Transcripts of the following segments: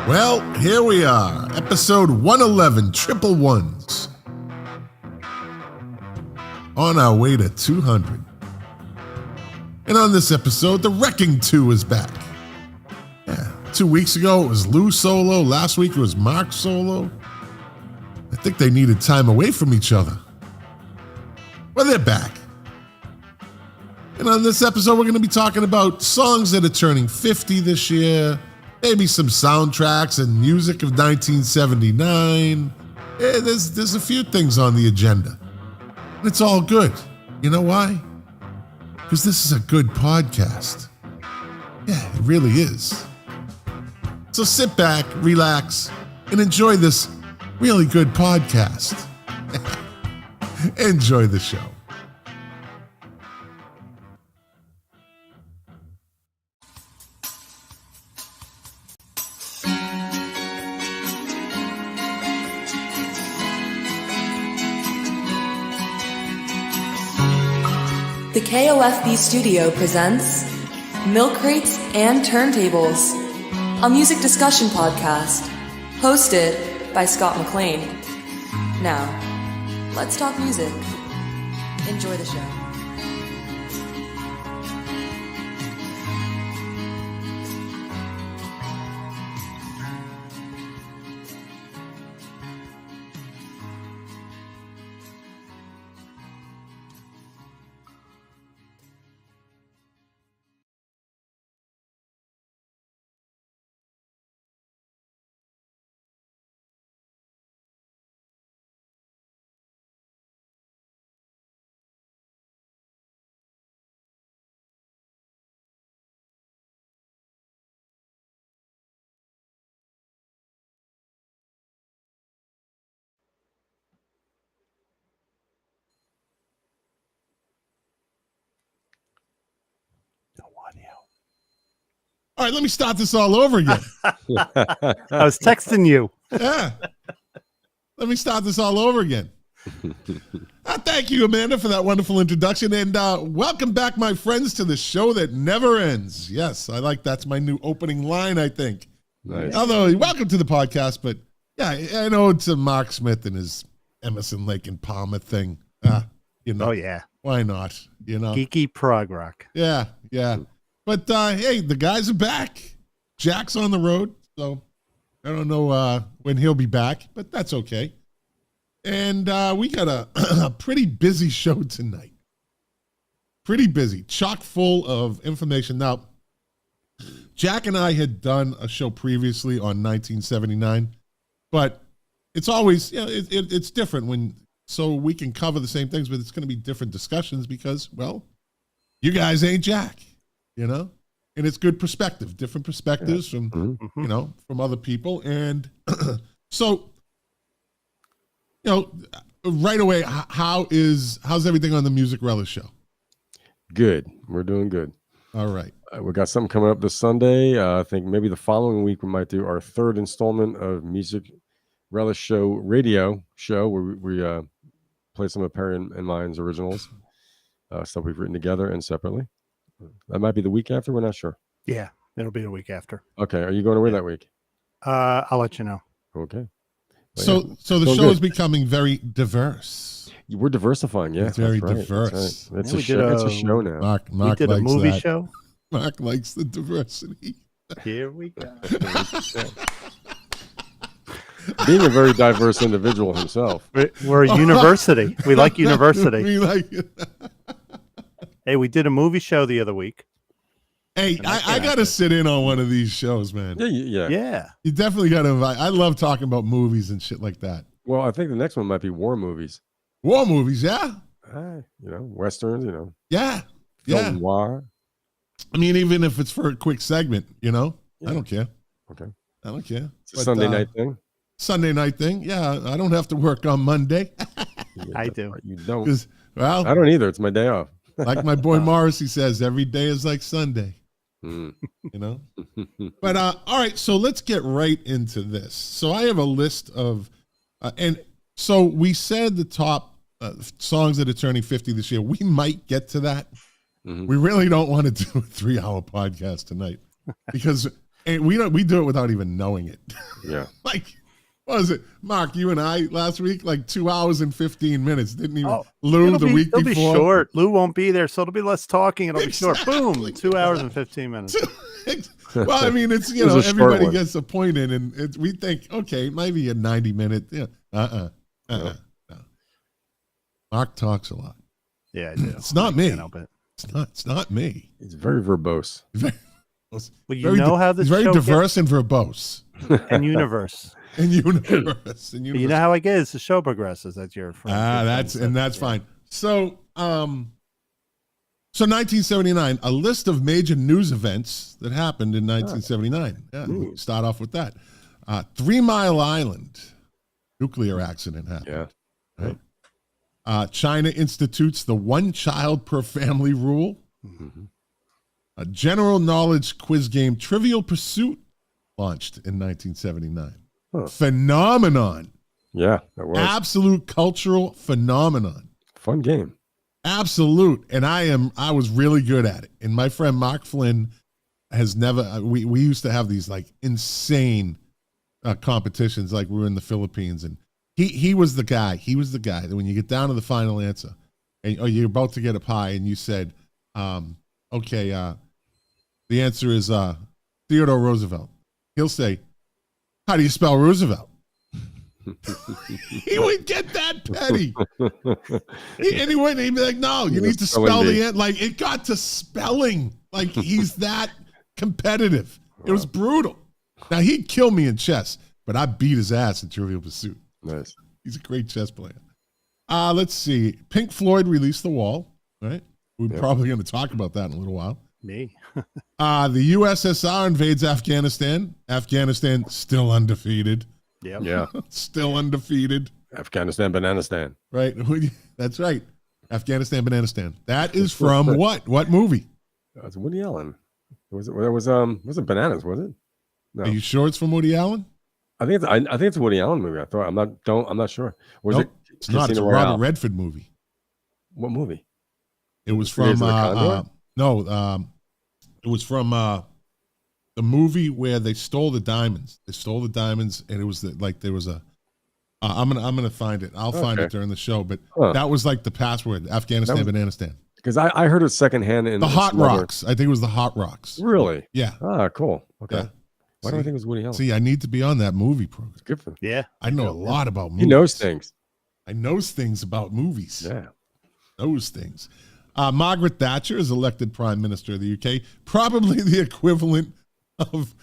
Well, here we are, episode 111, Triple Ones. On our way to 200. And on this episode, the Wrecking 2 is back. Yeah, 2 weeks ago it was Lou solo, last week it was Mark solo. I think they needed time away from each other. Well, they're back. And on this episode, we're going to be talking about songs that are turning 50 this year, maybe some soundtracks and music of 1979. Yeah, there's a few things on the agenda. And it's all good. You know why? Because this is a good podcast. Yeah, it really is. So sit back, relax, and enjoy this really good podcast. Enjoy the show. The KOFB studio presents Milk Crates and Turntables, a music discussion podcast hosted by Scott McLean. Now, let's talk music. Enjoy the show. All right, let me start this all over again. I was texting you. Yeah. Let me start this all over again. Thank you, Amanda, for that wonderful introduction. And welcome back, my friends, to the show that never ends. Yes, I like that's my new opening line, I think. Nice. Although, welcome to the podcast, but yeah, I know it's a Mark Smith and his Emerson, Lake and Palmer thing. You know, Oh, yeah. why not? You know, Geeky prog rock. yeah. But hey, the guys are back. Jack's on the road, so I don't know when he'll be back, but that's okay. And we got a pretty busy show tonight. Pretty busy, chock full of information. Now, Jack and I had done a show previously on 1979, but it's always, it's different so we can cover the same things, but it's going to be different discussions because, well, you guys ain't Jack. You know, and it's good perspective, different perspectives from, from other people. And so, right away, how's everything on the Music Relish show? Good. We're doing good. All right. We got something coming up this Sunday. I think maybe the following week we might do our third installment of Music Relish Show radio show where we play some of Perry and mine's originals, stuff we've written together and separately. That might be the week after. We're not sure. Yeah, it'll be the week after. Okay. Are you going away that week? I'll let you know. Okay. So the show is becoming very diverse. We're diversifying. Yeah. It's very that's right, diverse. That's right. It's Yeah, a show. It's a show now. Mark We did a likes movie that. show. Mark likes the diversity. Here we go. Being a very diverse individual himself. We're a university. We like university. We like it. Hey, we did a movie show the other week. Hey, I got to sit in on one of these shows, man. Yeah. You definitely got to invite. I love talking about movies and shit like that. Well, I think the next one might be war movies. War movies, yeah. Westerns, Yeah. Film noir. I mean, even if it's for a quick segment, Yeah. I don't care. Okay. I don't care. It's a Sunday night thing. Sunday night thing. Yeah, I don't have to work on Monday. I do. You don't. Well, I don't either. It's my day off. like my boy Morrissey says, every day is like Sunday. But all right, so let's get right into this. So I have a list of and so we said the top songs that are turning 50 this year. We might get to that. We really don't want to do a 3-hour podcast tonight because And we do it without even knowing it. Yeah. Like, what was it, Mark? You and I last week, like 2 hours and 15 minutes. Didn't even Lou the week before. It'll be short. Lou won't be there, so it'll be less talking. It'll Exactly. be short. Boom, 2 hours and 15 minutes. Well, I mean, it's It was a short everybody one. gets a point in, and we think, okay, maybe a 90-minute. Yeah, no. Mark talks a lot. Yeah, I do. It's not me. Can't help it. It's not me. It's very verbose. Well, you know how this He's very show diverse and verbose. and universe. And universe. But you know how I get it? It's the show progresses. That's your friend. That's fine. So, 1979, a list of major news events that happened in 1979. Yeah, we start off with that. 3 Mile Island, nuclear accident happened. Yeah. Right? China institutes the 1 child per family rule. Mm-hmm. A general knowledge quiz game, Trivial Pursuit, launched in 1979. Huh. Phenomenon. Yeah, that was Absolute cultural phenomenon. fun game. Absolute. And I was really good at it. And my friend Mark Flynn has never, we used to have these like insane competitions, like we were in the Philippines, and he was the guy. He was the guy that when you get down to the final answer and you're about to get a pie and you said, okay, the answer is Theodore Roosevelt. He'll say, how do you spell Roosevelt? He would get that petty. He'd be like, no, you need to spell the end. Like, it got to spelling. Like, he's that competitive. It was brutal. Now, he'd kill me in chess, but I beat his ass in Trivial Pursuit. Nice. He's a great chess player. Let's see. Pink Floyd released The Wall, right? We're probably going to talk about that in a little while. Me. The USSR invades Afghanistan. Afghanistan still undefeated. Yep. Yeah. Still undefeated. Afghanistan, Bananistan. Right. That's right. Afghanistan, Bananistan. That is from what? What movie? That's Woody Allen. Was it Bananas, was it? No. Are you sure it's from Woody Allen? I think it's a Woody Allen movie. I'm not sure. Was Nope, it it's not. It's a Casino Royale? Robert Redford movie. What movie? It was Three Days from of the Condor? it was from the movie where they stole the diamonds. They stole the diamonds, and it was there was a. I'm gonna find it. I'll find it during the show. But that was like the password: Afghanistan, Bananistan. Because I heard it secondhand in The Hot Rocks. I think it was the Hot Rocks. Really? Yeah. Ah, cool. Okay. Yeah. Why do I think it was Woody Allen? See, I need to be on that movie program. Good for him. Yeah. I know a lot about movies. He knows things. I knows things about movies. Yeah. Those things. Margaret Thatcher is elected Prime Minister of the UK. Probably the equivalent of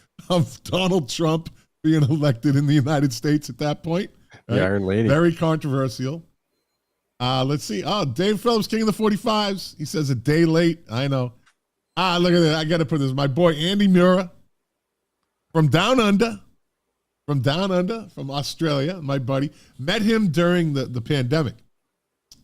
Donald Trump being elected in the United States at that point. Right? The Iron Lady. Very controversial. Let's see. Oh, Dave Phillips, King of the 45s. He says a day late. I know. Look at that. I got to put this. My boy Andy Mura from Down Under. From Australia, my buddy. Met him during the pandemic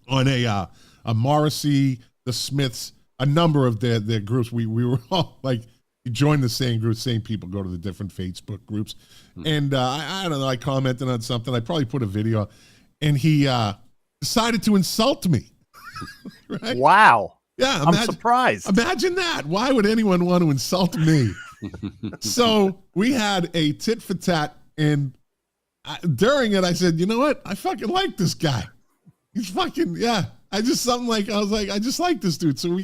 on a Morrissey, the Smiths, a number of their groups. We were all like, you join the same group, same people go to the different Facebook groups. And I don't know, I commented on something. I probably put a video, and he decided to insult me. Right? Wow. Yeah, I'm surprised. Imagine that. Why would anyone want to insult me? So we had a tit for tat, and during it, I said, you know what? I fucking like this guy. He's fucking, yeah. I just I just like this dude. So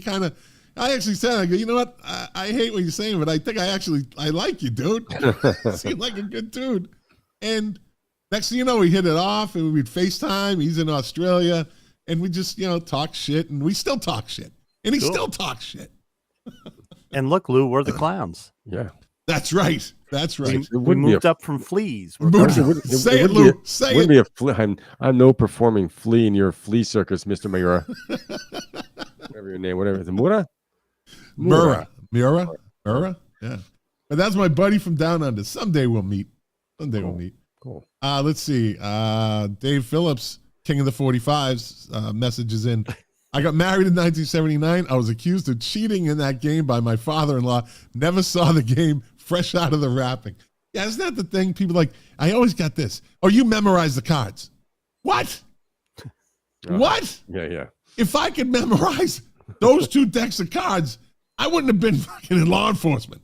I actually said, I go, you know what? I hate what you're saying, but I think I like you, dude. Seem like a good dude. And next thing you know, we hit it off, and we'd FaceTime. He's in Australia, and we just, talk shit, and we still talk shit. And he still talks shit. And look, Lou, we're the clowns. Yeah. That's right. That's right. We moved up from fleas. Say it, Lou. Say it. Wouldn't be a flea. I'm no performing flea in your flea circus, Mr. Mayura. Whatever your name, whatever. Mura? Mura. Yeah. But that's my buddy from Down Under. Someday we'll meet. Cool. Let's see. Dave Phillips, King of the 45s, messages in. I got married in 1979. I was accused of cheating in that game by my father-in-law. Never saw the game, fresh out of the wrapping. Yeah, isn't that the thing? People like, I always got this. Oh, you memorize the cards. What? What? Yeah. If I could memorize those 2 decks of cards, I wouldn't have been fucking in law enforcement.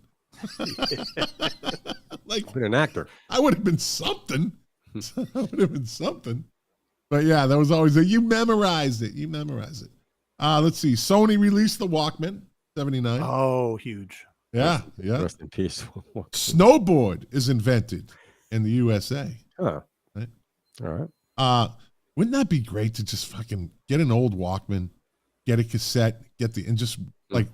Like, I've been an actor. I would have been something. I would have been something. But yeah, that was always you memorized it. You memorized it. Let's see. Sony released the Walkman, 79. Oh, huge. Yeah, yeah. Rest in peace. Snowboard is invented in the USA. Huh. Right? All right. Wouldn't that be great to just fucking get an old Walkman, get a cassette, and just like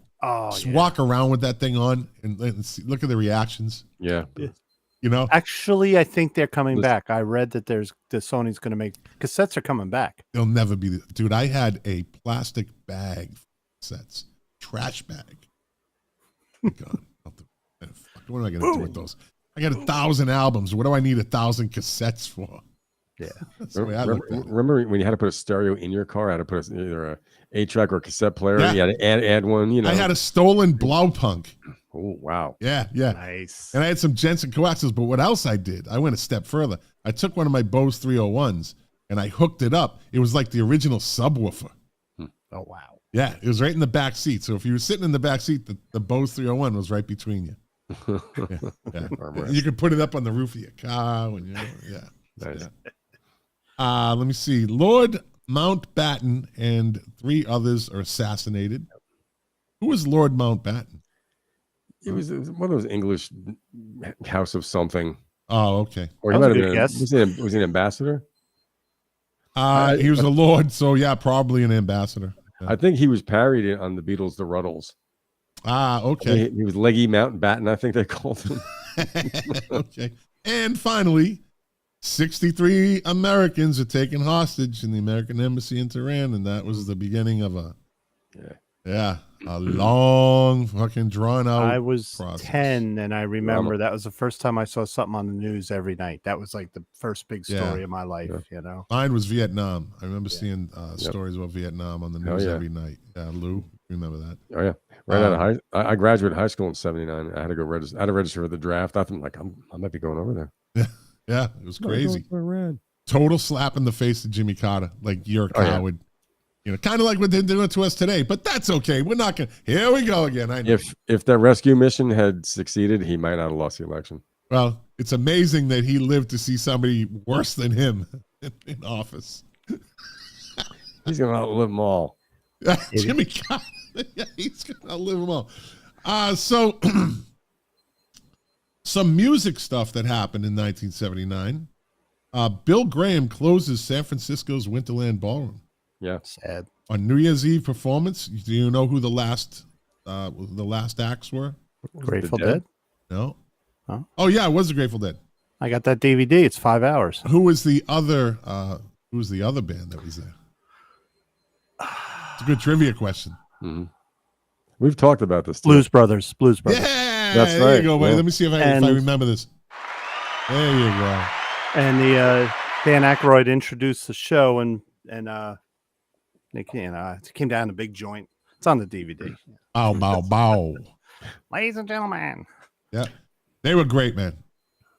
walk around with that thing on and see, look at the reactions. Yeah. You know? Actually, I think they're coming back. I read that the Sony's going to make cassettes are coming back. They'll never be dude. I had a plastic bag for cassettes, trash bag. God, what am I going to do with those? I got 1,000 albums. What do I need 1,000 cassettes for? Yeah. That's the way I looked at it. Remember when you had to put a stereo in your car? I had to put either a 8-track or a cassette player. Yeah. You had to add one. You know. I had a stolen Blaupunkt. Oh wow. Yeah. Nice. And I had some Jensen coaxials, but what else I did? I went a step further. I took one of my Bose 301s and I hooked it up. It was like the original subwoofer. Oh wow. Yeah, it was right in the back seat. So if you were sitting in the back seat, the Bose 301 was right between you. Yeah. You could put it up on the roof of your car when Nice. Let me see. Lord Mountbatten and 3 others are assassinated. Who was Lord Mountbatten? It was one of those English house of something. Oh, okay. Or he That was might a have good been. guess. Was he an ambassador? He was a lord, so yeah, probably an ambassador. Yeah. I think he was parodied on the Beatles, the Ruddles. Okay. He was Leggy Mountbatten, I think they called him. Okay. And finally, 63 Americans are taken hostage in the American embassy in Tehran, and that was the beginning of a long fucking drawn out. I was process. 10, and I remember that was the first time I saw something on the news every night. That was like the first big story of my life, you know. Mine was Vietnam. I remember seeing stories about Vietnam on the news every night. Yeah, Lou, remember that? Oh yeah, right out of I graduated high school in '79. I had to go register. I had to register for the draft. I thought I might be going over there. Yeah, it was crazy. Total slap in the face to Jimmy Carter. Like, you're a coward. You know, kind of like what they're doing to us today, but that's okay. We're not going to. Here we go again. I know. If that rescue mission had succeeded, he might not have lost the election. Well, it's amazing that he lived to see somebody worse than him in office. He's going to outlive them all. Jimmy Carter. Yeah, he's going to outlive them all. So, some music stuff that happened in 1979. Bill Graham closes San Francisco's Winterland Ballroom. Yeah, sad. On New Year's Eve performance, do you know who the last acts were? Grateful Dead? No. Huh? Oh yeah, it was the Grateful Dead. I got that DVD. It's 5 hours. Who was the other? Who was the other band that was there? It's a good trivia question. Mm-hmm. We've talked about this too. Blues Brothers. Yeah, that's there right. you go, buddy. Yeah. Let me see if I remember this. There you go. And the Dan Aykroyd introduced the show, and it came down a big joint. It's on the DVD. Bow, bow, bow. Ladies and gentlemen. Yeah, they were great, man.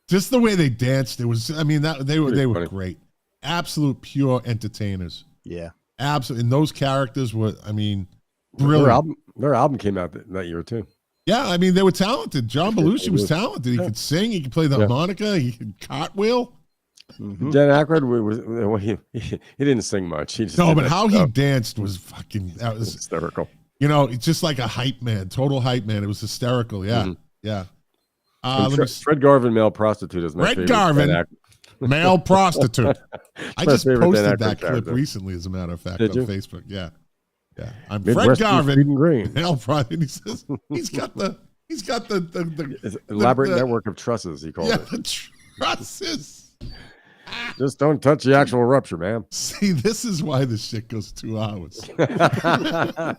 Just the way they danced, it was. I mean, they were great. Absolute pure entertainers. Yeah, absolutely. And those characters were, I mean, brilliant. Their album came out that year too. Yeah, I mean, they were talented. John Belushi was talented. He could sing. He could play the harmonica. He could cartwheel. Mm-hmm. Dan Aykroyd he didn't sing much. He just but how he danced was fucking hysterical. You know, it's just like a hype man, total hype man. It was hysterical. Yeah, yeah. Fred Garvin, male prostitute, is my Fred favorite. Garvin, male prostitute. I just posted that clip character. Recently, as a matter of fact, Did on you? Facebook. Yeah, yeah. I'm Midwest Fred Garvin, green. male prostitute. He says he's got the elaborate network of trusses. He calls it. The trusses. Just don't touch the actual rupture, man. See, this is why this shit goes 2 hours.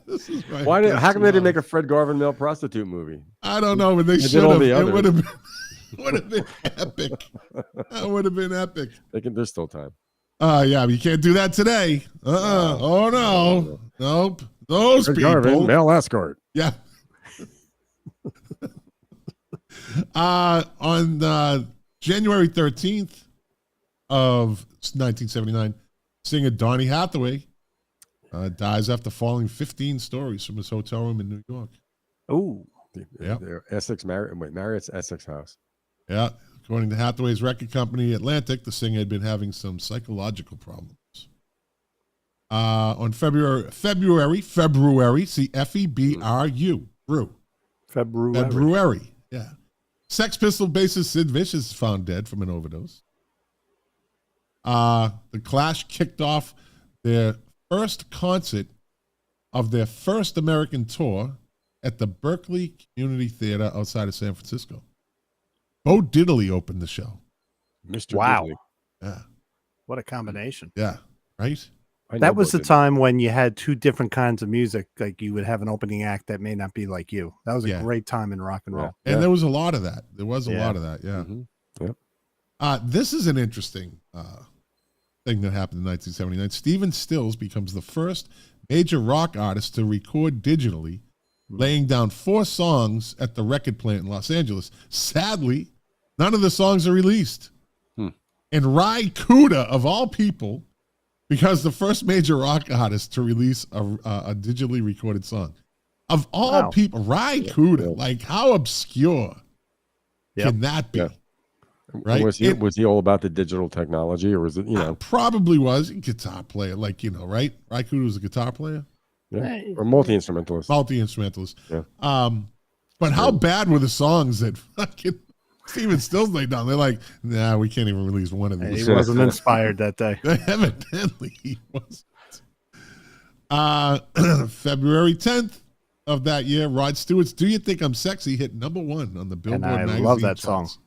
This is why how come they didn't make a Fred Garvin male prostitute movie? I don't know, but they should have. It would have been epic. That would have been epic. There's still time. Yeah, but you can't do that today. Oh no. Nope. Those Fred people. Garvin, male escort. Yeah. On January 13th of 1979, singer Donny Hathaway dies after falling 15 stories from his hotel room in New York. Oh. The Essex Marriott's Essex House. Yeah. According to Hathaway's record company, Atlantic, the singer had been having some psychological problems. On February, see F-E-B-R-U, February, yeah. Sex Pistol bassist Sid Vicious found dead from an overdose. The Clash kicked off their first concert of their first American tour at the Berkeley Community Theater outside of San Francisco. Bo Diddley opened the show. Mr. Wow. Diddley. Yeah. What a combination. Yeah. Right? That was the time when you had two different kinds of music. Like you would have an opening act that may not be like you. That was a great time in rock and roll. Yeah. And there was a lot of that. There was a lot of that. Yeah. Mm-hmm. Yep. This is an interesting thing that happened in 1979. Stephen Stills becomes the first major rock artist to record digitally, laying down 4 songs at the record plant in Los Angeles. Sadly, none of the songs are released. And Ry Cooder, of all people, becomes the first major rock artist to release a digitally recorded song. Of all people, Ry Cooder, like how obscure can that be? Yeah. Right? Was he all about the digital technology, or was it, probably was a guitar player, like, right? Ry Cooder was a guitar player? Yeah. Or multi-instrumentalist. Multi-instrumentalist. Yeah. But how bad were the songs that fucking Stephen Stills laid down? They're like, nah, we can't even release one of these. He wasn't inspired that day. Evidently he wasn't. February 10th of that year, Rod Stewart's "Do You Think I'm Sexy" hit #1 on the Billboard magazine. I love that charts. song.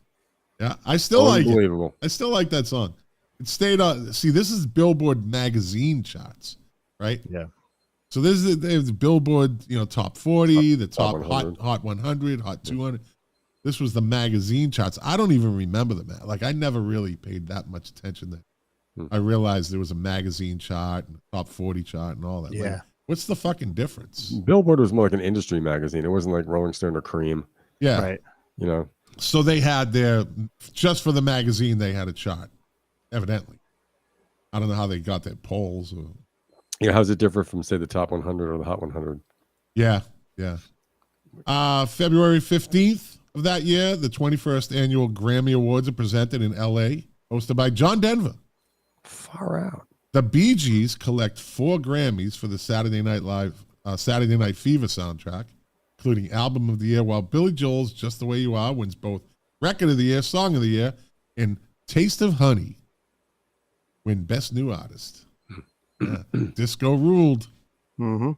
Yeah, I still like it. Unbelievable. I still like that song. It stayed on. See, this is Billboard magazine charts, right? Yeah. So there's Billboard, top 40, the top hot 100, hot 200. This was the magazine charts. I don't even remember them. Like, I never really paid that much attention there. I realized there was a magazine chart and a top 40 chart and all that. Yeah. Like, what's the fucking difference? Billboard was more like an industry magazine. It wasn't like Rolling Stone or Cream. Yeah. Right. So they had just for the magazine, they had a chart, evidently. I don't know how they got their polls. How's it differ from, say, the top 100 or the hot 100? Yeah. February 15th of that year, the 21st annual Grammy Awards are presented in L.A., hosted by John Denver. Far out. The Bee Gees collect 4 Grammys for the Saturday Night Fever soundtrack, including Album of the Year, while Billy Joel's "Just the Way You Are" wins both Record of the Year, Song of the Year, and "Taste of Honey" win Best New Artist. Disco ruled. Mm-hmm.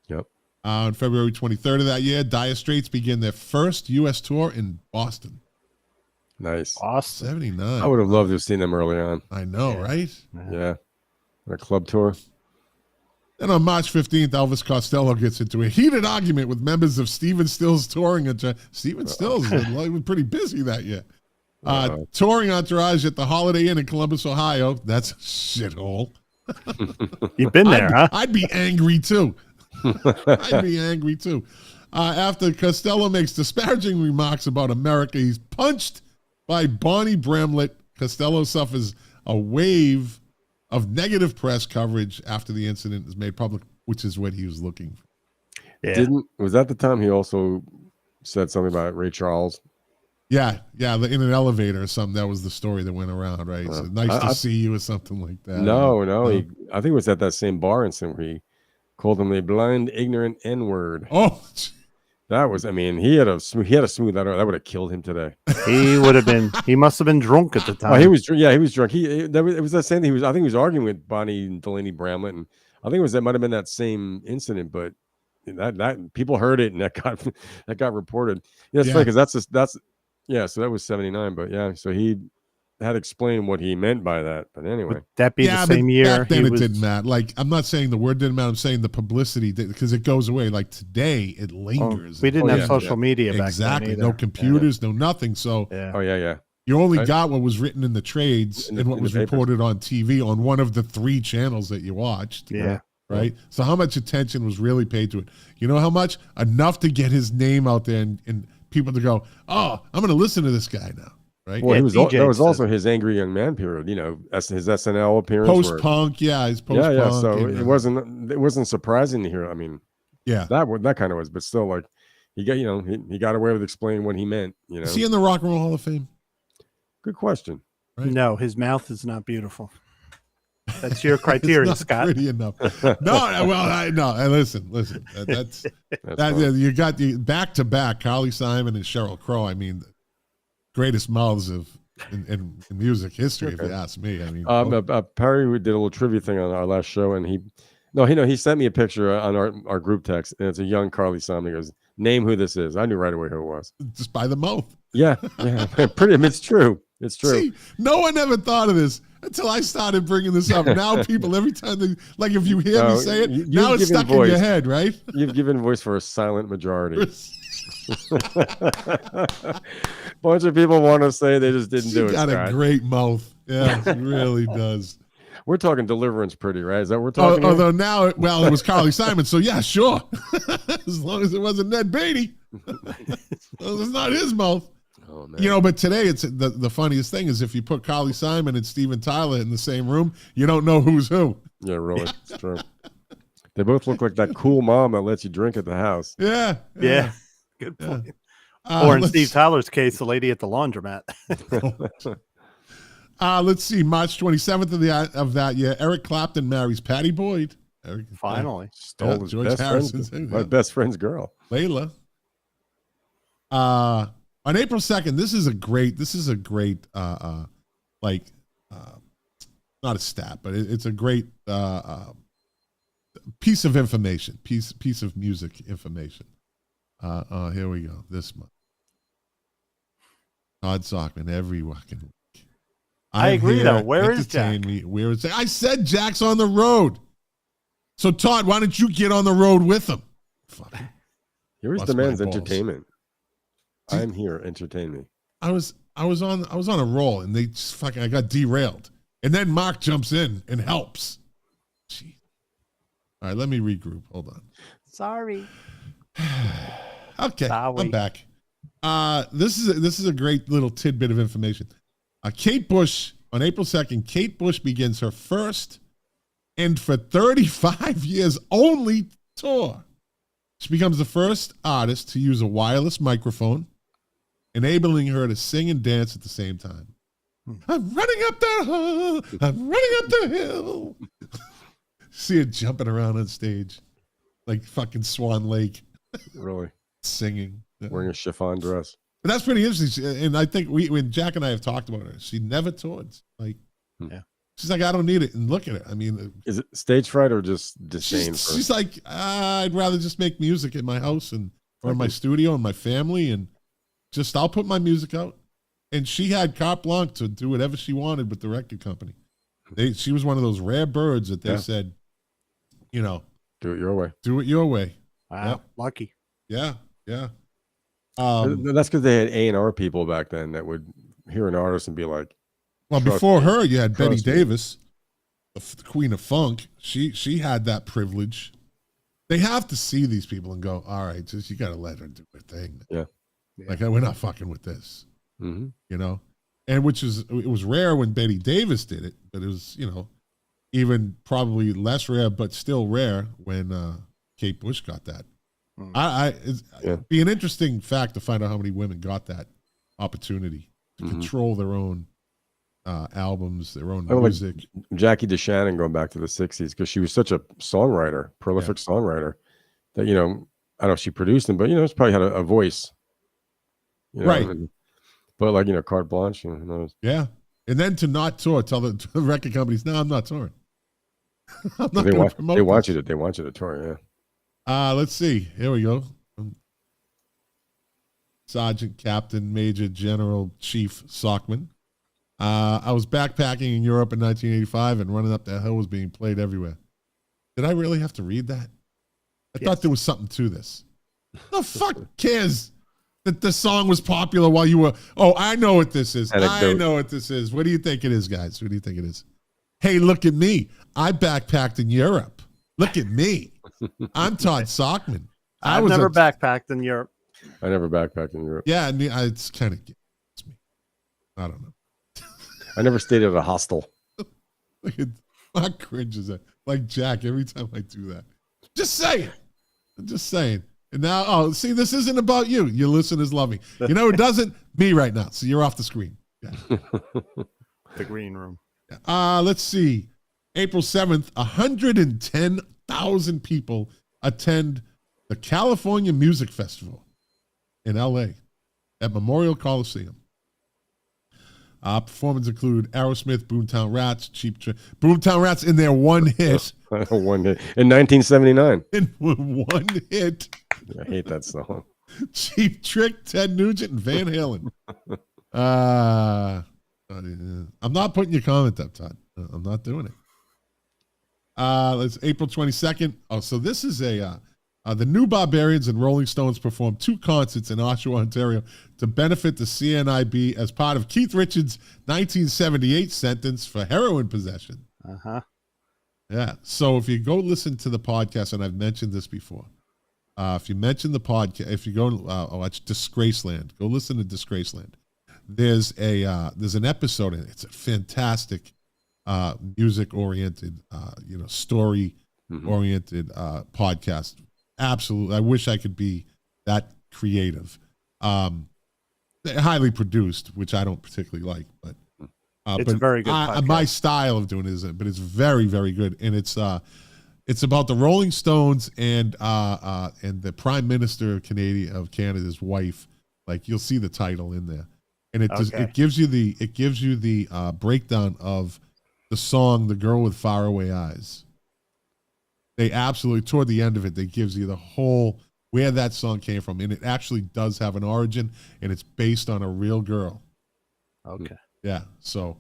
Yep. On February 23rd of that year, Dire Straits begin their first U.S. tour in Boston. Nice. Awesome. 79. I would have loved to have seen them early on. I know, right? Yeah. A club tour. Then on March 15th, Elvis Costello gets into a heated argument with members of Stephen Stills' touring entourage. Stephen Stills was pretty busy that year. Touring entourage at the Holiday Inn in Columbus, Ohio. That's a shithole. You've been there, huh? I'd be angry too. After Costello makes disparaging remarks about America, he's punched by Bonnie Bramlett. Costello suffers a wave of negative press coverage after the incident is made public, which is what he was looking for. Yeah. Was that the time he also said something about Ray Charles? Yeah, in an elevator or something. That was the story that went around, right? So nice to see you or something like that. No. I think it was at that same bar incident where he called him a blind, ignorant N-word. Oh, that was. I mean, he had a smooth that out. That would have killed him today. He must have been drunk at the time. Oh, he was drunk. Yeah, he was drunk. It was that same thing. I think he was arguing with Bonnie and Delaney Bramlett, and I think that might have been that same incident, but that people heard it and that got reported. Yeah, it's funny because that's. Yeah, so that was 79, but yeah, so he had explained what he meant by that. But anyway. Would that be the same year? Back then it didn't matter. Like, I'm not saying the word didn't matter. I'm saying the publicity, because it goes away. Like, today, it lingers. We didn't have social media back then. Exactly. No computers, no nothing. So you only got what was written in the trades and what was reported on TV on one of the 3 channels that you watched. Yeah. Right? So how much attention was really paid to it? You know how much? Enough to get his name out there and people to go, oh, I'm going to listen to this guy now, right? Well, that was also his Angry Young Man period, his SNL appearance. Post-punk, his post-punk. Yeah, so it wasn't surprising to hear. I mean, yeah, that kind of was, but still, like, he got he got away with explaining what he meant. Is he in the Rock and Roll Hall of Fame? Good question. Right? No, his mouth is not beautiful. That's your criteria, it's not Scott. Pretty enough. No, well, no. And listen. That's you got the back to back Carly Simon and Sheryl Crow. I mean, greatest mouths in music history, if you ask me. I mean, Perry, we did a little trivia thing on our last show, and he sent me a picture on our group text, and it's a young Carly Simon. He goes, "Name who this is." I knew right away who it was. Just by the mouth. Yeah. It's true. It's true. See, no one ever thought of this until I started bringing this up. Now people, every time they, like if you hear me say it, now it's stuck in your head, right? You've given voice for a silent majority. Bunch of people want to say they just didn't do it. She got a great mouth. Yeah, she really does. We're talking Deliverance pretty, right? Is that what we're talking Although now, it was Carly Simon, so yeah, sure. As long as it wasn't Ned Beatty. It's not his mouth. Oh, man. But today it's the funniest thing is if you put Carly Simon and Steven Tyler in the same room, you don't know who's who. Yeah, really. It's true. They both look like that cool mom that lets you drink at the house. Yeah. Good point. Or in Steve Tyler's case, the lady at the laundromat. Let's see. March 27th of that year, Eric Clapton marries Patty Boyd. Finally. Stole his best friend, my best friend's girl. Layla. On April 2nd, this is a great not a stat, but it's a great piece of information, piece of music information. Here we go. This month. Todd Sockman every fucking week. I agree though. Where is Jack? I said Jack's on the road. So Todd, why don't you get on the road with him? He always demands entertainment. I'm here. Entertain me. I was on a roll, and they just I got derailed, and then Mark jumps in and helps. Jeez. All right, let me regroup. Hold on. Sorry. Okay, I'm back. This is a great little tidbit of information. Kate Bush on April 2nd. Kate Bush begins her first, and for 35 years only, tour. She becomes the first artist to use a wireless microphone, enabling her to sing and dance at the same time. I'm running up the hill. I'm running up the hill. See her jumping around on stage like fucking Swan Lake. Really? Singing. Wearing a chiffon dress. But that's pretty interesting. And I think when Jack and I have talked about her, she never toured. Like, she's like, I don't need it. And look at it. I mean, is it stage fright or just disdain? She's like, I'd rather just make music in my house or in my studio and my family, and just I'll put my music out. And she had carte blanche to do whatever she wanted with the record company. She was one of those rare birds that they said, do it your way. Do it your way. Wow, lucky. Yeah. That's because they had A&R people back then that would hear an artist and be like, well, before her, you had Betty Davis, the queen of funk. She had that privilege. They have to see these people and go, all right, just you got to let her do her thing. Yeah. Like, we're not fucking with this, mm-hmm. And it was rare when Betty Davis did it, but it was, even probably less rare, but still rare when Kate Bush got that. It'd be an interesting fact to find out how many women got that opportunity to control their own albums, their own music. Like Jackie DeShannon going back to the 60s, because she was such a songwriter, prolific songwriter, that, I don't know if she produced them, but, she probably had a voice. Right. But like, carte blanche. Yeah. And then to not tour, tell the record companies, no, I'm not touring. I'm not they promote want you to tour, yeah. Let's see. Here we go. Sergeant, Captain, Major, General, Chief Sockman. I was backpacking in Europe in 1985 and Running Up That Hill was being played everywhere. Did I really have to read that? I thought there was something to this. The fuck cares that the song was popular while you were... Oh, I know what this is. I know what this is. What do you think it is, guys? What do you think it is? Hey, look at me. I backpacked in Europe. Look at me. I'm Todd Sockman. I've never backpacked in Europe. I never backpacked in Europe. Yeah, it's kind of me. I don't know. I never stayed at a hostel. Look at my cringe is that like Jack every time I do that. Just saying. I'm just saying. And now, oh, see, this isn't about you. Your listeners love me. You know who doesn't? Me right now. So you're off the screen. Yeah. The green room. Let's see. April 7th, 110,000 people attend the California Music Festival in LA at Memorial Coliseum. Performances include Aerosmith, Boomtown Rats, Boomtown Rats in their one hit. One hit. In 1979. In one hit. I hate that song. Cheap Trick, Ted Nugent, and Van Halen. I'm not putting your comment up, Todd. I'm not doing it. It's April 22nd. Oh, so this is the New Barbarians and Rolling Stones performed 2 concerts in Oshawa, Ontario to benefit the CNIB as part of Keith Richards' 1978 sentence for heroin possession. Uh-huh. Yeah. So if you go listen to the podcast, and I've mentioned this before, if you mention the podcast, if you go watch Disgraceland, go listen to Disgraceland. There's an episode in it. It's a fantastic music oriented, story oriented podcast. Absolutely. I wish I could be that creative. Highly produced, which I don't particularly like, but it's a very good podcast. My style of doing it isn't, but it's very, very good. And it's about the Rolling Stones and the Prime Minister of Canada's wife. Like, you'll see the title in there. And it gives you the breakdown of the song "The Girl with Faraway Eyes." They absolutely, toward the end of it, they gives you the whole where that song came from, and it actually does have an origin, and it's based on a real girl. Okay. Yeah. So,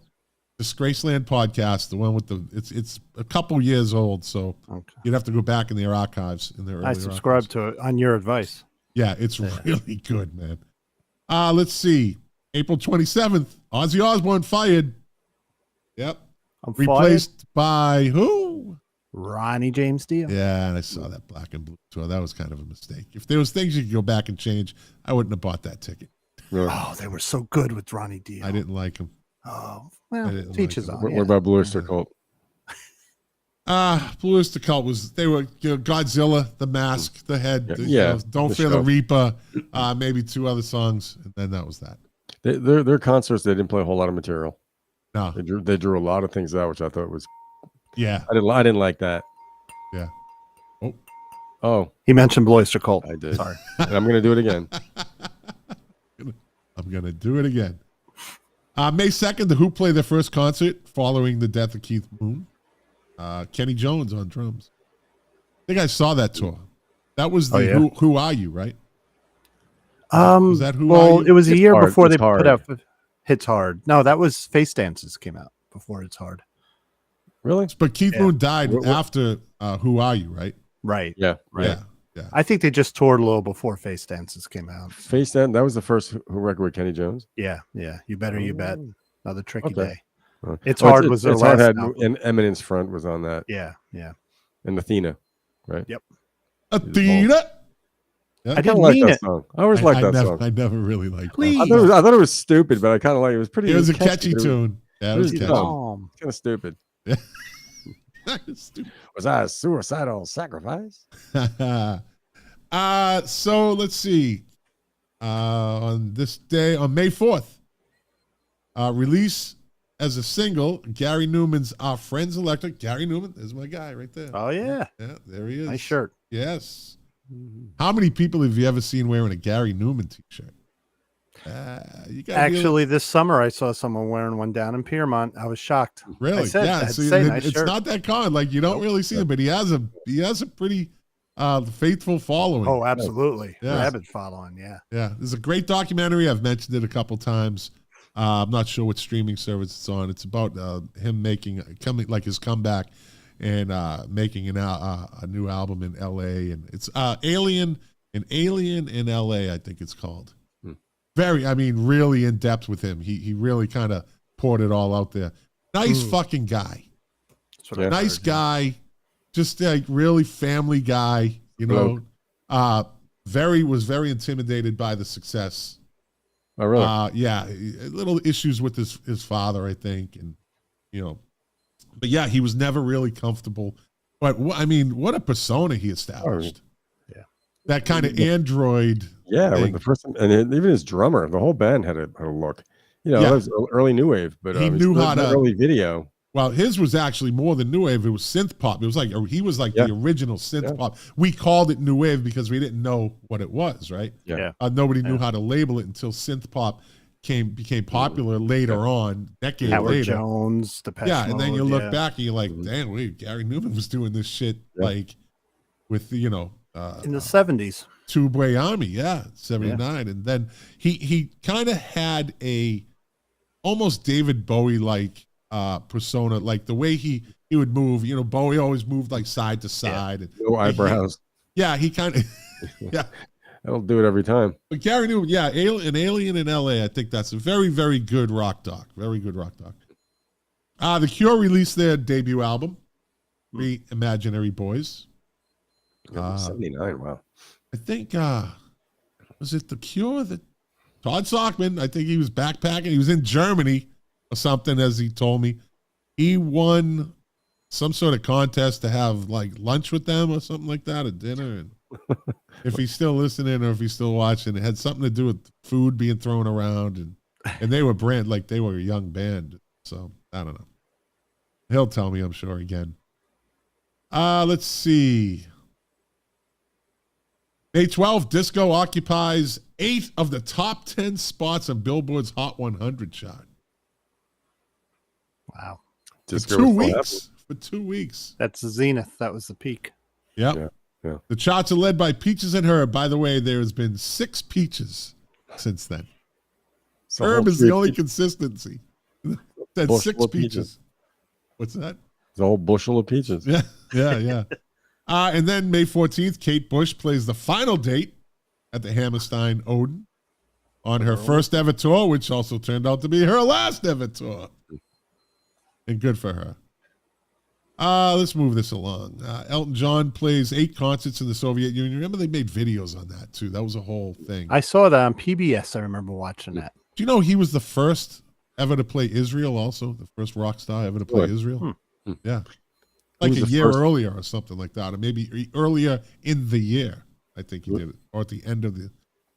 Disgraceland podcast, the one with it's a couple years old, so you'd have to go back in their archives in their early I subscribe to it on your advice. Yeah, it's really good, man. Let's see. April 27th, Ozzy Osbourne fired. Yep. Replaced by who? Ronnie James Dio. Yeah, and I saw that Black and Blue tour. That was kind of a mistake. If there was things you could go back and change, I wouldn't have bought that ticket. Oh, they were so good with Ronnie Dio. I didn't like him. Oh, well, teaches on. What about Blue Oyster Cult? Blue Oyster Cult they were Godzilla, The Mask, The Head, Don't Fear the Reaper, maybe 2 other songs, and then that was that. Their concerts, they didn't play a whole lot of material. No, they drew a lot of things out, which I thought was. Yeah, I didn't like that. Yeah. Oh, he mentioned Blue Oyster Cult. I did. Sorry, and I'm going to do it again. I'm going to do it again. May 2nd, The Who played their first concert following the death of Keith Moon. Kenny Jones on drums. I think I saw that tour. That was the Who Are You, right? Was that Who Are You? It was a year before they put out Hits Hard. No, that was Face Dances came out before It's Hard. Really? But Keith Moon died after Who Are You, right? Right. Yeah. Right. Yeah. I think they just toured a little before Face Dances came out. Face Dance, that was the first Who record with Kenny Jones? Yeah. You better, you bet. Another tricky day. It's Hard was their last album. And Eminence Front was on that. Yeah. And Athena, right? Yep. Athena? Yeah. I kind of like that song. I always liked that song. I never really liked it. I thought it was stupid, but I kind of like it. It was pretty. It was a catchy tune. Yeah, it was catchy. Kind of stupid. Was I a suicidal sacrifice? So let's see. On this day, on May 4th, release as a single, Gary Newman's Our Friends Electric. Gary Newman is my guy right there. Oh, yeah. Yeah, there he is. Nice shirt. Yes. How many people have you ever seen wearing a Gary Newman t-shirt? Actually, this summer I saw someone wearing one down in Piermont. I was shocked. Really? Nice it's shirt. not that common. Like, you don't really see him, but he has a pretty faithful following. Oh, absolutely. Yeah. Rabid following. Yeah. There's a great documentary. I've mentioned it a couple times. I'm not sure what streaming service it's on. It's about him his comeback and making a new album in LA, and it's Alien in LA, I think it's called. Really in depth with him. He really kind of poured it all out there. Nice fucking guy. Nice guy. Just like really family guy, you know. Was very intimidated by the success. Oh, really? Little issues with his father, I think, and but yeah, he was never really comfortable. But what a persona he established. that kind of Android. Yeah, thing. when the first and even his drummer, the whole band had a look. You know, Yeah. that was early new wave, but He knew how to early video. Well, his was actually more than new wave. It was synth pop. It was like he was like the original synth pop. We called it new wave because we didn't know what it was, right? Yeah. Nobody knew how to label it until synth pop became popular later on, decade Howard later. Jones, Depeche And then you Mode, look back and you're like, damn, wait, Gary Numan was doing this shit like with in the 70s. Tubeway Army, 79, and then he kind of had a almost David Bowie like persona, like the way he would move. You know, Bowie always moved like side to side, and no eyebrows. He kind of I don't do it every time. But Gary Numan, an Alien in L.A. I think that's a very, very good rock doc. Very good rock doc. The Cure released their debut album, Three Imaginary Boys. 79. Wow. I think was it The Cure that Todd Sockman? I think he was backpacking. He was in Germany or something, as he told me. He won some sort of contest to have like lunch with them or something like that, a dinner. And if he's still listening or if he's still watching, it had something to do with food being thrown around, and they were they were a young band. So I don't know. He'll tell me, I'm sure, again. Let's see. May 12th, disco occupies 8 of the top 10 spots on Billboard's Hot 100 chart. Wow. Disco For 2 was still weeks. For 2 weeks. That's the zenith. That was the peak. Yep. Yeah. The charts are led by Peaches and Herb. By the way, there's been 6 Peaches since then. So Herb is the only consistency. That's 6 peaches. What's that? It's a whole bushel of peaches. Yeah. And then May 14th, Kate Bush plays the final date at the Hammerstein Odeon on her first ever tour, which also turned out to be her last ever tour. And good for her. Let's move this along. Elton John plays 8 concerts in the Soviet Union. Remember, they made videos on that, too. That was a whole thing. I saw that on PBS. I remember watching that. Do you know he was the first ever to play Israel also? The first rock star ever to play Israel? Yeah. Like a year earlier or something like that. Or maybe earlier in the year, I think he did it. Or at the end of the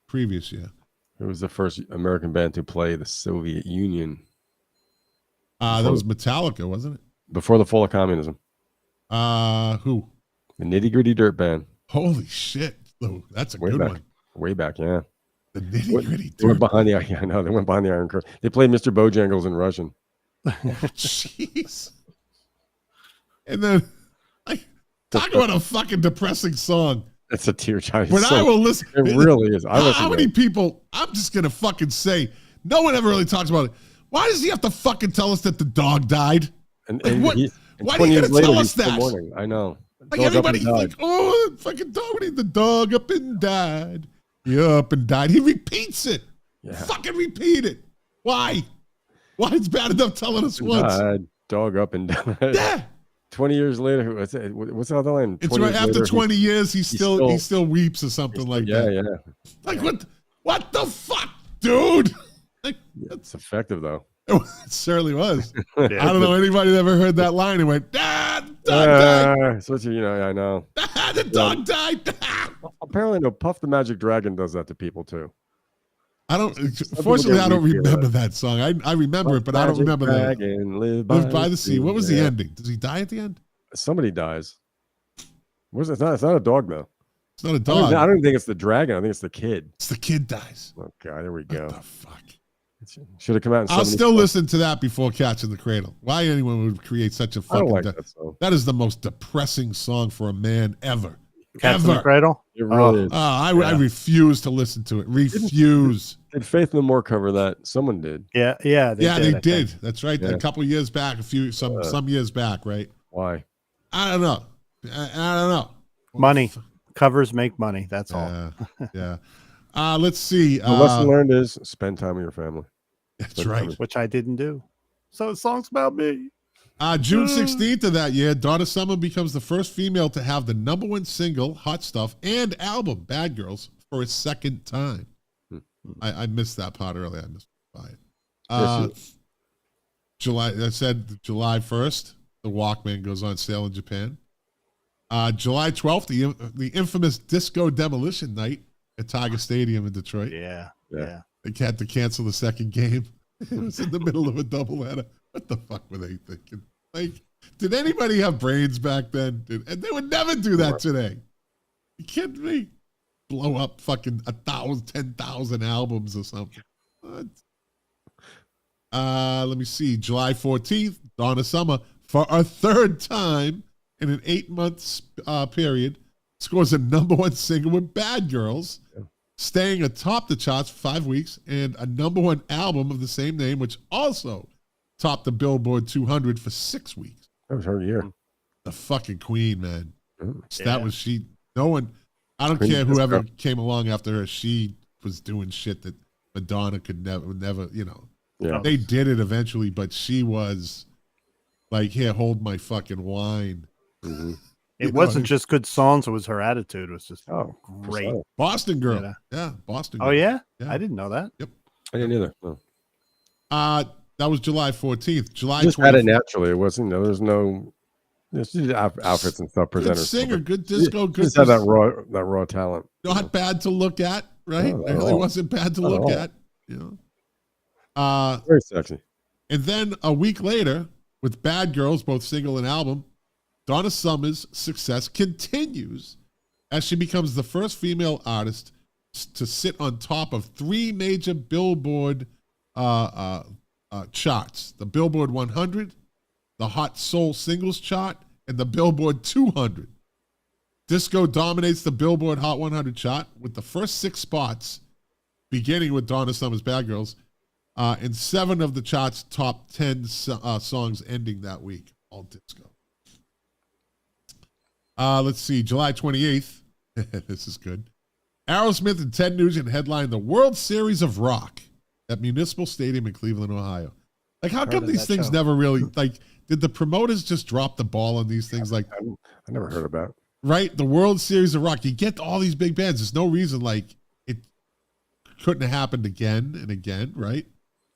previous year. It was the first American band to play the Soviet Union. That was Metallica, wasn't it? Before the fall of communism. Who? The Nitty Gritty Dirt Band. Holy shit. Lou, that's a good back. one. Way back, yeah. The Nitty Gritty They went Dirt. behind the I know, they went behind the Iron Curtain. They played Mr. Bojangles in Russian. Jeez. And then, talk about a fucking depressing song. It's a tear jerker. When I will listen, it really is. How many people? I'm just gonna fucking say, no one ever really talks about it. Why does he have to fucking tell us that the dog died? And what? And Why do you gotta tell us that? Morning. I know. Like everybody's like, oh, fucking dog, the dog up and died. Yeah, up and died. He repeats it. Yeah. Fucking repeat it. Why? Why it's bad enough telling us once? Dog up and died. Yeah. 20 years later, what's the other line? It's right after 20 years, he still weeps or something like that. Yeah. Like what the fuck, dude? Like, it's effective though. It certainly was. I don't know anybody that ever heard that line and went, dog died. I know. The dog died. Apparently, no, Puff the Magic Dragon does that to people too. Fortunately, I don't remember that song. I remember it, but I don't remember that. Live by the sea. What was the ending? Does he die at the end? Somebody dies. It's not a dog though. It's not a dog. I don't even think it's the dragon. I think it's the kid. It's the kid dies. Oh God, there we go. What the fuck? Should have come out. I'll still listen to that before Catching the Cradle. Why anyone would create such a fucking? I don't like that song. That is the most depressing song for a man ever. Catching the Cradle. It really is. I refuse to listen to it. Refuse. Did Faith No More cover that? Someone did. Yeah, they did. That's right. Yeah. A couple years back, some years back, right? Why? I don't know. I don't know. Money. Covers make money. That's all. Yeah. Let's see. The lesson learned is spend time with your family. That's right. Which I didn't do. So the song's about me. June 16th of that year, Donna Summer becomes the first female to have the #1 single, Hot Stuff, and album, Bad Girls, for a second time. I missed that part earlier. I missed it. July 1st, the Walkman goes on sale in Japan. July 12th, the infamous Disco Demolition Night at Tiger Stadium in Detroit. Yeah. They had to cancel the second game. It was in the middle of a doubleheader. What the fuck were they thinking? Like, did anybody have brains back then? And they would never do that today. You kidding me? Blow up fucking 10,000 albums or something. What? Let me see. July 14th, Donna Summer, for a third time in an 8-month period, scores a #1 single with Bad Girls, staying atop the charts for 5 weeks, and a #1 album of the same name, which also topped the Billboard 200 for 6 weeks. That was her year. The fucking queen, man. Yeah. That was she. No one, I don't care whoever came along after her, she was doing shit that Madonna could never, you know. Yeah. They did it eventually, but she was like, here, hold my fucking wine. Mm-hmm. It wasn't just good songs, it was her attitude. It was just great. percent. Boston Girl. Yeah, Boston Girl. Oh, yeah? Yeah. I didn't know that. Yep. I didn't either. No. That was July 14th. July Just 20th. had it naturally. It wasn't. There's no. There's outfits and stuff. Good Presenters. singer, good disco, good. Just had that raw talent. Not bad to look at, right? No, It really wasn't bad to Not at look all. at. You know. Very sexy. And then a week later, with Bad Girls, both single and album, Donna Summer's success continues as she becomes the first female artist to sit on top of 3 major Billboard charts: the Billboard 100, the Hot Soul Singles Chart, and the Billboard 200. Disco dominates the Billboard Hot 100 chart with the first 6 spots, beginning with Donna Summer's Bad Girls, and 7 of the chart's top 10 songs ending that week, all disco. Let's see, July 28th. This is good. Aerosmith and Ted Nugent headlined the World Series of Rock at Municipal Stadium in Cleveland, Ohio. Like, how come these things never really, like, did the promoters just drop the ball on these things? Like, I never heard about it. Right? The World Series of Rock. You get all these big bands. There's no reason, like, it couldn't have happened again and again, right?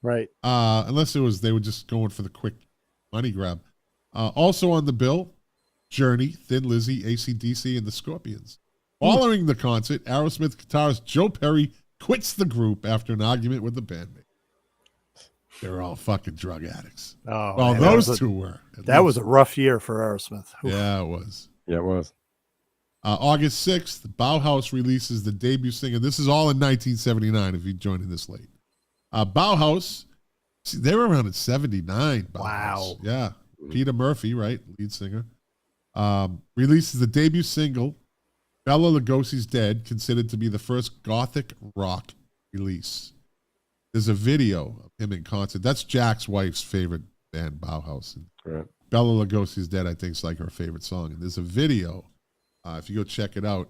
Right. Unless they were just going for the quick money grab. Also on the bill, Journey, Thin Lizzy, AC/DC, and the Scorpions. Following the concert, Aerosmith guitarist Joe Perry quits the group after an argument with the bandmate. They were all fucking drug addicts. Oh, well, man, those two were. That was a rough year for Aerosmith. Oof. Yeah, it was. Yeah, it was. August 6th, Bauhaus releases the debut single. This is all in 1979 if you're joining this late. Bauhaus, see, they were around in 79. Bauhaus. Wow. Yeah. Peter Murphy, right? Lead singer. Releases the debut single, Bela Lugosi's Dead, considered to be the first gothic rock release. There's a video of him in concert. That's Jack's wife's favorite band, Bauhaus. And Right. Bela Lugosi's Dead, I think, is like her favorite song. And there's a video, if you go check it out,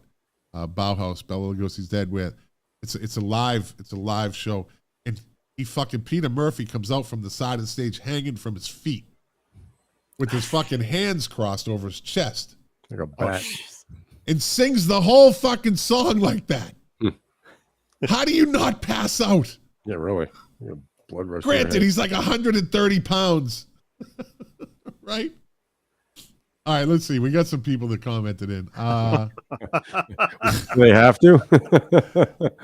Bauhaus, Bela Lugosi's Dead, where it's a live show. And Peter Murphy comes out from the side of the stage hanging from his feet with his fucking hands crossed over his chest Like a bat. and sings the whole fucking song like that. How do you not pass out? Yeah, really. You got blood rush. to your Granted, head. he's like 130 pounds. Right? All right, let's see. We got some people that commented in. They have to.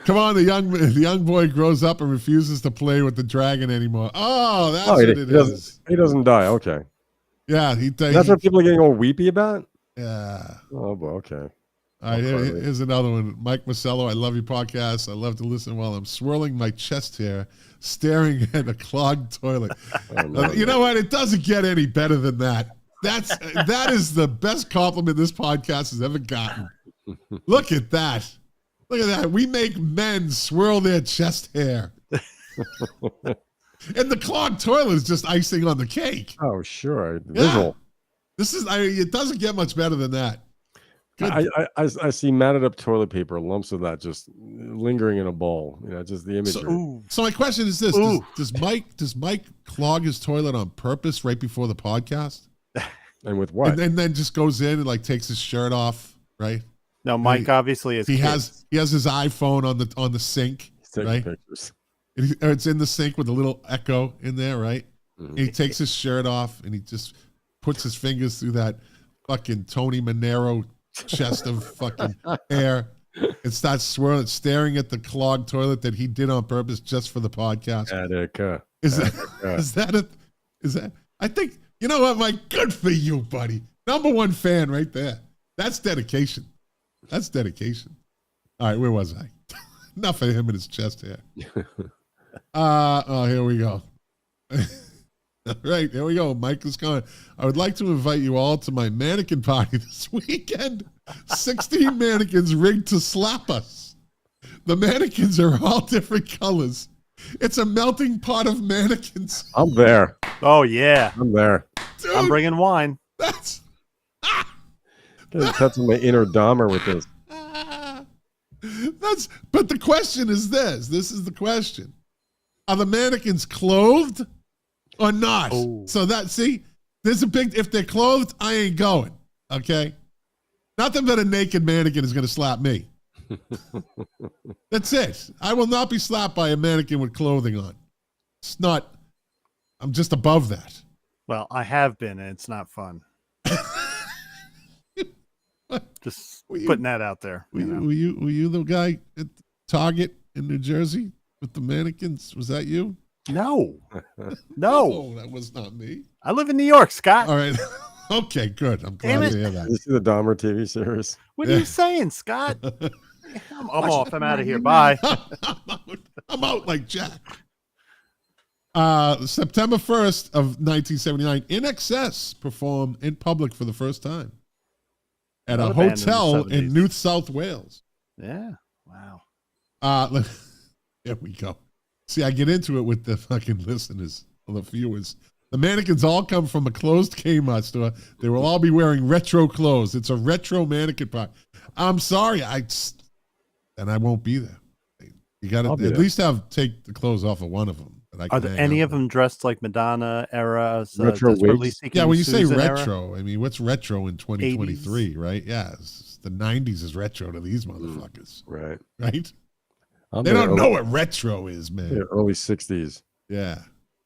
Come on, the young boy grows up and refuses to play with the dragon anymore. Oh, that's what it is. He doesn't die. Okay. Yeah, That's what people are getting all weepy about? Yeah. Oh, well, okay. All right, here's another one. Mike Masello, I love your podcast. I love to listen while I'm swirling my chest hair, staring at a clogged toilet. You know what? It doesn't get any better than that. That is the best compliment this podcast has ever gotten. Look at that. Look at that. We make men swirl their chest hair. And the clogged toilet is just icing on the cake. Oh, sure. Yeah. Visual. It doesn't get much better than that. I see matted up toilet paper, lumps of that just lingering in a bowl. You know, just the imagery. So my question is this: Does Mike clog his toilet on purpose right before the podcast? And with what? And then just goes in and like takes his shirt off, right? No, Mike obviously is. He has his iPhone on the sink, He's taking right? pictures. It's in the sink with a little echo in there, right? Mhm. And he takes his shirt off and he just puts his fingers through that fucking Tony Manero chest of fucking hair and starts swirling, staring at the clogged toilet that he did on purpose just for the podcast. Attica. Is that? I think, you know what, Mike? Good for you, buddy. Number one fan right there. That's dedication. That's dedication. All right, where was I? Enough of him and his chest hair. Here we go. All right, here we go. Mike is going. I would like to invite you all to my mannequin party this weekend. 16 mannequins rigged to slap us. The mannequins are all different colors. It's a melting pot of mannequins. I'm there. Oh yeah, I'm there. Dude, I'm bringing wine. That's Touching my inner Dahmer with this. But the question is this. This is the question. Are the mannequins clothed or not? Oh. So there's a big, if they're clothed, I ain't going. Okay. Nothing but a naked mannequin is going to slap me. That's it. I will not be slapped by a mannequin with clothing on. It's not, I'm just above that. Well, I have been, and it's not fun. Just putting that out there. Were you the guy at Target in New Jersey with the mannequins? Was that you? No. Oh, that was not me. I live in New York, Scott. All right. Okay, good. I'm glad to hear that. Did you see the Dahmer TV series? What are you saying, Scott? I'm off. I'm out of here. Bye. I'm out like Jack. September 1st of 1979, In Excess performed in public for the first time at a Another band in the hotel 70s. in New South Wales. Yeah. Wow. There we go. See, I get into it with the fucking listeners, or the viewers. The mannequins all come from a closed Kmart store. They will all be wearing retro clothes. It's a retro mannequin party. I'm sorry, and I won't be there. You got to at least take the clothes off of one of them. Are there any of them dressed like Madonna era? Retro wigs? Yeah, when you say Susan retro, era? I mean, what's retro in 2023, right? Yeah, the 90s is retro to these motherfuckers. Right. Right? They don't know what retro is, man. Yeah, early 60s. Yeah.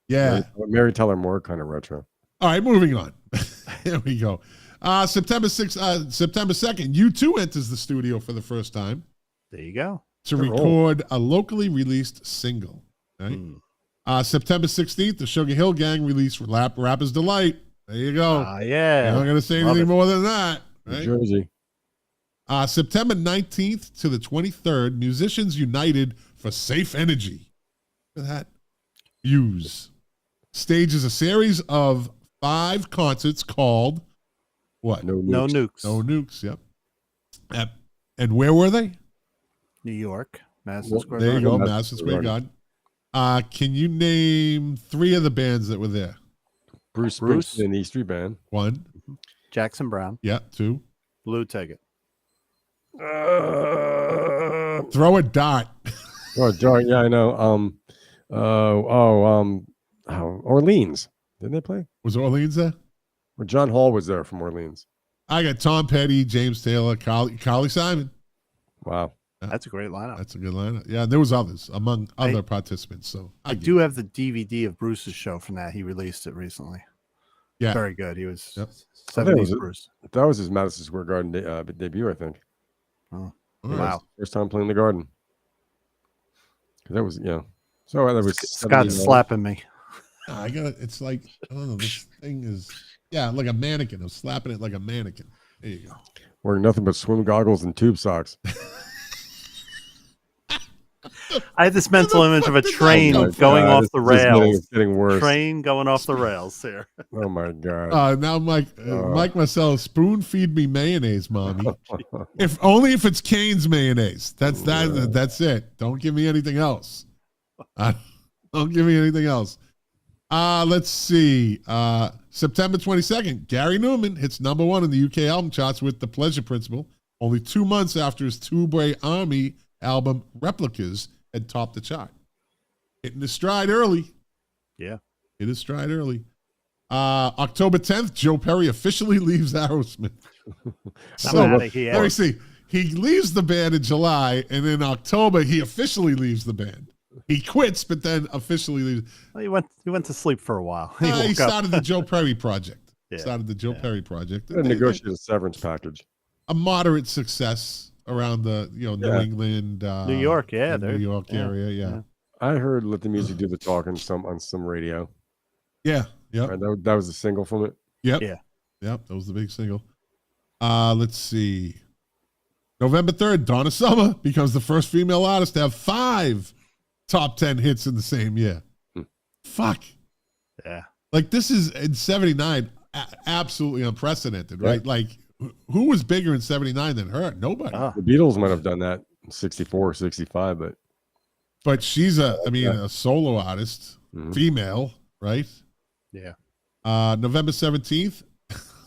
Yeah. Mary Tyler Moore kind of retro. All right, moving on. Here we go. September 2nd, U2 enters the studio for the first time There you go. to record a locally released single. Right? September 16th, the Sugar Hill Gang released Rapper's Delight. There you go. Yeah. I'm not going to say anything more than that. Right? New Jersey. September 19th to the 23rd, musicians united for Safe Energy. Look at that. Use stages a series of 5 concerts called what? No No nukes. No Nukes. Yep. And where were they? New York. Madison Square There you Garden. go, Madison Square Garden. Can you name 3 of the bands that were there? Bruce Springsteen and the E Street Band. 1. Jackson Brown. Yeah. 2. Lou Teggett. Throw a dart. Oh, darn. Yeah, I know. Orleans. Didn't they play? Was Orleans there? Or John Hall was there from Orleans. I got Tom Petty, James Taylor, Carly Simon. Wow. That's a great lineup. That's a good lineup. Yeah, there was others among other participants. So I do have the DVD of Bruce's show from that. He released it recently. Yeah, Very good. He was Yep. 70s Bruce. That was his Madison Square Garden debut, I think. Oh, right. wow. First time playing the Garden. That was, yeah. So that was Scott's slapping me. I got it. It's like, I don't know. This thing is, like a mannequin. I'm slapping it like a mannequin. There you go. wearing nothing but swim goggles and tube socks. I had this mental image of a fuck did that train come going from? off the rails. It's getting worse. Train going off the rails here. Oh my god. Now Mike Marcel, spoon feed me mayonnaise, mommy. If it's Cane's mayonnaise. That's it. Don't give me anything else. Don't give me anything else. Let's see. September 22nd, Gary Numan hits #1 in the UK album charts with The Pleasure Principle, only 2 months after his Tubeway Army album Replicas had topped the chart. Hitting his stride early. Yeah. Hit his stride early. October 10th, Joe Perry officially leaves Aerosmith. Outta here. Let me see. He leaves the band in July, and in October, he officially leaves the band. He quits, but then officially leaves. Well, he went to sleep for a while. He woke up. started the Joe Perry project. Yeah. Started the Joe Perry project. Negotiate a severance package. a moderate success around the New England, New York, New York area. Yeah. I heard "Let the Music Do the Talking" on some radio. Yeah. Yep. Right, that was a single from it. Yep. Yeah. Yep. That was the big single. Let's see. November 3rd, Donna Summer becomes the first female artist to have 5 top 10 hits in the same year. Fuck. Yeah. Like, this is in 79, absolutely unprecedented, right? Like, who was bigger in 79 than her? Nobody. The Beatles might have done that in 64, 65, but she's a solo artist, female, right? Yeah. November 17th.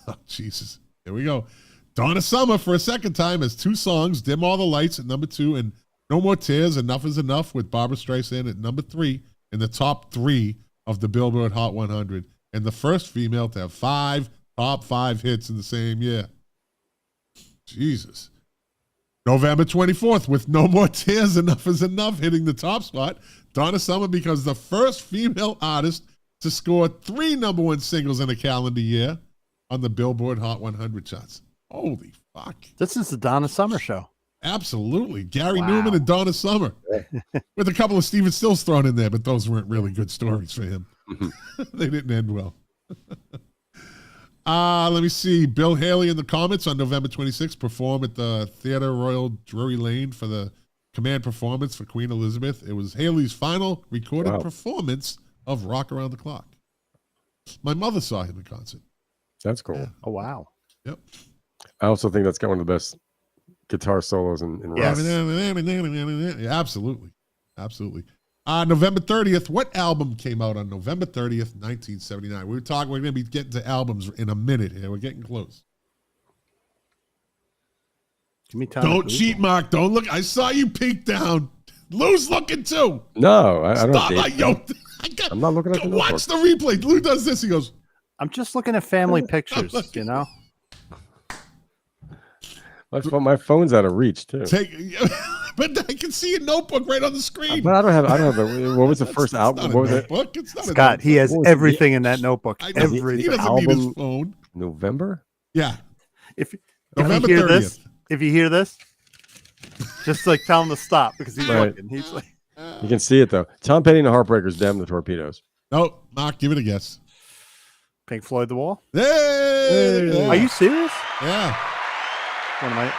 Oh, Jesus. Here we go. Donna Summer, for a second time, has 2 songs, Dim All the Lights at number 2 and No More Tears, Enough is Enough with Barbra Streisand at number 3 in the top 3 of the Billboard Hot 100, and the first female to have 5 top 5 hits in the same year. Jesus. November 24th, with No More Tears, Enough is Enough hitting the top spot, Donna Summer becomes the first female artist to score 3 number 1 singles in a calendar year on the Billboard Hot 100 charts. Holy fuck. This is the Donna Summer show. Absolutely. Gary Numan and Donna Summer. With a couple of Stephen Stills thrown in there, but those weren't really good stories for him. They didn't end well. Let me see. Bill Haley in the comments on November 26th performed at the Theatre Royal Drury Lane for the command performance for Queen Elizabeth. It was Haley's final recorded performance of Rock Around the Clock. My mother saw him in concert. That's cool. Yeah. Oh, wow. Yep. I also think that's got one of the best guitar solos in rock. Yeah, absolutely. Absolutely. November 30th, what album came out on November 30th, 1979? We're going to be getting to albums in a minute here. We're getting close. Give me time. Don't cheat, Mark. Don't look. I saw you peek down. Lou's looking too. No, I don't. Stop. I'm not looking at the watch the replay. Lou does this. He goes, I'm just looking at family pictures, you know? My phone's out of reach too. But I can see a notebook right on the screen. But I don't have what was the first album? What was it? It's not Scott, he has everything in that notebook. He doesn't need his phone. November? Yeah. If November you hear 30th. if you hear this, just like tell him to stop because he's looking. He's like, you can see it though. Tom Petty and the Heartbreakers, Damn the Torpedoes. No, Mark, give it a guess. Pink Floyd, The Wall. Hey! Yeah. Are you serious? Yeah. One of my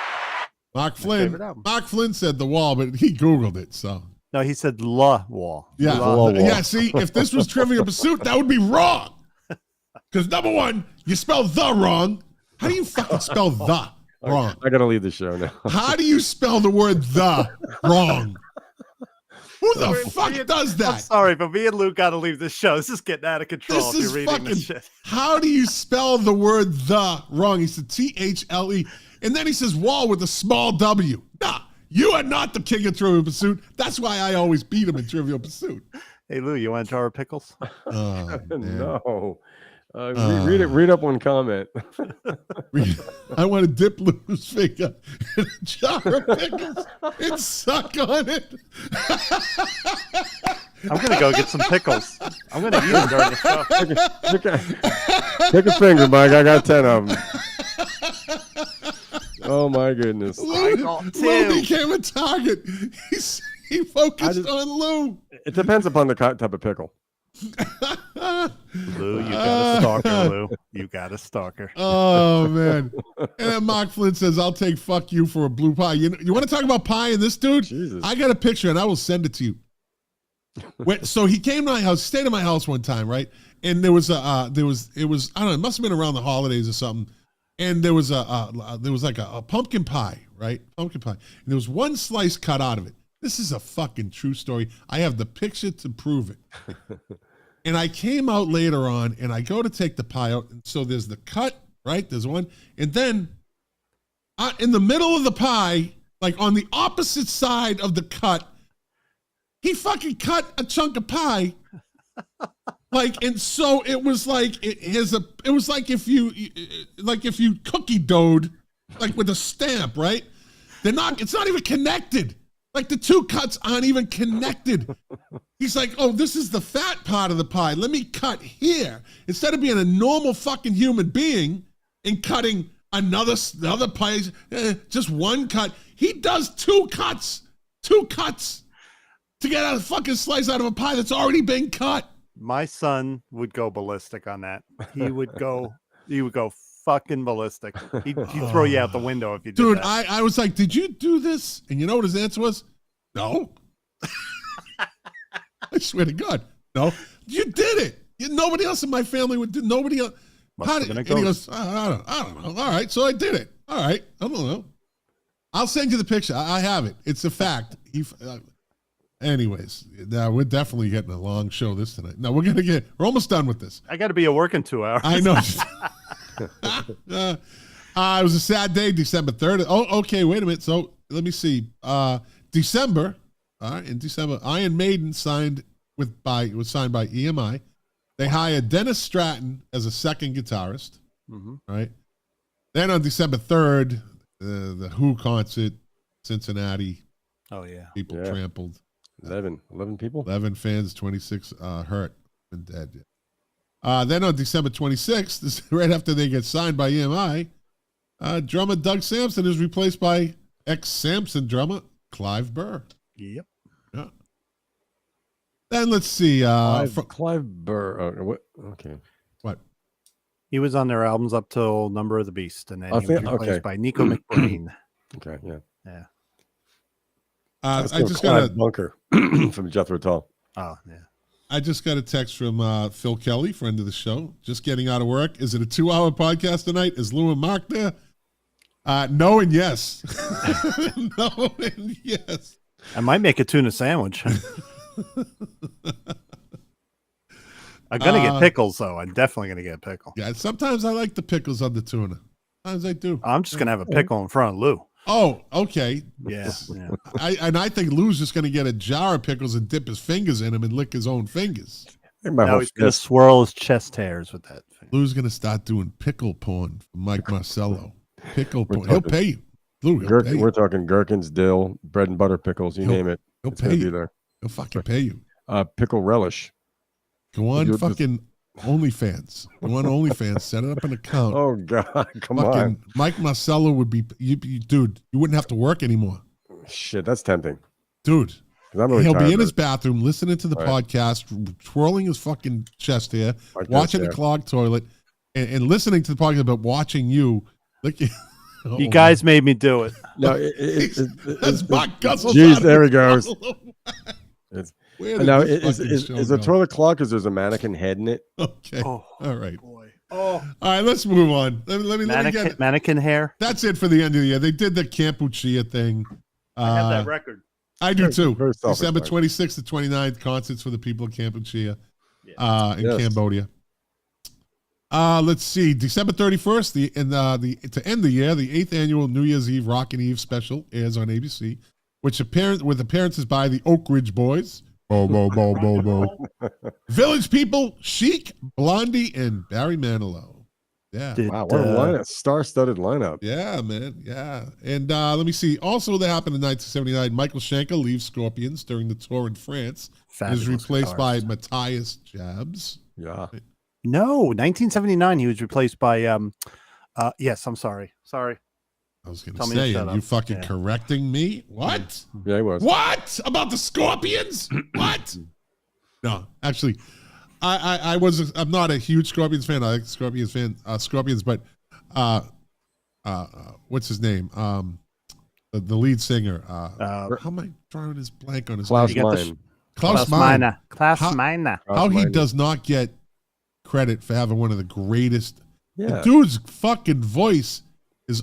Mark favorite Flynn. album. Mark Flynn said The Wall, but he Googled it, so. No, he said La Wall. Yeah. Wall. Yeah, see, if this was Trivial Pursuit, that would be wrong. Because number 1, you spell the wrong. How do you fucking spell the wrong? I gotta leave the show now. How do you spell the word the wrong? Who the fuck does that? I'm sorry, but me and Luke got to leave this show. This is getting out of control. This if is you're reading fucking. this shit. How do you spell the word the wrong? He said THLE. And then he says wall with a small W. Nah, you are not the king of Trivial Pursuit. That's why I always beat him in Trivial Pursuit. Hey, Lou, you want a jar of pickles? Oh, man. No. Read up one comment. I want to dip Lou's finger in a jar of pickles and suck on it. I'm going to go get some pickles. I'm going to eat them during the show. Take a finger, Mike. I got 10 of them. Oh, my goodness. Lou became a target. He focused on Lou. It depends upon the type of pickle. Lou, you got a stalker, Lou. You got a stalker. Oh, man. And then Mark Flynn says, I'll take fuck you for a blue pie. You want to talk about pie and this dude? Jesus. I got a picture and I will send it to you. So he came to my house, stayed at my house one time, right? And it was I don't know, it must have been around the holidays or something. And there was like a pumpkin pie, right? Pumpkin pie. And there was one slice cut out of it. This is a fucking true story. I have the picture to prove it. And I came out later on and I go to take the pie out. And so there's the cut, right? There's one. And then in the middle of the pie, like on the opposite side of the cut, he fucking cut a chunk of pie. And so it was like, it was like if you cookie dough'd, like with a stamp, right? It's not even connected. Like the two cuts aren't even connected. He's like, oh, this is the fat part of the pie. Let me cut here. Instead of being a normal fucking human being and cutting another pie, just one cut. He does 2 cuts to get a fucking slice out of a pie that's already been cut. My son would go ballistic on that. He would go fucking ballistic. He'd throw you out the window if you did Dude, that. I was like, did you do this? And you know what his answer was? No. I swear to God. No. You did it. Nobody else in my family would do. Nobody else. And he goes, I don't know. All right, so I did it. All right, I don't know. I'll send you the picture. I have it. It's a fact. Anyways, now we're definitely getting a long show this tonight. No, we're almost done with this. I got to be at work in 2 hours. I know. It was a sad day, December 3rd. Oh, okay, wait a minute. So let me see. December, in December, Iron Maiden was signed by EMI. They hired Dennis Stratton as a second guitarist. Mm-hmm. Right. Then on December 3rd, the Who concert, Cincinnati. Oh yeah. People trampled. 11 people. 11 fans, 26 hurt and dead. Then on December 26th, right after they get signed by EMI, drummer Doug Sampson is replaced by ex-Sampson drummer Clive Burr. Yep. Yeah. Then let's see. Clive Burr. What? Okay. What? He was on their albums up till Number of the Beast, and then he was replaced by Nico McBrain. Okay. Yeah. Yeah. I just got a Bunker from Jethro Tull. Oh yeah. I just got a text from Phil Kelly, friend of the show. Just getting out of work. Is it a 2-hour podcast tonight? Is Lou and Mark there? No and yes. No and yes. I might make a tuna sandwich. I'm gonna get pickles though. I'm definitely gonna get a pickle. Yeah, sometimes I like the pickles on the tuna. Sometimes I do. I'm just gonna have a pickle in front of Lou. Oh, okay. Yeah. Yeah. I think Lou's just going to get a jar of pickles and dip his fingers in them and lick his own fingers. Now he's going to swirl his chest hairs with that thing. Lou's going to start doing pickle porn for Mike Marcello. Pickle porn. He'll pay you. Lou, he'll pay you. We're talking gherkins, dill, bread and butter pickles, you name it. He'll pay you. There. He'll fucking pay you. Pickle relish. Go on fucking OnlyFans. Go on OnlyFans. Set it up an account. Oh, God. Come on. Mike Marcello would be, dude, you wouldn't have to work anymore. Shit, that's tempting. Dude. He'll be in his bathroom listening to the podcast, twirling his fucking chest hair, watching the clogged toilet, and listening to the podcast about watching you. You guys made me do it. No, that's Mark Guzzles. Jeez, there he goes. Now, is a toilet clogged because there's a mannequin head in it? Okay. Oh, all right. Boy. Oh. All right, let's move on. Let me get it. Mannequin hair. That's it for the end of the year. They did the Camp Uchia thing. I have that record. I do too. December 26th to 29th, concerts for the people of Camp Uchia in Cambodia. Let's see. December 31st, to end the year, the 8th annual New Year's Eve Rockin' Eve special airs on ABC, with appearances by the Oak Ridge Boys. Bo, bo, bo, bo, bo. Village People, Chic, Blondie, and Barry Manilow. Yeah. Wow, what a lineup. Star-studded lineup. Yeah, man. Yeah. And let me see. Also, that happened in 1979. Michael Schenker leaves Scorpions during the tour in France. He was replaced by Matthias Jabs. Yeah. No, 1979, he was replaced by, yes, I'm sorry. I was going to say, are you fucking correcting me? What? Yeah, he was. What? About the Scorpions? What? No, actually, I'm not a huge Scorpions fan. I like Scorpions, but what's his name? The lead singer. How am I drawing his blank on his name? Klaus Meine. How he does not get credit for having one of the greatest. Yeah. The dude's fucking voice is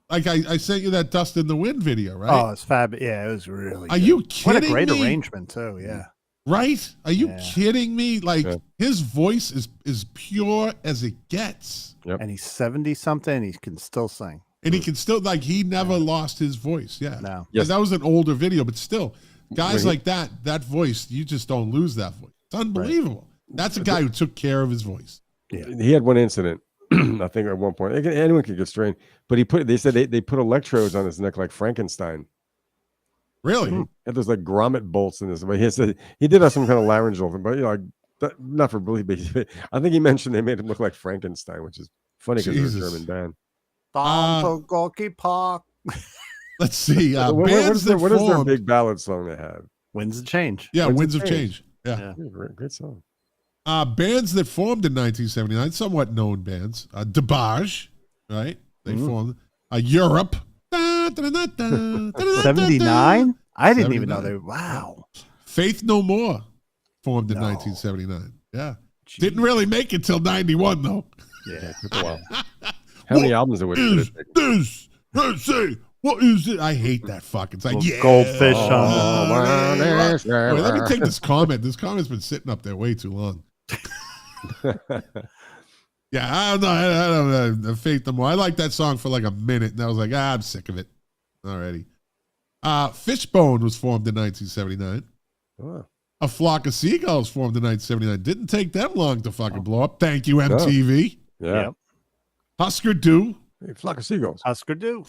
like I sent you that Dust in the Wind video, right? Oh, it's fab. Yeah, it was really Are you kidding me? What a great arrangement too, yeah. Right? Are you kidding me? Like his voice is pure as it gets. Yep. And he's 70 something and he can still sing. And he can still he never lost his voice. Yeah. No. Yes. That was an older video, but still, guys like that voice, you just don't lose that voice. It's unbelievable. Right. That's a guy who took care of his voice. Yeah. He had one incident. I think at one point anyone could get strained, but they said they put electrodes on his neck like Frankenstein. Really? And there's like grommet bolts in this. But he said he did have some kind of laryngeal thing, but not for belief. I think he mentioned they made him look like Frankenstein, which is funny because they're a German band. Down to Gorky Park. Let's see. What Bands is their that formed. big ballad song they have? Winds of Change. Yeah, Winds of Change. Change. Yeah. Yeah. Great song. Bands that formed in 1979, somewhat known bands. DeBarge, right? They formed. Europe. 79? I didn't even know 79. they. Wow. Faith No More formed in 1979. Yeah. Didn't really make it till 91, though. Yeah. It took a while. How many albums did it take? This? Let's see. What is it? I hate that fuck. It's like, Little yeah. goldfish Wait, let me take this comment. This comment's been sitting up there way too long. Yeah, I don't know. Faith No More. I liked that song for like a minute, and I was like, I'm sick of it already. Fishbone was formed in 1979. Oh. A Flock of Seagulls formed in 1979. Didn't take them long to fucking blow up. Thank you, MTV. Yeah. Yep. Husker Du. Hey, Flock of Seagulls. Husker Du.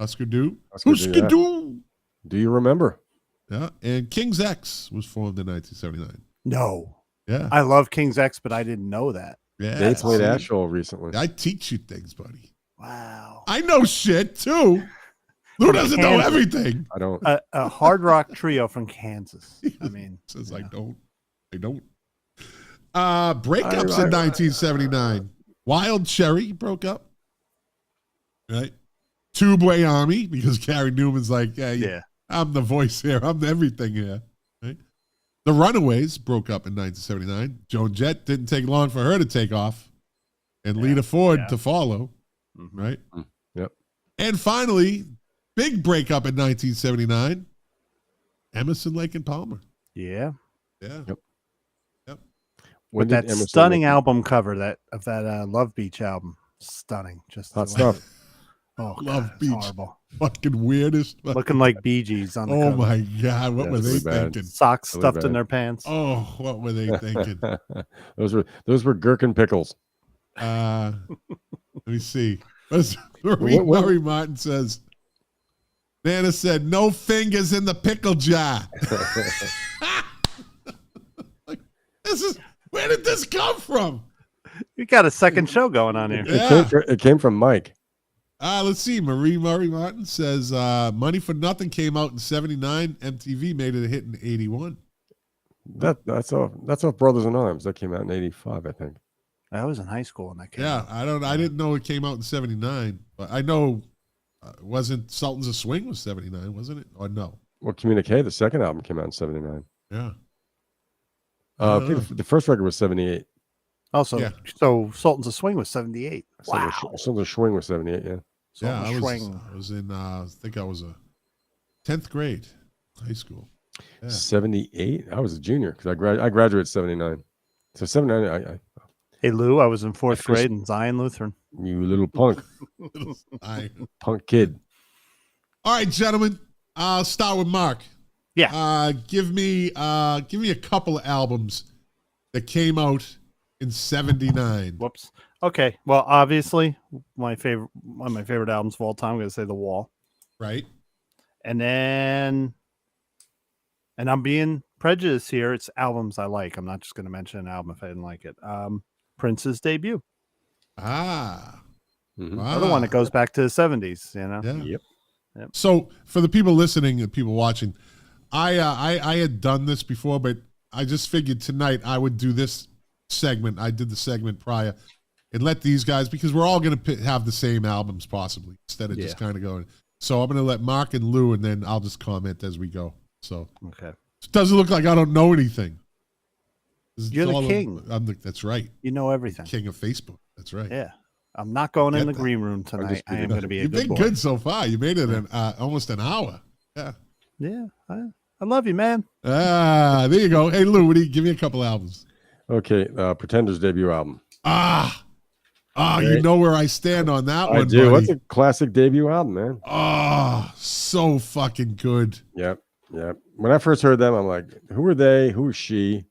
Husker Du. Husker Du, Husker yeah. Du. Do you remember? Yeah. And King's X was formed in 1979. No. Yeah. I love King's X, but I didn't know that. Yeah. They played see? Asheville recently. I teach you things, buddy. Wow. I know shit too. Who doesn't know Kansas. everything? I don't. A hard rock trio from Kansas. I mean, Says yeah. I don't. Breakups in 1979. Wild Cherry broke up. Right? Tubeway Army, because Gary Newman's like, Yeah. I'm the voice here. I'm everything here. Right? The Runaways broke up in 1979. Joan Jett didn't take long for her to take off. And Lita Ford to follow. Mhm. Right? Yep. And finally, big breakup in 1979. Emerson, Lake and Palmer. Yeah. Yeah. Yep. With When that did Emerson stunning make it? album cover of that Love Beach album. Stunning. Just Hot the way- stuff. Oh, Love God, it's Beach. horrible. Fucking weirdest. Looking like Bee Gees on the Oh cover. my God. What Yeah, were it's they really bad. thinking? Socks Really stuffed in bad. their pants. Oh, what were they thinking? those were gherkin pickles. Let me see. Marie What- Murray Martin says, Nana said, no fingers in the pickle jar. Like, where did this come from? You got a second show going on here. Yeah. It came from Mike. Let's see. Marie Murray Martin says, Money for Nothing came out in 79. MTV made it a hit in 81. That's off Brothers in Arms. That came out in 85, I think. I was in high school when that came Yeah, out. I didn't know it came out in 79, but I know wasn't Sultans of Swing was 79, wasn't it? Or no? Well, Communiqué, the second album came out in 79. Yeah. I think the first record was 78. Also, Yeah. so Sultans of Swing was 78. Wow. Something Swing was 78, yeah. Yeah, Sultans of I Swing. was in I think I was a 10th grade, high school. Yeah. 78? I was a junior because I graduated 79. So 79, Hey, Lou, I was in fourth first- grade in Zion Lutheran. you little punk kid. All right, gentlemen. I'll start with Mark. Yeah. Give me a couple of albums that came out in 79. Whoops. Okay. Well, obviously, one of my favorite albums of all time, I'm going to say The Wall. Right? And then, and I'm being prejudiced here, it's albums I like. I'm not just going to mention an album if I didn't like it. Prince's debut. Ah. Mhm. Another one that goes back to the 70s, you know? Yeah. Yep. So for the people listening and people watching, I had done this before, but I just figured tonight I would do this segment. I did the segment prior and let these guys, because we're all going to have the same albums possibly instead of just kind of going. So I'm going to let Mark and Lou, and then I'll just comment as we go. So Okay. it doesn't look like I don't know anything. You're the king. That's right. You know everything. King of Facebook. That's right. Yeah. I'm not going in Get the that. green room tonight. I am going to be a You've good been boy. good so far. You made it in almost an hour. Yeah. Yeah. I love you, man. There you go. Hey, Lou, give me a couple albums. Okay, Pretender's debut album. You know where I stand on that one, I do. buddy. What's a classic debut album, man? So fucking good. Yep. When I first heard them, I'm like, who are they? Who is she?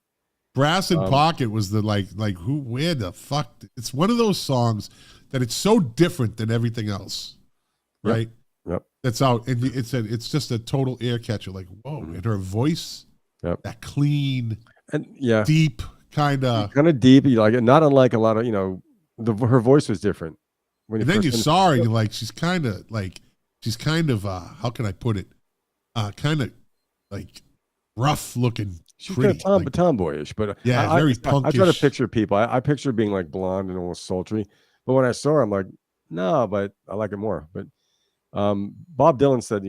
Brass in Pocket was the like who, where the fuck? It's one of those songs that it's so different than everything else, right? Yep. That's out, and it's just a total air catcher. Like, whoa, and her voice, that clean, And deep kind of. deep. You like it, not unlike a lot of her voice was different. when and then you saw her, you're like, she's kind of how can I put it? Kind of like rough looking. She's pretty, kind of tomboyish, but yeah, very punkish. I try to picture people. I picture being like blonde and almost sultry, but when I saw her, I'm like, no, but I like it more. But Bob Dylan said,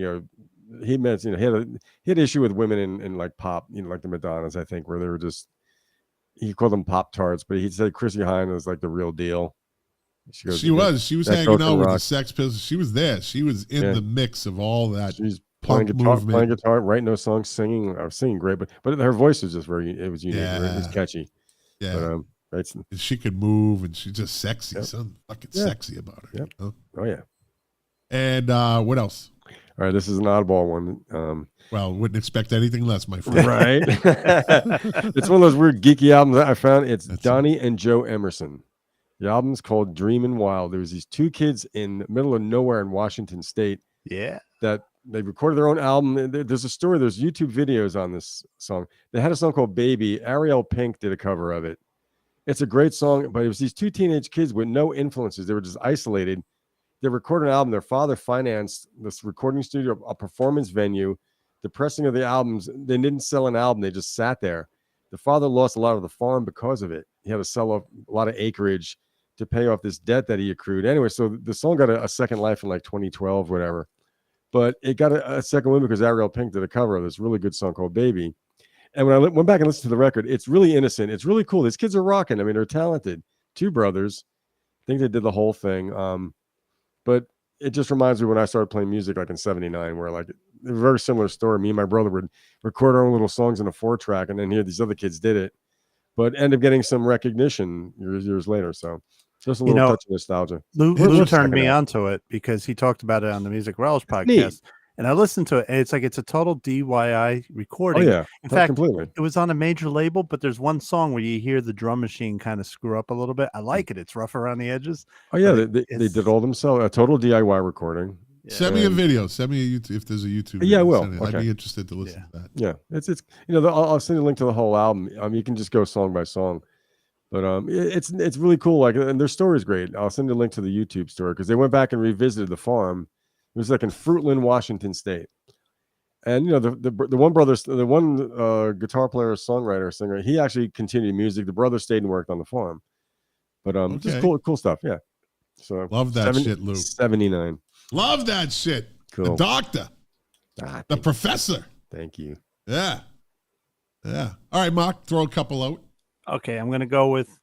he meant, he had an issue with women in like pop, like the Madonnas, I think, where they were just, he called them pop tarts, but he said Chrissy Hynde was like the real deal. She was hanging out with the Sex Pistols. She was there. She was in the mix of all that. She's playing guitar, writing those songs, singing. I was singing great, but her voice was just it was unique. It was catchy. Yeah. But, she could move, and she's just sexy. Something fucking sexy about her. Yep. You know? Oh yeah. And what else? All right, this is an oddball one. Well, wouldn't expect anything less, my friend. Right. It's one of those weird geeky albums that I found. It's Donny and Joe Emerson. The album's called Dreamin' Wild. There was these two kids in the middle of nowhere in Washington State. Yeah. That they recorded their own album. There's a story. There's YouTube videos on this song. They had a song called Baby. Ariel Pink did a cover of it. It's a great song, but it was these two teenage kids with no influences. They were just isolated. They recorded an album. Their father financed this recording studio, a performance venue. The pressing of the albums, they didn't sell an album. They just sat there. The father lost a lot of the farm because of it. He had to sell off a lot of acreage to pay off this debt that he accrued. Anyway, so the song got a second life in like 2012, whatever. But it got a second win because Ariel Pink did a cover of this really good song called Baby. And when I went back and listened to the record, it's really innocent. It's really cool. These kids are rocking. I mean, they're talented. Two brothers. I think they did the whole thing. But it just reminds me when I started playing music like in 79, where like a very similar story. Me and my brother would record our own little songs in a 4-track, and then here these other kids did it, but end up getting some recognition years later. So just a little touch of nostalgia. Lou turned me onto it because he talked about it on the Music Relish podcast. Neat. And I listened to it, and it's a total DIY recording. Oh, yeah. In fact, completely. It was on a major label, but there's one song where you hear the drum machine kind of screw up a little bit. I like it. It's rough around the edges. Oh, yeah. They did all themselves. A total DIY recording. Yeah. Send me a video. Send me a YouTube if there's a YouTube video. Yeah, I will. Okay. I'd be interested to listen to that. Yeah. It's I'll send you a link to the whole album. You can just go song by song. But it's really cool. Like, and their story is great. I'll send you a link to the YouTube story because they went back and revisited the farm. It was like in Fruitland, Washington State. And the one brother, the one guitar player, songwriter, singer, he actually continued music. The brother stayed and worked on the farm. But just cool stuff. Yeah. So love that shit, Lou. 79. Love that shit. Cool. The doctor, the professor. Thank you. Yeah. All right, Mark, throw a couple out. Okay, I'm gonna go with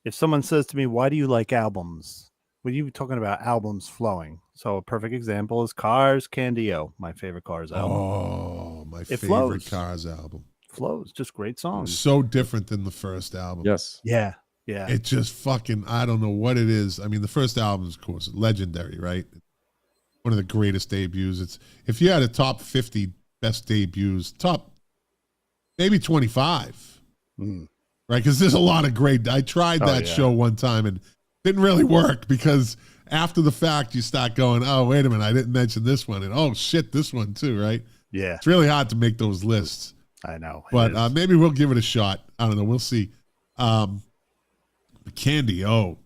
if someone says to me, "Why do you like albums?" When you were talking about albums flowing, so a perfect example is Cars Candy-O, my favorite Cars album. Oh, my favorite flows. Cars album. Flows, just great songs. So different than the first album. Yes. Yeah. It just fucking, I don't know what it is. I mean, the first album is, of course, legendary, right? One of the greatest debuts. It's if you had a top 50 best debuts, top maybe 25, right? Because there's a lot of great. I tried that show one time and didn't really work because after the fact you start going, oh, wait a minute, I didn't mention this one, and oh shit, this one too, right? Yeah, it's really hard to make those lists. I know, but maybe we'll give it a shot. I don't know. We'll see. Candy-O,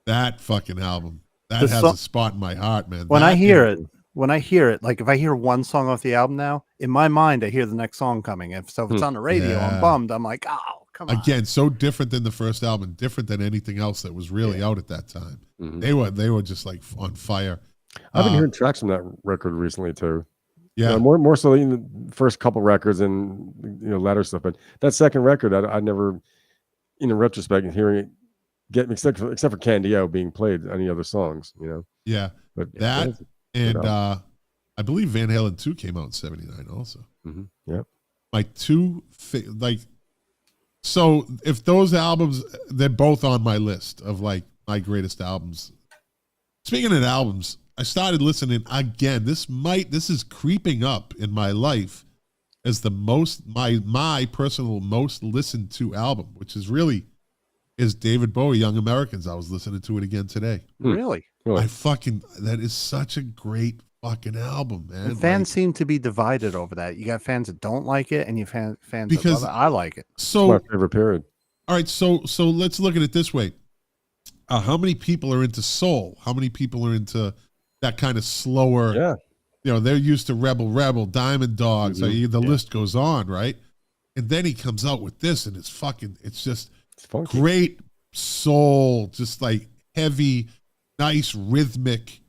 that fucking album that has a spot in my heart, man. When I hear it, like if I hear one song off the album now, in my mind I hear the next song coming. If it's on the radio, I'm bummed. I'm like, oh. Come on. Again, so different than the first album, different than anything else that was really out at that time. They were just like on fire. I've been hearing tracks from that record recently too. Yeah, more so in the first couple records and latter stuff. But that second record, I never, in retrospect, and hearing it get except for Candy-O being played any other songs, Yeah, but that and I believe Van Halen 2 came out in '79 also. Yeah, my two So if those albums, they're both on my list of like my greatest albums. Speaking of albums, I started listening again. This is creeping up in my life as the my personal most listened to album, which is David Bowie, Young Americans. I was listening to it again today. Really? That is such a great fucking album, man. And fans seem to be divided over that. You got fans that don't like it, and you fans that love it. I like it. So my favorite period. All right, so let's look at it this way. how many people are into soul? How many people are into that kind of slower? Yeah. They're used to Rebel, Diamond Dogs. Mhm. The list goes on, right? And then he comes out with this, and it's just It's funky. great soul, just like heavy, nice rhythmic.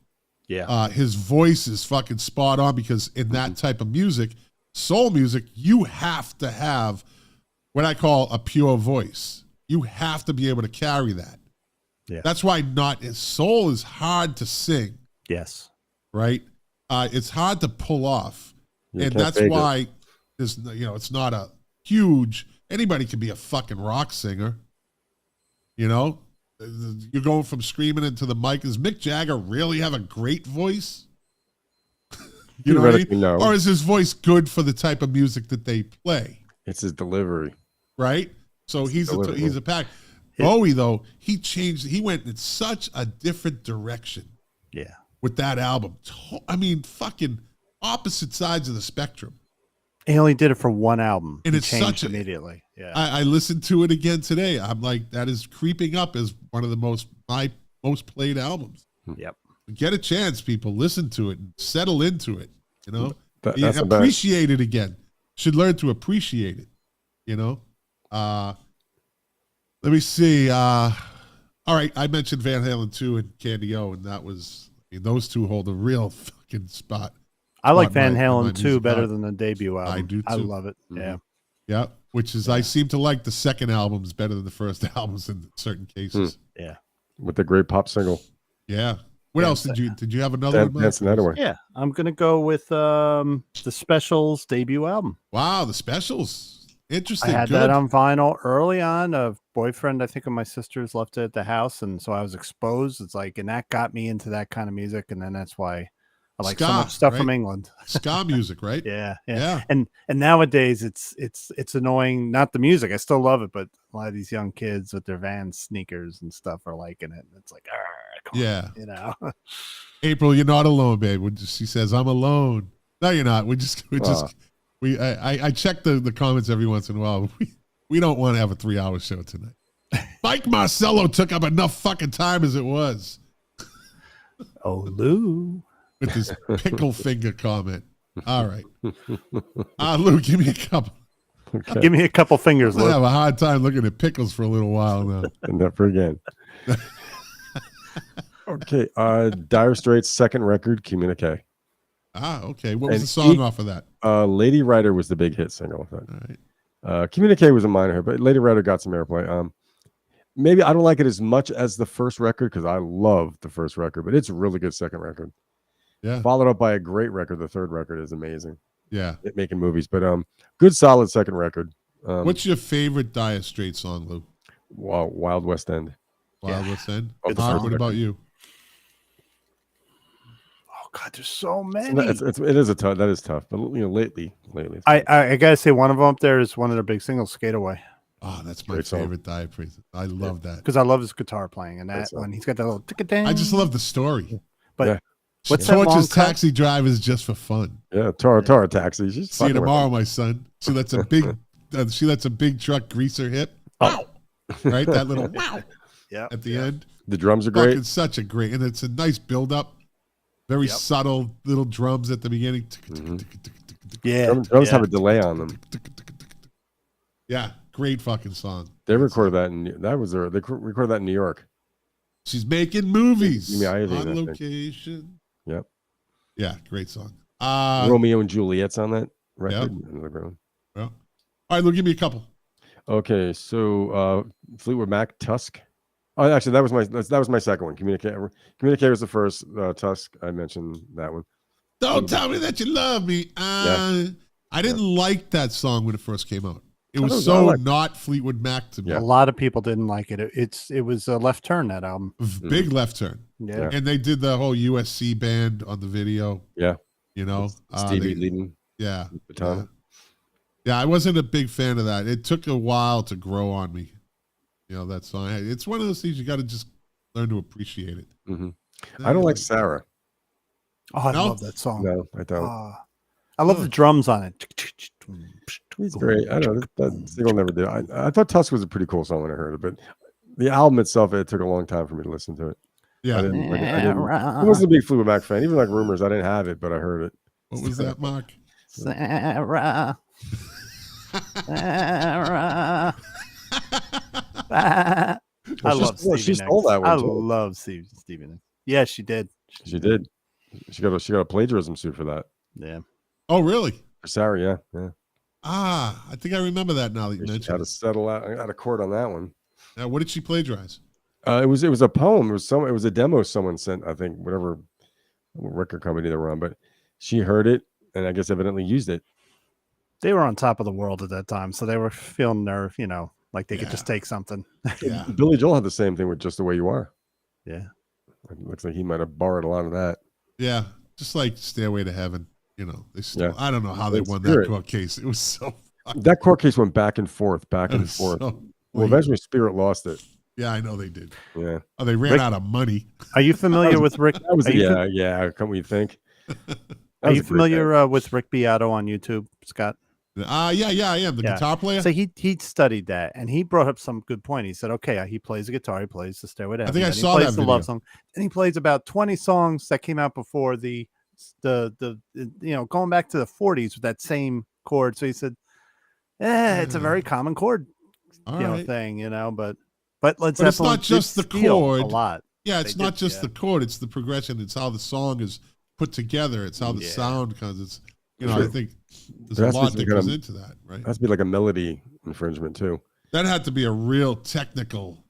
Yeah. His voice is fucking spot on because in that type of music, soul music, you have to have what I call a pure voice. You have to be able to carry that. Yeah. That's why soul is hard to sing, Yes. right? It's hard to pull off. You And can't that's fake it. why it's not a huge, anybody can be a fucking rock singer. You're going from screaming into the mic. Does Mick Jagger really have a great voice? You know what I mean? Theoretically, no. Or is his voice good for the type of music that they play? It's his delivery. Right? So he's a pack. Bowie, though, he went in such a different direction Yeah. with that album. I mean, fucking opposite sides of the spectrum. He only did it for one album. And He it's changed such immediately. Yeah. I listened to it again today. I'm like, that is creeping up as one of my most played albums. Yep. Get a chance, people. Listen to it and settle into it. That's the best. Appreciate it again. Should learn to appreciate it. Let me see. All right, I mentioned Van Halen 2 and Candy O, and those two hold a real fucking spot. I like on Van my Halen music 2 better pod. than the debut album. I do I too. love it. Yeah. Yeah, which is I seem to like the second albums better than the first albums in certain cases. Yeah. With the great pop single. Yeah. What else did you have another one? Dancing Hathaway. Yeah. I'm going to go with the Specials debut album. Wow, the Specials. Interesting. I had Good. that on vinyl early on. A boyfriend, I think, of my sister's left it at the house. And so I was exposed. And that got me into that kind of music. And then that's why I like so Ska, much stuff from right? England. Ska music, right? Yeah. Yeah. And nowadays it's annoying. Not the music. I still love it, but a lot of these young kids with their Vans sneakers and stuff are liking it. It's like, come Yeah. on, April, you're not alone, babe. She says, I'm alone. No, you're not. I check the comments every once in a while. We don't want to have a 3-hour show tonight. Mike Marcello took up enough fucking time as it was Oh, Lou. with his pickle finger comment. All right. Lou, give me a couple. Okay. Give me a couple fingers, I'm going to Lou. have a hard time looking at pickles for a little while now. And never again. Okay. Dire Straits' second record, Communiqué. Okay. What was And the song off of that? Lady Writer was the big hit single. All right. Communiqué was a minor hit, but Lady Writer got some airplay. Maybe I don't like it as much as the first record because I love the first record, but it's a really good second record. Yeah. Followed up by a great record. The third record is amazing. Yeah. Making movies, but good solid second record. What's your favorite Dire Straits song, Lou? Wild West End? Wild West End? Good Mark, song. what about you? Oh God, there's so many. It is tough. That is tough. But lately, it's I gotta say one of them up there is one of their big singles, Skateaway, Oh, that's my Great song. favorite Dire Straits. I love that. because I love his guitar playing and that Great song. one. He's got that little tick-a-dang. I just love the story. But Yeah. what's She that long torches cut? taxi drivers just for fun. yeah. Tara Taxi. She's See you fucking with tomorrow, my son. She lets a big truck grease her hip. Wow. Right? That little wow Yeah. at the end. The drums are great. Fucking such a great, and it's a nice build up. Very Yep. subtle little drums at the beginning. Yeah. Drums have a delay on them. Yeah, great fucking song. They recorded that in recorded that in New York. She's making movies Give me Ivy, I on think. location. Yep. Yeah, great song. Romeo and Juliet's on that record. Yep. Another great one. Well, all right, Lou, give me a couple. Okay, so Fleetwood Mac, Tusk. Oh, actually, that was my second one. Communiqué was the first. Tusk, I mentioned that one. Don't tell me that you love me. I didn't like that song when it first came out. It was so not Fleetwood Mac to me. A lot of people didn't like it. It was a left turn, that album. Big left turn. Yeah. And they did the whole USC band on the video. Yeah. they- Stevie leading Yeah. baton. Yeah, I wasn't a big fan of that. It took a while to grow on me. That song. It's one of those things you got to just learn to appreciate it. Hmm. I don't like Sarah. Oh, I No? love that song. No, I don't. I love the drums on it. He's great. I don't know. That single never did. I thought Tusk was a pretty cool song when I heard it, but the album itself, it took a long time for me to listen to it. Yeah. I wasn't a big Fleetwood Mac fan. Even like Rumors, I didn't have it, but I heard it. What was that, Mark? Sarah. Sarah. I love Stevie she Nicks. stole that one. I too. love Stevie Nicks. Yeah, she did. She did. She got a plagiarism suit for that. Yeah. Oh, really? For Sarah, yeah. Ah, I think I remember that now that you She mentioned had to it. settle out. I got a court on that one. Now, what did she plagiarize? It was a poem. It was a demo someone sent. I think whatever record company they were on, but she heard it and I guess evidently used it. They were on top of the world at that time, so they were feeling like they could Yeah. just take something. Yeah. Billy Joel had the same thing with Just the Way You Are. Yeah. It looks like he might have borrowed a lot of that. Yeah. Just like Stairway to Heaven. They still, Yeah. I don't know how they won Spirit. that court case. It was so fucking. That court case went back and forth. It was so Well, weak. eventually Spirit lost it. Yeah, I know they did. Yeah. Oh, they ran Rick- out of money. Are you familiar with Rick? That was Are you yeah. Come we think. Are you familiar with Rick Beato on YouTube, Scott? Yeah, I am. The guitar player? So he studied that, and he brought up some good point. He said, okay, he plays the guitar, he plays the Stairway to Heaven, think I then he saw plays that the love video. song, and he plays about 20 songs that came out before the going back to the 40s with that same chord. So he said, it's a very common chord, All right. thing, but Led But it's Zeppelin not just did the steal chord. a lot. Yeah, it's They not did, just yeah. the chord. It's the progression. It's how the song is put together. It's how the Yeah. sound comes. It's, Sure. I think there's There a has to be lot some that kind goes of- into that, right? It has to be like a melody infringement too. That had to be a real technical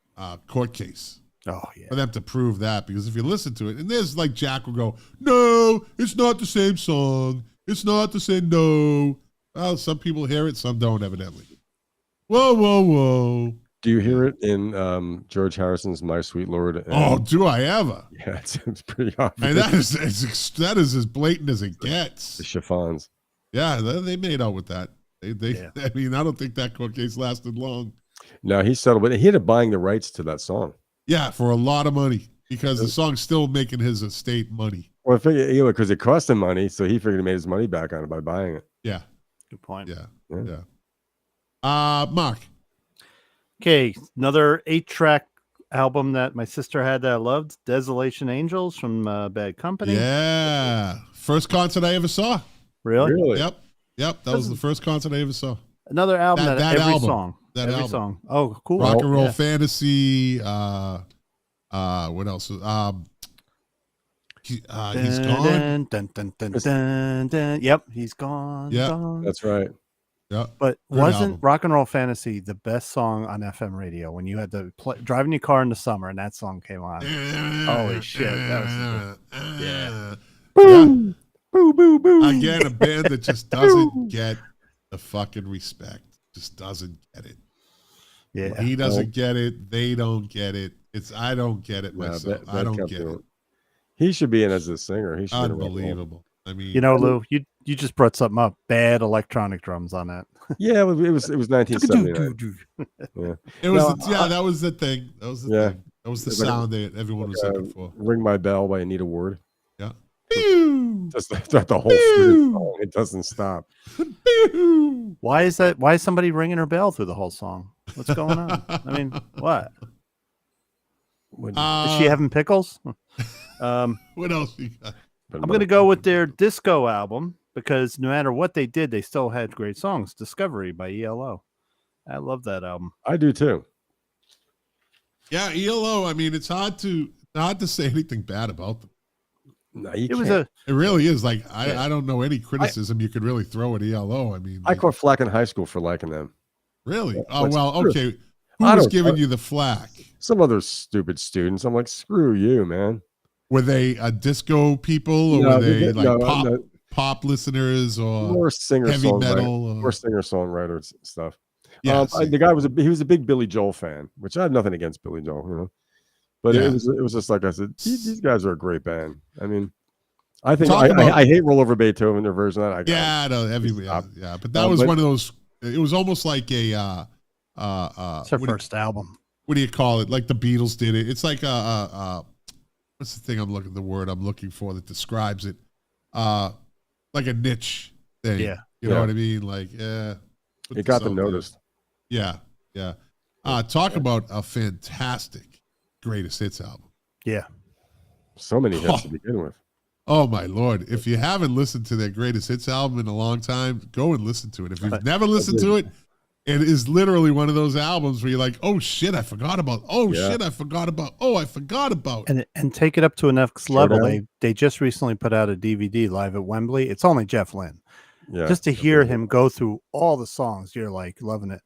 court case Oh, yeah. for them to prove that. Because if you listen to it, and there's like Jack will go, no, it's not the same song. It's not the same. No. Well, some people hear it, some don't, evidently. Whoa, whoa, whoa. Do you hear it in George Harrison's "My Sweet Lord"? And, Oh, do I ever? yeah, it's pretty obvious. And that is as blatant as it gets. The chiffons. Yeah, they made out with that. They Yeah. I mean, I don't think that court case lasted long. No, he settled, but he ended up buying the rights to that song. Yeah, for a lot of money because the song's still making his estate money. Well, I figured, because it cost him money, so he figured he made his money back on it by buying it. Yeah, Good point. yeah. Mark. Okay, another 8-track album that my sister had that I loved, Desolation Angels from Bad Company. Yeah, first concert I ever saw. Really? Yep. That was the first concert I ever saw. Another album that, That every album. song. That every album. song. Oh, cool. Rock and Roll Yeah. Fantasy. What else? He's gone. Dun, dun, dun, dun, dun. Yep, he's gone. Yeah, gone. That's right. Yeah. But Good wasn't album. Rock and Roll Fantasy the best song on FM radio when you had to drive in your car in the summer and that song came on? Holy shit, that was yeah. Boo, boo, boo. Again, a band that just doesn't get the fucking respect. Just doesn't get it. Yeah. He doesn't get it. They don't get it. I don't get it Nah, myself. Bad I don't Company get it. don't. He should be in as a singer. He should be in a rock and roll. Unbelievable. I mean, Lou, you just brought something up. Bad electronic drums on that. Yeah, it was 1979. Yeah. it was. No, That was the thing. That was the Yeah. thing. That was the It's like sound that everyone was looking for. "Ring My Bell" by Anita Ward. Yeah. Pew! That's the whole freaking song. It doesn't stop. Pew! Why is that? Why is somebody ringing her bell through the whole song? What's going on? I mean, what? Is she having pickles? What else you got? I'm going to go with their disco album because no matter what they did, they still had great songs. Discovery by ELO. I love that album. I do too. Yeah, ELO. I mean, it's hard to say anything bad about them. No, you It was can't. It really is. Like I don't know any criticism you could really throw at ELO. I mean, I caught flack in high school for liking them. really? Oh What's well, true? okay. Who I was don't- giving you the flack? Some other stupid students. I'm like, screw you, man. Were they disco people, or No, were they like no, pop no. pop listeners, or More singer heavy songwriter, metal? more singer songwriters stuff. Yeah, The guy was a big Billy Joel fan, which I have nothing against Billy Joel, But Yeah. it was just like I said, these guys are a great band. I mean, I think Talk about- I hate Roll Over Beethoven, their version of that. yeah, no, heavy, Stop. yeah. But that was but- one of those. It was almost like a It's her first album. what do you call it? Like the Beatles did it. It's like what's the thing the word I'm looking for that describes it? Like a niche thing. Yeah. You know Yeah. what I mean? Like, yeah. It got them noticed. Yeah. Talk about a fantastic greatest hits album. Yeah. So many hits to begin with. Oh my Lord. If you haven't listened to their greatest hits album in a long time, go and listen to it. If you've never listened to it, it is literally one of those albums where you're like, oh shit, I forgot about. Oh shit, I forgot about. Oh, I forgot about. And take it up to a next level. They just recently put out a DVD live at Wembley. It's only Jeff Lynne. Yeah. Just to hear him go through all the songs, you're like loving it.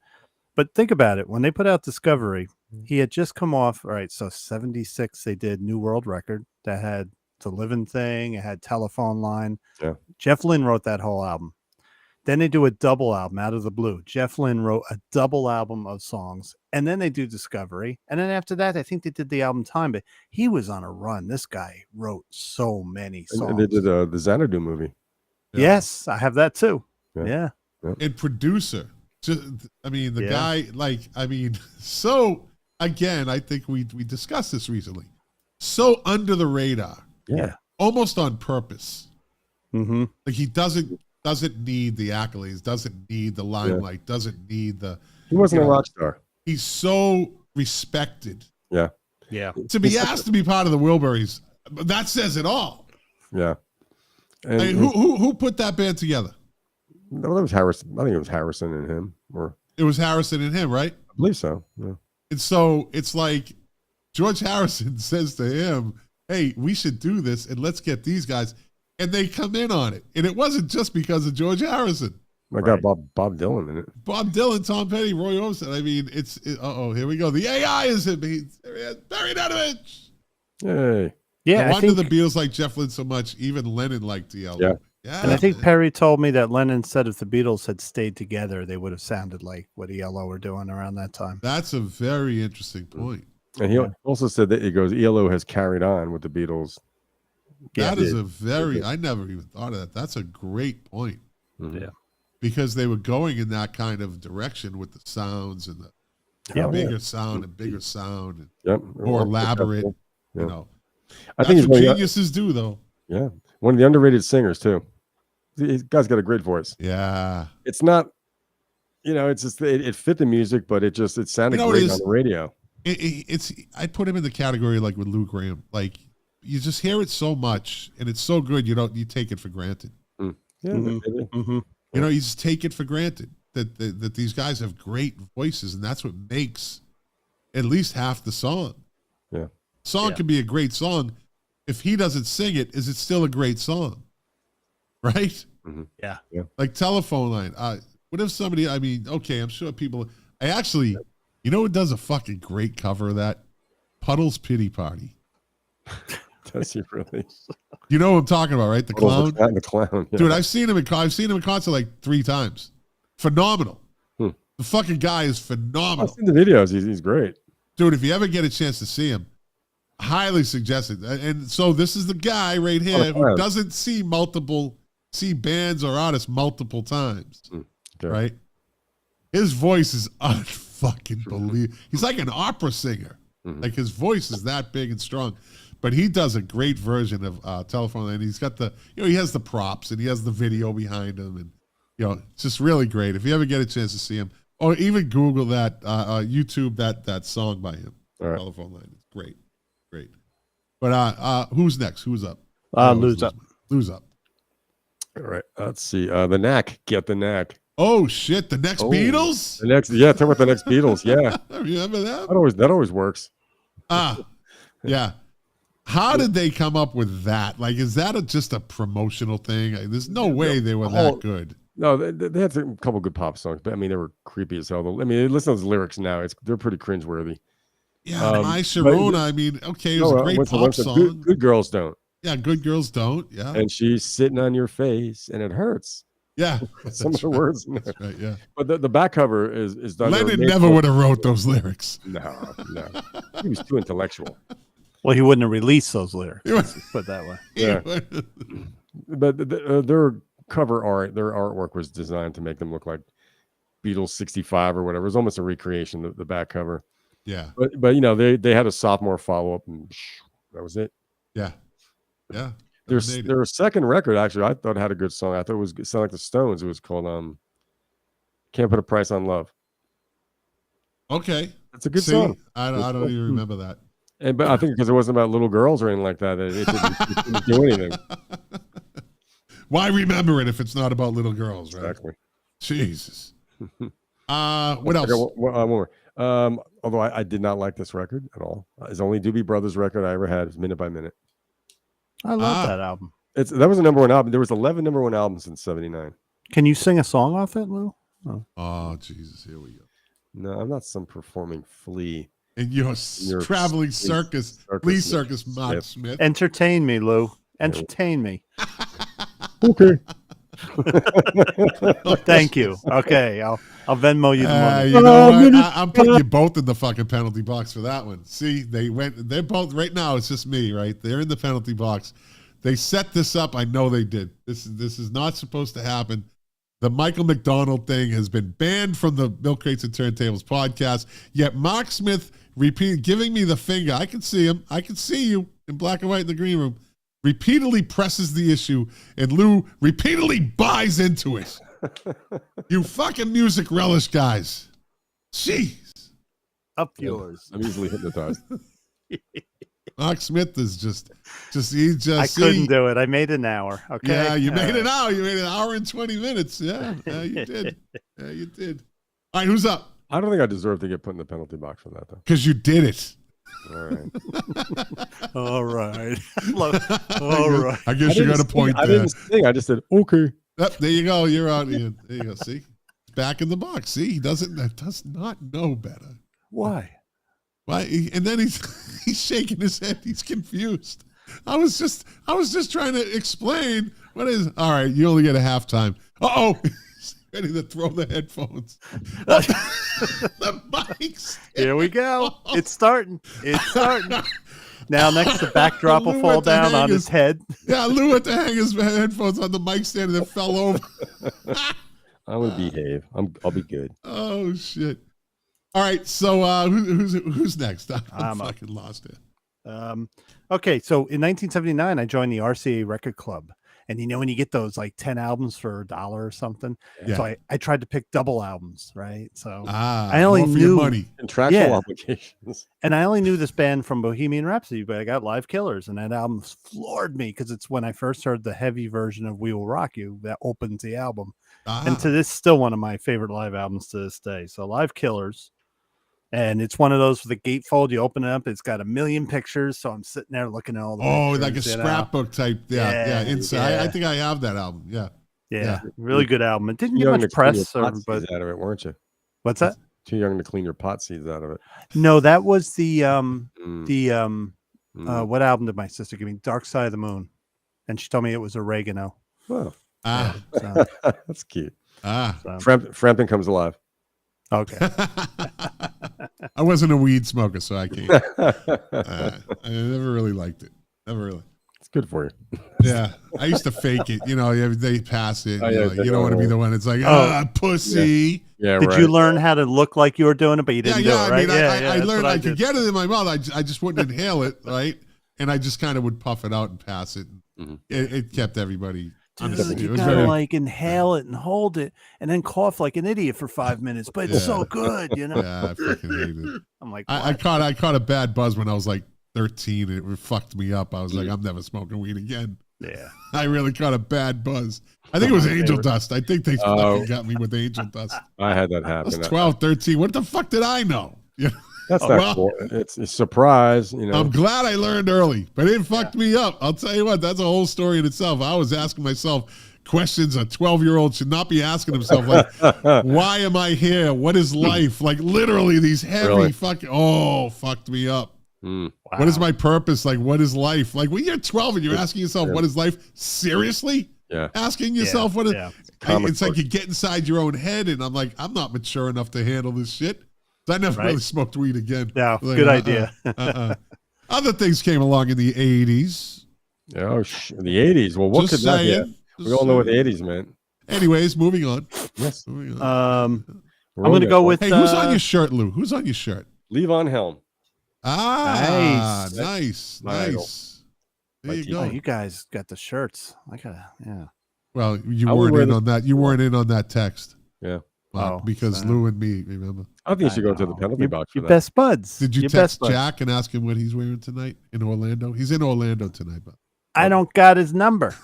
But think about it. When they put out Discovery, he had just come off. All right, so 76, they did New World Record that had The Living Thing. It had Telephone Line. Yeah. Jeff Lynne wrote that whole album. Then they do a double album out of the blue. Jeff Lynne wrote a double album of songs. And then they do Discovery. And then after that, I think they did the album Time. But he was on a run. This guy wrote so many songs. And they did the Xanadu movie. Yeah. Yes, I have that too. Yeah. And producer. I mean, the guy, so again, I think we discussed this recently. So under the radar. Yeah. Almost on purpose. Mm-hmm. Like he doesn't need the accolades, doesn't need the limelight, doesn't need the. He wasn't a rock star. He's so respected. Yeah. To be asked to be part of the Wilburys, that says it all. Yeah. And, I mean, who put that band together? No, that was Harrison. I think it was Harrison and him, or it was Harrison and him, right? I believe so. Yeah. And so it's like George Harrison says to him, "Hey, we should do this, and let's get these guys." And they come in on it, and it wasn't just because of George Harrison. I got Bob Dylan in it. Bob Dylan, Tom Petty, Roy Orbison. I mean, here we go. The AI is him. Barry Danovich. Yay. Yeah. No wonder the Beatles like Jeff Lynne so much. Even Lennon liked Yellow. Yeah. And I think Perry told me that Lennon said if the Beatles had stayed together, they would have sounded like what ELO were doing around that time. That's a very interesting point. And he also said that he goes, ELO has carried on with the Beatles. That is I never even thought of that. That's a great point. Mm-hmm. Yeah. Because they were going in that kind of direction with the sounds and the bigger sound and bigger sound and more elaborate. You know, I think what geniuses do, though. Yeah, one of the underrated singers too. This guy's got a great voice. Yeah, it's not, it's just it fit the music, but it sounded great on the radio. I'd put him in the category like with Lou Gramm. Like you just hear it so much, and it's so good you take it for granted. Mm. Yeah, mm-hmm. You know, you just take it for granted that these guys have great voices, and that's what makes at least half the song. Yeah. Song can be a great song. If he doesn't sing it, is it still a great song? Right? Mm-hmm. Yeah. Like Telephone Line. What if somebody, okay, I'm sure people, you know who does a fucking great cover of that? Puddle's Pity Party. Does he really? You know what I'm talking about, right? The clown? The clown. Yeah. Dude, I've seen him in concert like 3 times. Phenomenal. The fucking guy is phenomenal. I've seen the videos. He's great. Dude, if you ever get a chance to see him, highly suggested. And so this is the guy right here who doesn't see bands or artists multiple times. Okay. Right? His voice is unfucking believable. He's like an opera singer. Mm-hmm. Like his voice is that big and strong. But he does a great version of Telephone Line. He's got he has the props and he has the video behind him. And, it's just really great. If you ever get a chance to see him, or even Google that, YouTube that song by him, right. Telephone Line. It's great. Great. But who's next? Who's up? Lose up. Lose up. All right. Let's see. The Knack. Get the Knack. Oh, shit. The next Beatles? The next, talk about the next Beatles. Yeah. Remember that? That always works. Yeah. How did they come up with that? Like, is that just a promotional thing? There's no way they were that good. No, they had a couple good pop songs, but they were creepy as hell. Listen to those lyrics now; they're pretty cringeworthy. Yeah, My Sharona. Okay, it was a great pop song. Good girls don't. Yeah, good girls don't. Yeah, and she's sitting on your face, and it hurts. Yeah, some of the words. That's right. Yeah, but the back cover is done. Lennon never would have wrote those lyrics. No, he was too intellectual. Well, he wouldn't have released those lyrics. Put it that way. Yeah, but their cover art, their artwork was designed to make them look like Beatles 65 or whatever. It was almost a recreation of the back cover. Yeah, but they had a sophomore follow up, and that was it. Yeah. Their second record actually, I thought had a good song. I thought it sounded like the Stones. It was called "Can't Put a Price on Love." Okay. That's a good See, song. I don't even remember that. But I think because it wasn't about little girls or anything like that, it didn't do anything. Why remember it if it's not about little girls, right? Exactly. Jesus. What else? One more. Although I did not like this record at all. It's the only Doobie Brothers record I ever had. It was Minute by Minute. I love that album. That was a number one album. There was 11 number one albums in '79. Can you sing a song off it, Lou? Oh, Jesus. Here we go. No, I'm not some performing flea. And your traveling circus, flea circus, Mark Smith. Entertain me, Lou. Entertain me. Okay. Thank you. Okay, I'll Venmo you the money. You know what? I'm putting you both in the fucking penalty box for that one. See, they're both right now. It's just me, right? They're in the penalty box. They set this up. I know they did. This is not supposed to happen. The Michael McDonald thing has been banned from the Milk Crates and Turntables podcast. Yet Mark Smith giving me the finger. I can see him. I can see you in black and white in the green room. Repeatedly presses the issue, and Lou repeatedly buys into it. You fucking music relish guys. Jeez. Up yours. I'm easily hypnotized. Mark Smith is just I couldn't do it. I made an hour. Okay. Yeah, you made an hour. You made an hour and 20 minutes. Yeah, you did. Yeah, you did. All right, who's up? I don't think I deserve to get put in the penalty box for that, though. Because you did it. All right. All right. All right. I guess you got a point there. I didn't sing. I just said, okay. Yep, there you go. You're out. There you go. See? Back in the box. See? He does not know better. Why? Why? And then he's shaking his head. He's confused. I was just trying to explain what is. All right, you only get a halftime. Uh-oh. He's ready to throw the headphones. The mics. Here we go. It's starting. Now next the backdrop will fall down on his head. Yeah, Lou had to hang his headphones on the mic stand and then fell over. I'm gonna behave. I'll be good. Oh shit. All right, so who's next? I'm fucking lost here. Okay, so in 1979, I joined the RCA Record Club. And when you get those like 10 albums for $1 or something. Yeah. So I tried to pick double albums, right? So I only knew money. Contractual obligations. And I only knew this band from Bohemian Rhapsody, but I got Live Killers, and that album floored me because it's when I first heard the heavy version of We Will Rock You that opens the album. And to this, still one of my favorite live albums to this day. So Live Killers. And it's one of those with a gatefold. You open it up, it's got a million pictures. So I'm sitting there looking at all the pictures, like a scrapbook type. Yeah. Inside. I think I have that album. Yeah. Really good album. It didn't get much press, but out of it, weren't you? What's that? Too young to clean your pot seeds out of it. No, that was the what album did my sister give me? Dark Side of the Moon, and she told me it was oregano. Oh, so. That's cute. Frampton Comes Alive. Okay. I wasn't a weed smoker, so I can't. I never really liked it. Never really. It's good for you. Yeah. I used to fake it. They pass it. You don't want to be the one that's like, pussy. Yeah. Did you learn how to look like you were doing it, but you didn't do it, right? I learned I could get it in my mouth. I just wouldn't inhale it, right? And I just kind of would puff it out and pass it. Mm-hmm. It kept everybody... Dude, you gotta inhale it and hold it and then cough like an idiot for 5 minutes, but it's so good, Yeah, I fucking hated it. I'm like, I caught a bad buzz when I was like 13 and it fucked me up. I was like, I'm never smoking weed again. Yeah. I really caught a bad buzz. I think it was angel dust. I think they fucking got me with angel dust. I had that happen. I was 12, 13. What the fuck did I know? That's not cool. It's a surprise, I'm glad I learned early, but it fucked me up. I'll tell you what, that's a whole story in itself. I was asking myself questions a 12-year-old should not be asking himself, like, why am I here? What is life? Like, literally, these heavy fucked me up. Wow. What is my purpose? Like, what is life? Like, when you're 12 and you're asking yourself, what is life? Seriously? Yeah. Asking yourself what is... It's like you get inside your own head, and I'm like, I'm not mature enough to handle this shit. I never really smoked weed again. Yeah, good idea. Other things came along in the 80s. Oh, the 80s. Well, what could that be? We all know what the 80s meant. Anyways, moving on. Yes. Moving on. I'm going to go with... Hey, who's on your shirt, Lou? Who's on your shirt? Levon Helm. Nice. There you go. Oh, you guys got the shirts. Well, you weren't in on that. You weren't in on that text. Yeah. because so- Lou and me, remember? I think you should I go to the know. penalty box for Your that. best buds. Did you Your text best buds. Jack and ask him what he's wearing tonight in Orlando? He's in Orlando tonight, but I don't got his number.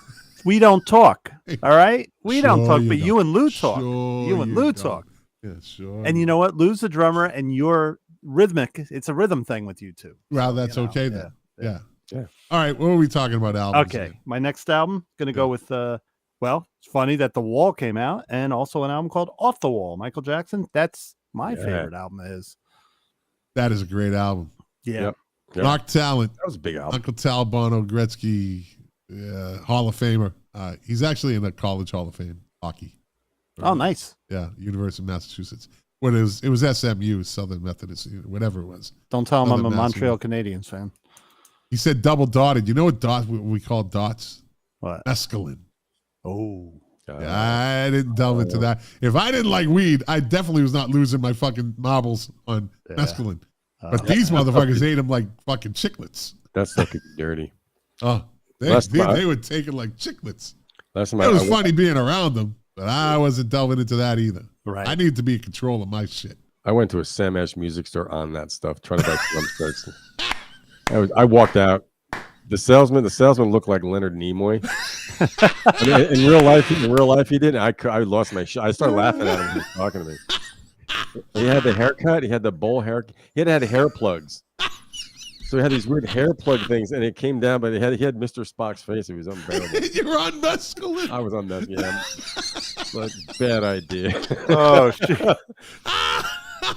We don't talk. All right? We don't Sure talk, but don't. you and Lou talk. Sure You and you Lou don't. talk. Yeah, sure. And you know what? Lou's a drummer and you're rhythmic. It's a rhythm thing with you two. Well, So, that's you know, okay then. yeah. Yeah. All right. What are we talking about, albums? Okay. here? My next album, gonna go with well, it's funny that The Wall came out and also an album called Off the Wall. Michael Jackson. That's my favorite album is. That is a great album. Yeah. Yep. Yeah. Rock Talent, That was a big album. Uncle Talbano Gretzky, Hall of Famer. He's actually in the College Hall of Fame, hockey. Oh, nice. Yeah, University of Massachusetts. What is it was SMU, Southern Methodist, whatever it was. Don't tell him I'm a Southern Montreal Massacre. Canadiens fan. He said double dotted. You know what dot we call dots? What? Mescaline. Oh. Yeah, I didn't delve into that. If I didn't like weed, I definitely was not losing my fucking marbles on mescaline. But these motherfuckers ate them like fucking chiclets. That's fucking dirty. Oh, they would take it like chiclets. That's It was funny being around them, but I wasn't delving into that either. Right. I need to be in control of my shit. I went to a Sam Ash music store on that stuff, trying to buy drum sets. I walked out. The salesman looked like Leonard Nimoy. in real life, he didn't. I lost my shit. I started laughing at him when he was talking to me. He had the haircut. He had the bowl hair. He had hair plugs. So he had these weird hair plug things, and it came down, but he had Mr. Spock's face. It was unbearable. You're on mescaline. I was on that. Yeah, but bad idea. Oh shit.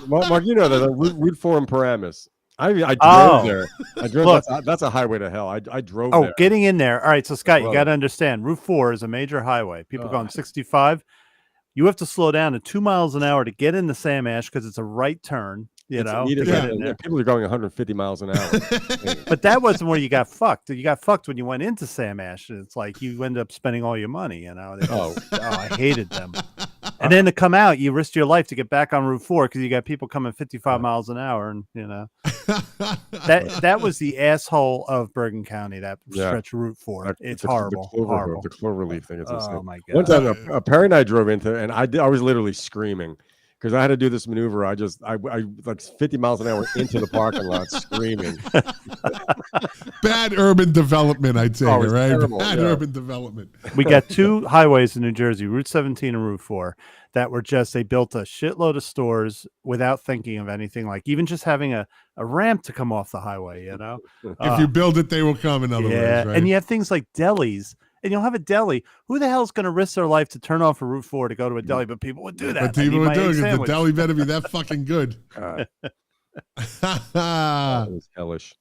Mark, you know that Route 4 in Paramus. I drove there. I drove. Look. That's a highway to hell. I drove Oh, there. getting in there. All right, so Scott, you Well- got to understand. Route 4 is a major highway. People going 65. You have to slow down to 2 miles an hour to get into Sam Ash because it's a right turn. You know, to get in there. People are going 150 miles an hour. But that wasn't where you got fucked. You got fucked when you went into Sam Ash. It's like you end up spending all your money. You know. I hated them. And then to come out, you risked your life to get back on Route 4 because you got people coming 55 miles an hour, and you know that was the asshole of Bergen County. That stretch of Route 4. It's horrible. Horrible. The cloverleaf thing. It's Oh insane. my god. One time, a parent I drove into, and I was literally screaming because I had to do this maneuver. I like 50 miles an hour into the parking lot, screaming. Bad urban development, I'd say, it's right? terrible, Bad yeah. urban development. We got two highways in New Jersey, Route 17 and Route 4, that were they built a shitload of stores without thinking of anything, like even just having a ramp to come off the highway, you know? If you build it, they will come, in other words, right? And you have things like delis, and you'll have a deli. Who the hell is going to risk their life to turn off a Route 4 to go to a deli? But people would do that. But people would do it because the deli better be that fucking good. God, All that was hellish.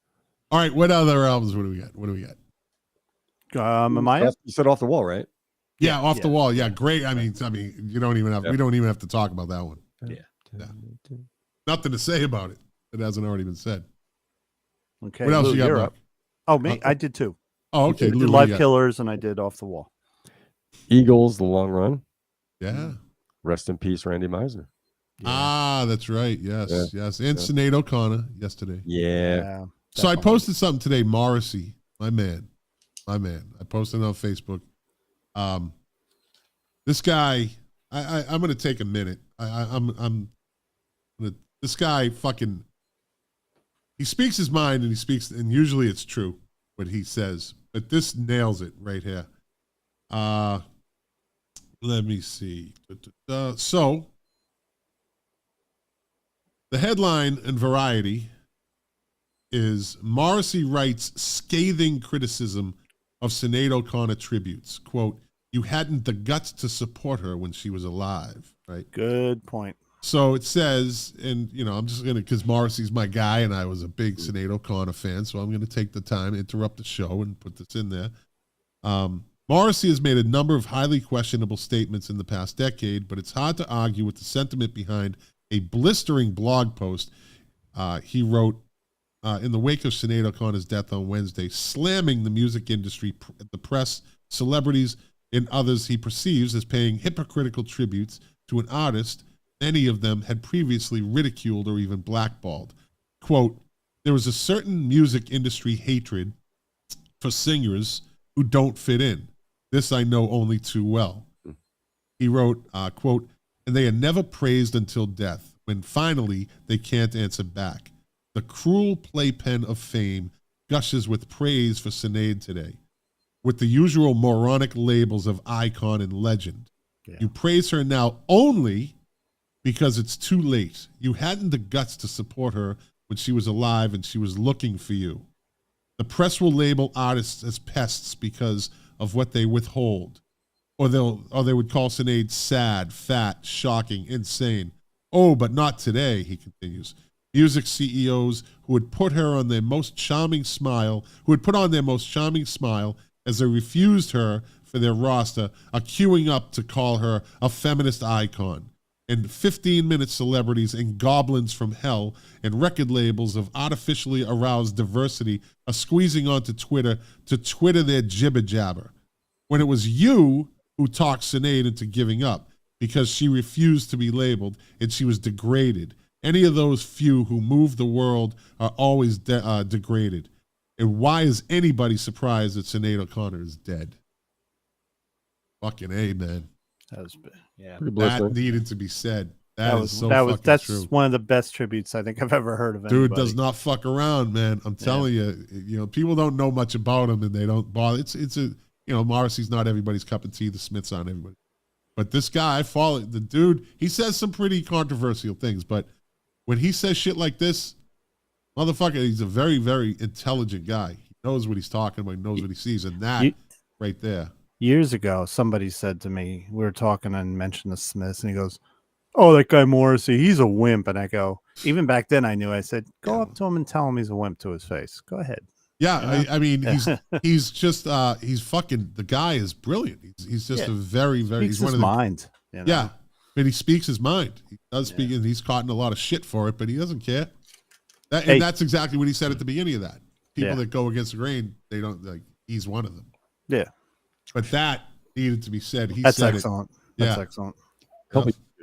right, what other albums? What do we got? Am I up? You said Off the Wall, right? Yeah, Off the Wall. Yeah, great. I mean, you don't even have. We don't even have to talk about that one. Yeah. Nothing to say about it. It hasn't already been said. Okay. What else Lou, you got, you're Mark? up. Oh, me? I did too. Oh, okay. I did Lou, what do Live you got? Killers, and I did Off the Wall. Eagles, The Long Run. Yeah. Rest in peace, Randy Meisner. Ah, that's right. Yes, Yeah. yes. And Sinead O'Connor yesterday. Yeah. So I posted something today. Morrissey, my man. I posted it on Facebook. This guy, I'm going to take a minute. This guy fucking, he speaks his mind, and usually it's true what he says, but this nails it right here. Let me see. So the headline in Variety is Morrissey writes scathing criticism of Sinead O'Connor tributes. Quote, "You hadn't the guts to support her when she was alive," right? Good point. So it says, and I'm just going to, because Morrissey's my guy and I was a big Sinead O'Connor fan, so I'm going to take the time, interrupt the show, and put this in there. Morrissey has made a number of highly questionable statements in the past decade, but it's hard to argue with the sentiment behind a blistering blog post he wrote in the wake of Sinead O'Connor's death on Wednesday, slamming the music industry, the press, celebrities, and others he perceives as paying hypocritical tributes to an artist many of them had previously ridiculed or even blackballed. Quote, "There is a certain music industry hatred for singers who don't fit in. This I know only too well." He wrote, quote, and they are never praised until death, when finally they can't answer back. The cruel playpen of fame gushes with praise for Sinead today, with the usual moronic labels of icon and legend. Yeah. You praise her now only because it's too late. You hadn't the guts to support her when she was alive and she was looking for you. The press will label artists as pests because of what they withhold. Or they would call Sinead sad, fat, shocking, insane. Oh, but not today, he continues. Music CEOs who would put on their most charming smile as they refused her for their roster are queuing up to call her a feminist icon. And 15-minute celebrities and goblins from hell and record labels of artificially aroused diversity are squeezing onto Twitter to Twitter their jibber-jabber. When it was you who talked Sinead into giving up because she refused to be labeled and she was degraded. Any of those few who move the world are always degraded. And why is anybody surprised that Sinead O'Connor is dead? Fucking A, man. That was, yeah. That needed to be said. That's true. One of the best tributes I think I've ever heard of anybody. Dude does not fuck around, man. I'm telling you, people don't know much about him and they don't bother. Morrissey's not everybody's cup of tea. The Smiths aren't everybody. But this guy, I follow the dude. He says some pretty controversial things, but when he says shit like this, motherfucker, he's a very, very intelligent guy. He knows what he's talking about. He knows what he sees. And that right there. Years ago, somebody said to me, we were talking and mentioned the Smiths, and he goes, "Oh, that guy Morrissey, he's a wimp." And I go, even back then I knew, I said, go up to him and tell him he's a wimp to his face. Go ahead. Yeah, I mean, he's just he's fucking, the guy is brilliant. He's just a very, very, speaks he's one his of the mind. Yeah, but he speaks his mind. He does speak, and he's caught in a lot of shit for it, but he doesn't care. And that's exactly what he said at the beginning of that. People that go against the grain, they don't like. He's one of them. Yeah, but that needed to be said. That's excellent. That's excellent.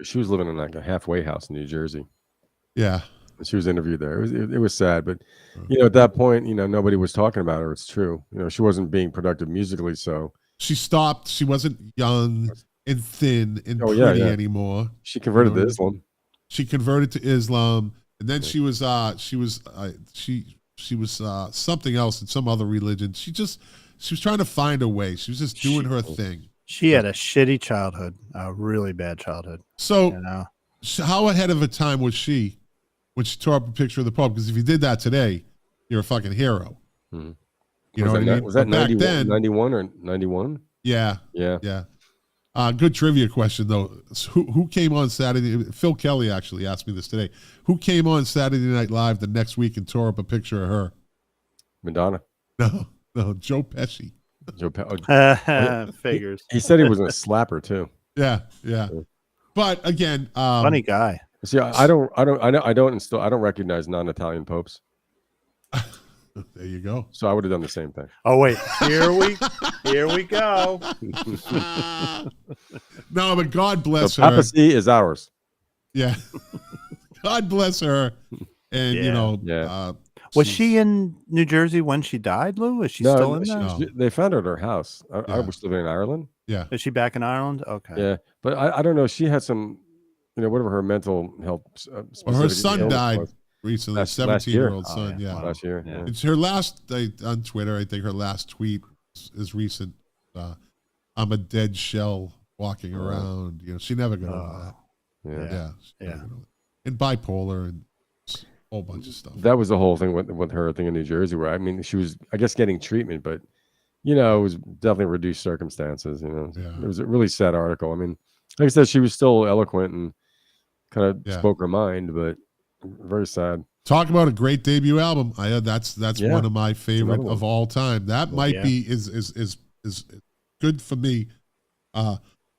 She was living in like a halfway house in New Jersey. Yeah. She was interviewed there. It was sad, but at that point, nobody was talking about her. It's true. She wasn't being productive musically, so she stopped. She wasn't young and thin and pretty anymore. She converted to Islam. She converted to Islam, and then she was something else in some other religion. She was trying to find a way. She was just doing her thing. She had a shitty childhood, a really bad childhood. So, how ahead of a time was she when she tore up a picture of the Pope? Because if you did that today, you're a fucking hero. Mm-hmm. You know what I mean? Was that 91, 91 or 91? Yeah. Good trivia question, though. Who came on Saturday? Phil Kelly actually asked me this today. Who came on Saturday Night Live the next week and tore up a picture of her? Madonna. No, Joe Pesci. Figures. He said he was going to slap her too. Yeah. But again, funny guy. See, I don't recognize non-Italian popes. There you go. So I would have done the same thing. Oh wait, here we go. No, but God bless her. Papacy is ours. Yeah. God bless her. And was she in New Jersey when she died, Lou? Is she still in there? They found her at her house. I was living in Ireland. Yeah. Is she back in Ireland? Okay. Yeah, but I don't know. She had some, whatever her mental health. Her son died recently. 17-year-old son. Yeah. Last year. Yeah. It's her last on Twitter. I think her last tweet is recent. I'm a dead shell walking around. She never got over that. Yeah. And bipolar and a whole bunch of stuff. That was the whole thing with her thing in New Jersey, where she was, I guess, getting treatment, but it was definitely reduced circumstances. It was a really sad article. Like I said, she was still eloquent and kind of spoke her mind, but very sad. Talk about a great debut album. That's one of my favorite of all time. That might be is good for me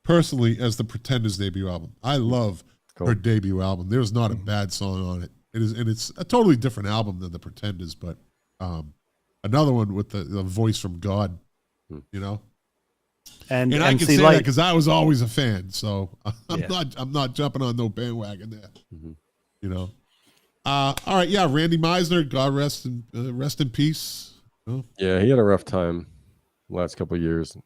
personally as the Pretenders debut album. I love her debut album. There's not a bad song on it. It's a totally different album than the Pretenders, but another one with the voice from God, And I can say that because I was always a fan, so I'm not jumping on no bandwagon there. Mm-hmm. All right, Randy Meisner, God rest in peace. Yeah, he had a rough time the last couple of years.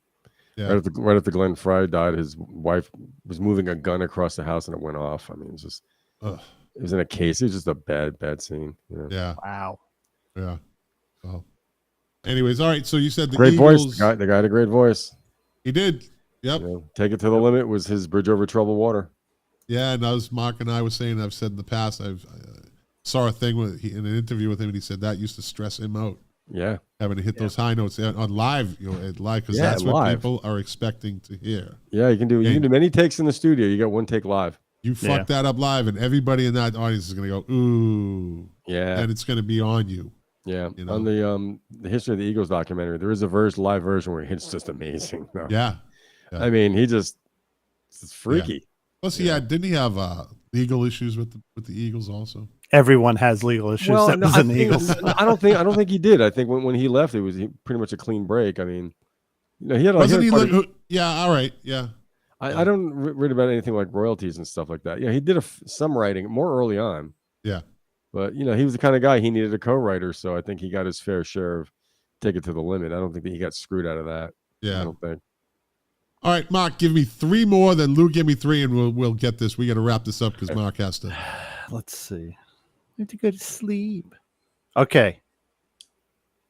Yeah. Right after Glenn Fry died, his wife was moving a gun across the house and it went off. I mean, it's just Ugh. it was in a case. It was just a bad scene. Yeah. Yeah. Wow. Yeah. Well. Anyways, all right. So you said the Great Eagles, voice. The guy had a great voice. He did. Yep. You know, Take It to the Limit was his Bridge Over Troubled Water. Yeah, and as Mark and I was saying, I've said in the past, I saw a thing in an interview with him, and he said that used to stress him out. Yeah, having to hit those high notes on live, because Yeah, that's what live. people are expecting to hear. Yeah, you can do many takes in the studio. You got one take live. You fuck that up live, and everybody in that audience is going to go, ooh. Yeah. And it's going to be on you. Yeah. You know? On the History of the Eagles documentary, there is a live version where it's just amazing. No. Yeah. I mean, it's freaky. Yeah. Plus, didn't he have legal issues with the Eagles also? Everyone has legal issues. Well, that was in the Eagles. I don't think he did. I think when he left, it was pretty much a clean break. I mean, he had. Wasn't he? Yeah. All right. Yeah. I don't read about anything like royalties and stuff like that. Yeah, he did some writing more early on. Yeah. But he was the kind of guy, he needed a co-writer, so I think he got his fair share of Take It to the Limit. I don't think that he got screwed out of that. Yeah. I don't think. All right, Mark, give me 3 more, then Lou give me 3, and we'll get this. We got to wrap this up because Mark has to. Let's see. I need to go to sleep. Okay.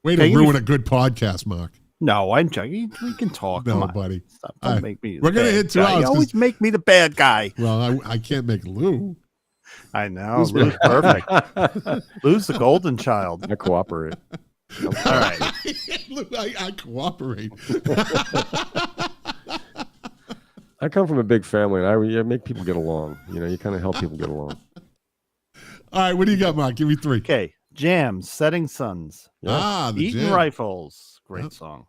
Way to ruin a good podcast, Mark. No, I'm joking. We can talk. No, Come on. buddy. Stop. Don't make me. We're going to hit 2 hours. You always make me the bad guy. Well, I can't make Lou. I know. Lou's perfect. Lou's the golden child. I cooperate. All right. Lou, I cooperate. I come from a big family, and I make people get along. You kind of help people get along. All right, what do you got, Mark? Give me 3. Okay. Jams, Setting Suns. Yeah. The Eating Jam. Rifles. Great song.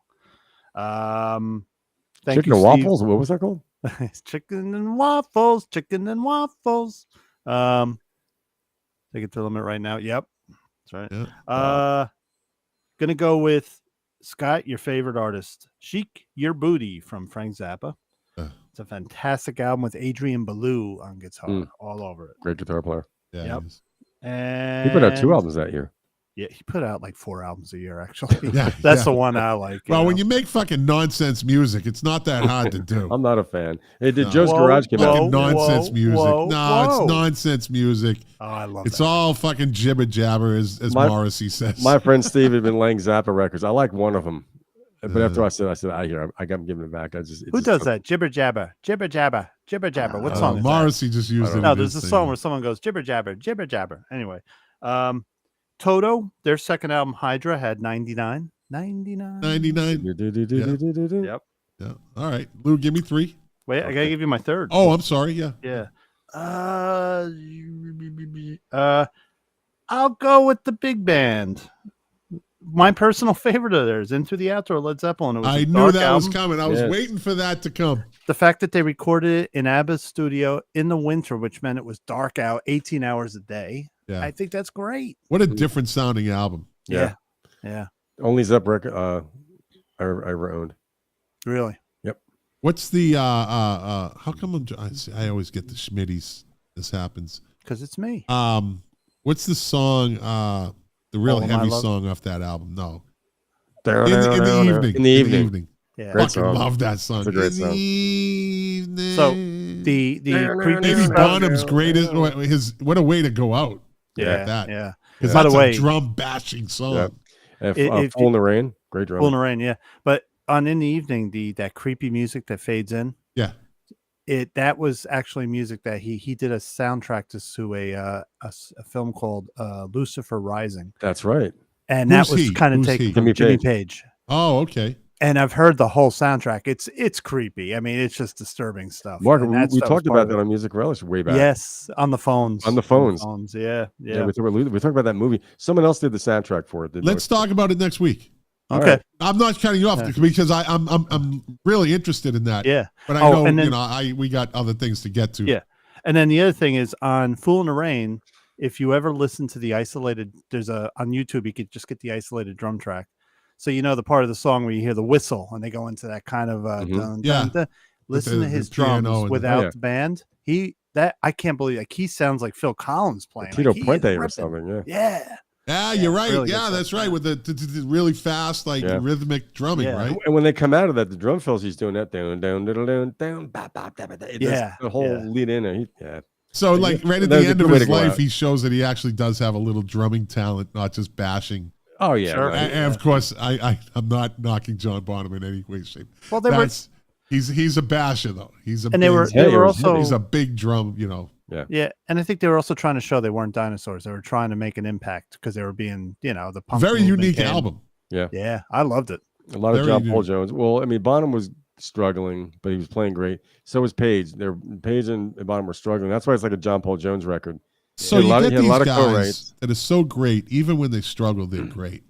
Thank Chicken you, and Steve. waffles? What was that called? Chicken and waffles. Chicken and waffles. Take It to the Limit right now. Yep. That's right. Yeah. Gonna go with Scott, your favorite artist. Chic Your Booty from Frank Zappa. It's a fantastic album with Adrian Belew on guitar all over it. Great guitar player. Yeah. Yep. he is. And He put out 2 albums that year. Yeah, he put out like 4 albums a year, actually. Yeah, That's the one I like. Well, when you make fucking nonsense music, it's not that hard to do. I'm not a fan. Hey, did No. Joe's Garage come Fucking out? nonsense music. whoa, It's whoa. nonsense music. Oh, I love It's that. all fucking jibber jabber, as Morrissey says. My friend Steve had been laying Zappa records. I like one of them. But after I said, I got giving it back. Who does that? Jibber jabber, jibber jabber, jibber jabber. What song is that? Morrissey just used it. No, in there's his a thing. song where someone goes jibber jabber, jibber jabber. Anyway, Toto, their second album, Hydra, had 99. 99. 99. Yep. Yeah. All right. Lou, give me 3. Wait, I gotta give you my third. Oh, I'm sorry. Yeah. Yeah. I'll go with the big band. My personal favorite of theirs, Into the Outdoor, Led Zeppelin. It was I a knew dark that was album. coming. I was Yes. waiting for that to come. The fact that they recorded it in ABBA's studio in the winter, which meant it was dark out 18 hours a day. Yeah. I think that's great. What a different sounding album. Yeah. Only Zepp record I ever owned. Really. What's the how come I always get the Schmitties? This happens. Because it's me. What's the song the real All of My heavy Love? song off that album? No. In In the evening. In the evening. Yeah. Great Fucking song. love that song. It's a great In the song. evening. So the creepy Maybe stuff- Bonham's greatest. What a way to go out. Yeah. like that. Yeah. Because By that's the way, a drum bashing song. Yeah. If Full in the Rain. Great drum. Full in the Rain, yeah. But on In the Evening, that creepy music that fades in, Yeah. that was actually music that he did a soundtrack to a film called Lucifer Rising, That's right. and Who's that was he? kind of Who's taken he? from Jimmy Jimmy Page. Page. Oh, okay. And I've heard the whole soundtrack. It's creepy. I mean, it's just disturbing stuff. Mark, And we that stuff was talked part about of that it. on Music Relish way back. Yes, on the phones. On the phones. Yeah. We talked about that movie. Someone else did the soundtrack for it. didn't Let's talk about it next week. All Okay. right. I'm not cutting you off Yeah. because I'm really interested in that. Yeah. But I Oh, know and then- we got other things to get to. Yeah. And then the other thing is on Fool in the Rain, if you ever listen to the isolated, on YouTube, you could just get the isolated drum track. So the part of the song where you hear the whistle and they go into that kind of dun, Yeah. dun, dun. Listen the to his piano drums and- without yeah. the band. I can't believe he sounds like Phil Collins playing. Tito Like, he is Puente or ripping. something. Yeah. Yeah. Yeah, you're right. really Yeah, good that's stuff. right. With the really fast, like rhythmic drumming, Yeah. right? And when they come out of that, the drum fills he's doing that down, down, down, down, down, bop, bop, bop, bop. It does the whole lead in there. Yeah. So, like, right at the That's a end good of way his to go life, out. he shows that he actually does have a little drumming talent, not just bashing. Oh yeah. Sure. Right. And of course, I'm not knocking John Bonham in any way, shape. Well, they were. He's a basher though. He's a And big, they were also. he's a big drum, you know. Yeah, and I think they were also trying to show they weren't dinosaurs. They were trying to make an impact because they were being, the punk. Very movement unique came. album. Yeah, I loved it. A lot of Very John Paul unique. Jones. Well, I mean, Bonham was struggling, but he was playing great. So was Page. Page and Bonham were struggling. That's why it's like a John Paul Jones record. So He you had a get lot these of guys co-writes. that are so great, even when they struggle, they're great.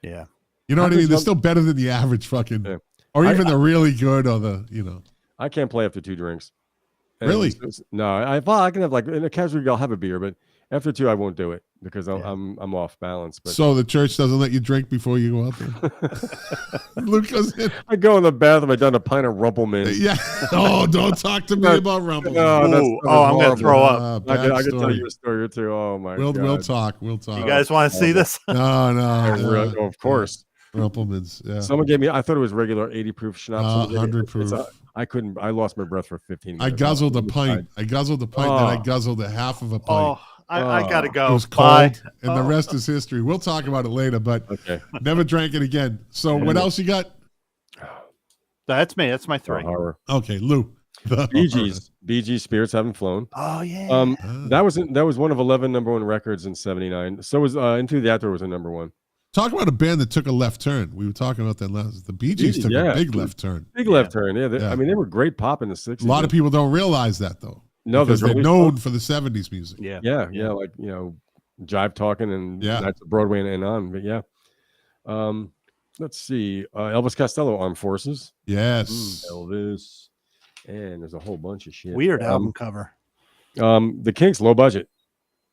Yeah. You know How what I mean? does They're John- still better than the average fucking, Yeah. or even the really good, or the I can't play after 2 drinks. And Really? No, I can have like in a casual week I'll have a beer, but after 2 I won't do it because I'm off balance. But So the church doesn't let you drink before you go out there. Luke goes in. I go in the bathroom. I done a pint of Rumpelman. Yeah. Oh, don't talk to me about Rumble. No, that's Ooh, I'm gonna horrible. throw up. I can tell you a story or two. Oh my We'll god. talk. We'll talk. You guys want to see this? No. Oh, of course. Rumpelmans. Yeah. Someone gave me. I thought it was regular 80 proof schnapps. Someone gave me- 100 proof. I couldn't. I lost my breath for 15 I minutes. guzzled a was pint. tired. I guzzled a pint, then I guzzled a half of a pint. Oh, I gotta It go. was cold, Bye. and the rest is history. We'll talk about it later, but Okay. never drank it again. So what else you got? That's me. That's my 3. Horror. Okay, Lou. The Bee Gees, Spirits Haven't Flown. Oh yeah. That was one of 11 #1 records in '79. So was Into the After was a #1. Talk about a band that took a left turn. We were talking about that last. The Bee Gees took a big left turn. Big left turn. Yeah, I mean they were great pop in the '60s. A lot of people don't realize that though. No, because there's they're known for the '70s music. yeah. Yeah, like jive talking and that's Broadway and on. But yeah, let's see. Elvis Costello, Armed Forces. Yes. Elvis, and there's a whole bunch of shit. Weird album cover. The Kinks, Low Budget.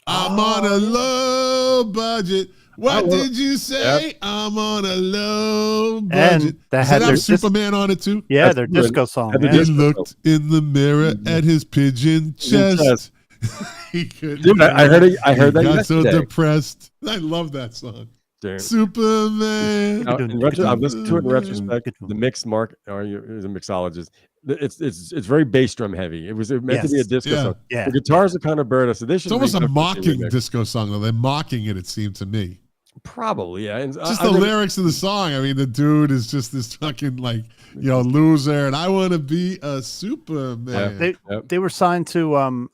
I'm on a low budget. What did you say? Yep. I'm on a low budget. And that Does had that their have Superman on it too? Yeah, That's their good. disco song. Had the Yeah. He disco looked in the mirror at his pigeon chest. He couldn't. Dude, I heard it. I heard He that got so yesterday. depressed. I love that song. Dude. Superman. Now, I've listened to it in retrospect. The mix, Mark, is a mixologist. It's very bass drum heavy. It was meant to be a disco song. Yeah. The guitars are kind of bird. So they should. It's almost a remix it, mocking remix. disco song, though. They're mocking it, it seemed to me. Probably, yeah. And Just the lyrics of the song. I mean, the dude is just this fucking loser, and I want to be a Superman. They were signed to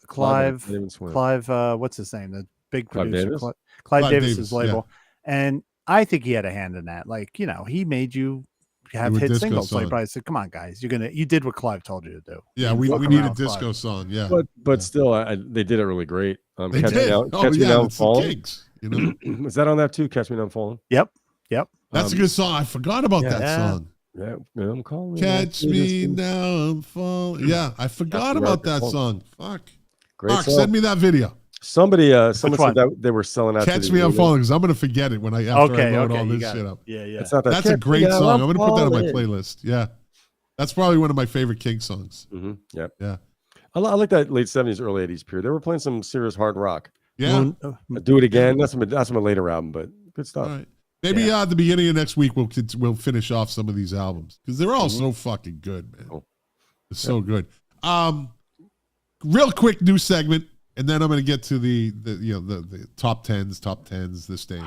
Clive. David Swim. Clive, what's his name? The big Clive producer, Davis? Clive Davis's Davis, label, and I think he had a hand in that. Like, he made you have Do a hit disco singles. So he song. probably said, "Come on, guys, you did what Clive told you to do." Yeah, And we fuck need a around, disco Clive. song. Yeah, But still, they did it really great. they Catch Me did. Now, Oh Catch Me yeah, Now it's the Falling. Kinks. You know, Was that on that too? Catch Me Now Falling. Yep. that's a good song. I forgot about that Yeah. song. Yeah, I'm calling. Catch me now, I'm falling. Yeah, I forgot That's about right, that they're song. Fuck. Great Mark, song. send me that video. Someone one? said that they were selling out. to Catch the me, I'm video. falling, because I'm gonna forget it when after I load all you this got shit it. up. Yeah. It's not that. That's a Catch Me great Now, song. I'm I'm gonna put that on my falling. playlist. Yeah, that's probably one of my favorite King songs. Yep. Yeah. I like that late '70s, early '80s period. They were playing some serious hard rock. Yeah. Do It Again. That's from a later album, but good stuff. All right. Maybe at the beginning of next week we'll finish off some of these albums because they're all so fucking good, man. Cool. It's so good. Real quick new segment, and then I'm going to get to the top tens, this thing.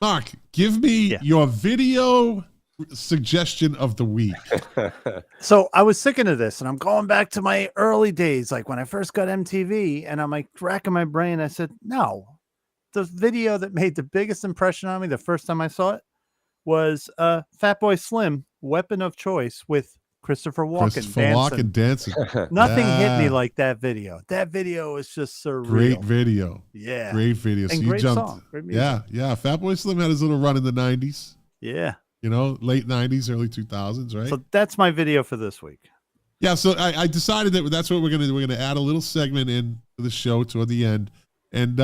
Mark, give me your video suggestion of the week. So I was thinking of this, and I'm going back to my early days, like when I first got MTV, and I'm like racking my brain. I said, no, the video that made the biggest impression on me the first time I saw it was Fatboy Slim, Weapon of Choice with Christopher Walken dancing. Nothing hit me like that video. That video is just surreal. Great video. Yeah. Great video. And so great you jumped. song. Great music. Yeah. Fatboy Slim had his little run in the 90s. Yeah. Late 90s, early 2000s, right? So that's my video for this week. Yeah, so I decided that that's what we're going to do. We're going to add a little segment in to the show toward the end. And,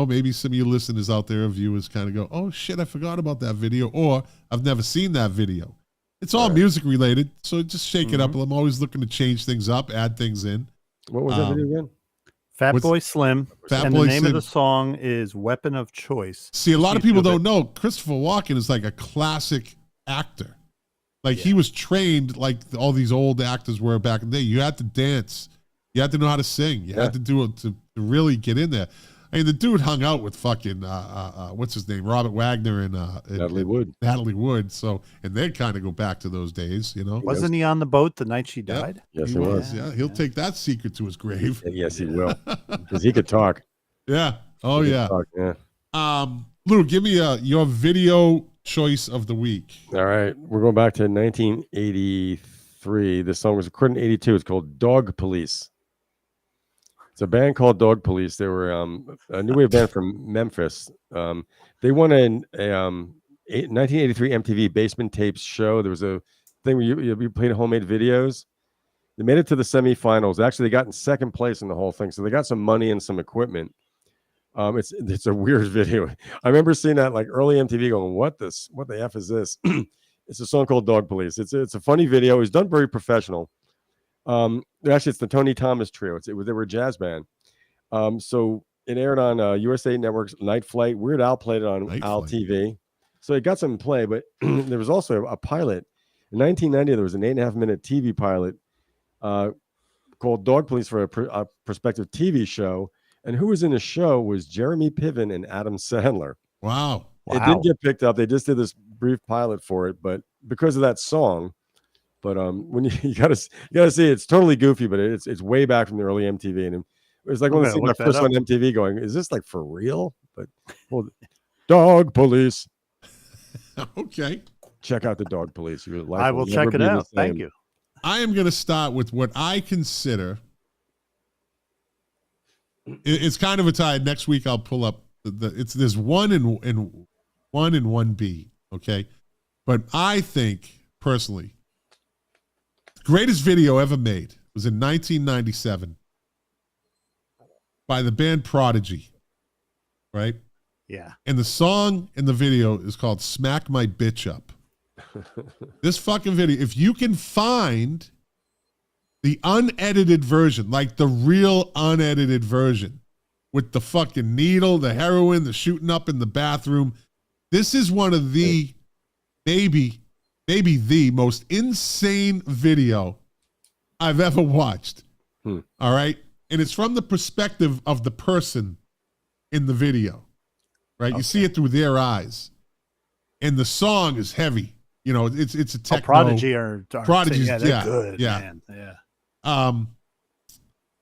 maybe some of you listeners out there, viewers, kind of go, oh, shit, I forgot about that video. Or I've never seen that video. It's all music related, so just shake it up. I'm always looking to change things up, add things in. What was that video again? Fatboy Slim. And the name of the song is Weapon of Choice. See, a lot of people don't know Christopher Walken is like a classic actor. Like he was trained like all these old actors were back in the day. You had to dance. You had to know how to sing. You had to do it to really get in there. I mean, the dude hung out with fucking what's his name, Robert Wagner and Natalie Wood. Natalie Wood. So, and they kind of go back to those days, you know. Wasn't he on the boat the night she died? Yes, he was. Yeah, he'll take that secret to his grave. Yes, he will, because he could talk. Yeah. Oh yeah. Talk, yeah. Lou, give me your video choice of the week. All right, we're going back to 1983. This song was recorded in '82. It's called "Dog Police." It's a band called Dog Police. They were a new wave band from Memphis. They won a 1983 MTV Basement Tapes show. There was a thing where you played homemade videos. They made it to the semifinals. Actually, they got in second place in the whole thing. So they got some money and some equipment. It's a weird video. I remember seeing that like early MTV going, what the F is this? It's a song called Dog Police. It's a funny video. It's done very professional. Actually, it's the Tony Thomas Trio. They were a jazz band. So it aired on USA Network's Night Flight. Weird Al played it on Al TV. So it got some play, but there was also a pilot. In 1990, there was an 8.5-minute TV pilot called Dog Police for a prospective TV show. And who was in the show was Jeremy Piven and Adam Sandler. Wow. It didn't get picked up. They just did this brief pilot for it, but because of that song. But when you gotta see, it's totally goofy, but it's way back from the early MTV, and it was like one of the things I first on MTV going, is this like for real? But well, Dog Police. Okay. Check out the Dog Police. I will check it out. Thank you. I am going to start with what I consider. It's kind of a tie. Next week I'll pull up there's one and 1B. Okay, but I think personally, greatest video ever made was in 1997 by the band Prodigy, right? Yeah. And the song in the video is called Smack My Bitch Up. This fucking video, if you can find the unedited version, like the real unedited version with the fucking needle, the heroin, the shooting up in the bathroom, this is one of the, maybe the most insane video I've ever watched. All right. And it's from the perspective of the person in the video, right? Okay. You see it through their eyes. And the song is heavy. You know, it's a techno. Prodigy are Prodigy's, they're good, man. Yeah.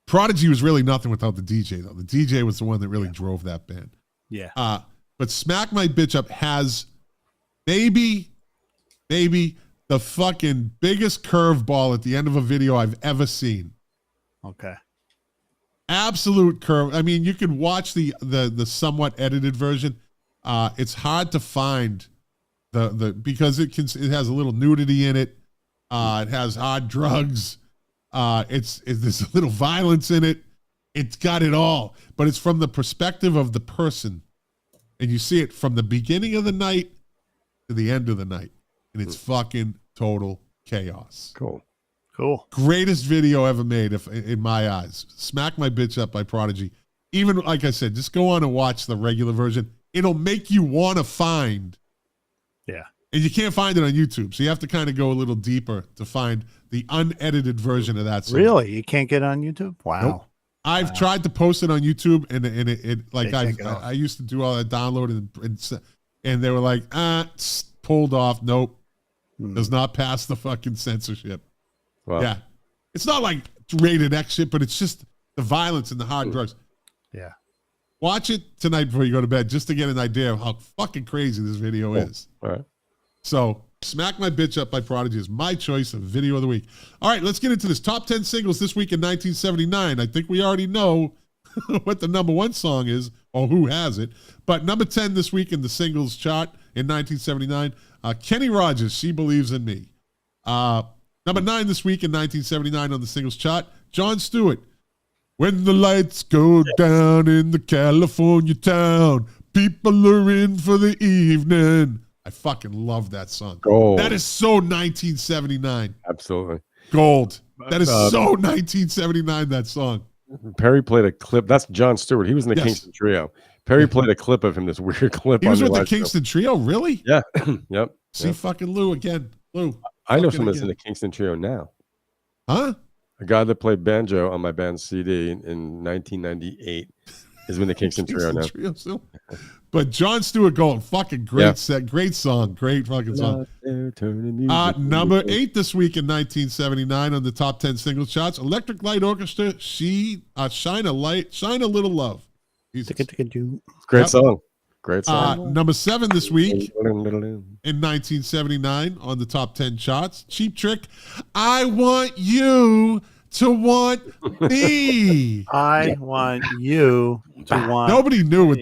Prodigy was really nothing without the DJ, though. The DJ was the one that really drove that band. Yeah. But Smack My Bitch Up has maybe the fucking biggest curveball at the end of a video I've ever seen. Okay. Absolute curve. I mean, you can watch the somewhat edited version. It's hard to find because it has a little nudity in it. It has hard drugs. There's a little violence in it. It's got it all, but it's from the perspective of the person, and you see it from the beginning of the night to the end of the night, and it's fucking total chaos. Cool. Greatest video ever made, in my eyes. Smack My Bitch Up by Prodigy. Even, like I said, just go on and watch the regular version. It'll make you want to find. Yeah. And you can't find it on YouTube, so you have to kind of go a little deeper to find the unedited version of that song. Really? You can't get it on YouTube? Wow. Nope. I've tried to post it on YouTube, and it like I used to do all that download, and they were like, pulled off. Nope. Does not pass the fucking censorship. Wow. Yeah. It's not like rated X shit, but it's just the violence and the hard drugs. Yeah. Watch it tonight before you go to bed just to get an idea of how fucking crazy this video is. All right. So, Smack My Bitch Up by Prodigy is my choice of video of the week. All right, let's get into this. Top 10 singles this week in 1979. I think we already know what the number one song is or who has it. But number 10 this week in the singles chart in 1979, Kenny Rogers, She Believes in Me. Number 9 this week in 1979 on the singles chart, Jon Stewart, When the Lights Go Down in the California Town, People Are In for the Evening. I fucking love that song. Gold. That is so 1979. Absolutely. Gold. That is so 1979, that song. Perry played a clip. That's John Stewart. He was in the Kingston Trio. Perry played a clip of him. This weird clip. He was with the Kingston Trio, really? Yeah. Yep. See fucking Lou again. Lou. I know someone that's in the Kingston Trio now. Huh? A guy that played banjo on my band's CD in 1998 is in the Kingston Trio now. Trio, but John Stewart going fucking great set, great song, great fucking song. Number 8 this week in 1979 on the top 10 single charts. Electric Light Orchestra. Shine a Little Love. Great song. Great song. Number 7 this week in 1979 on the top 10 charts. Cheap Trick. I want you to want me. I want you to want. Nobody knew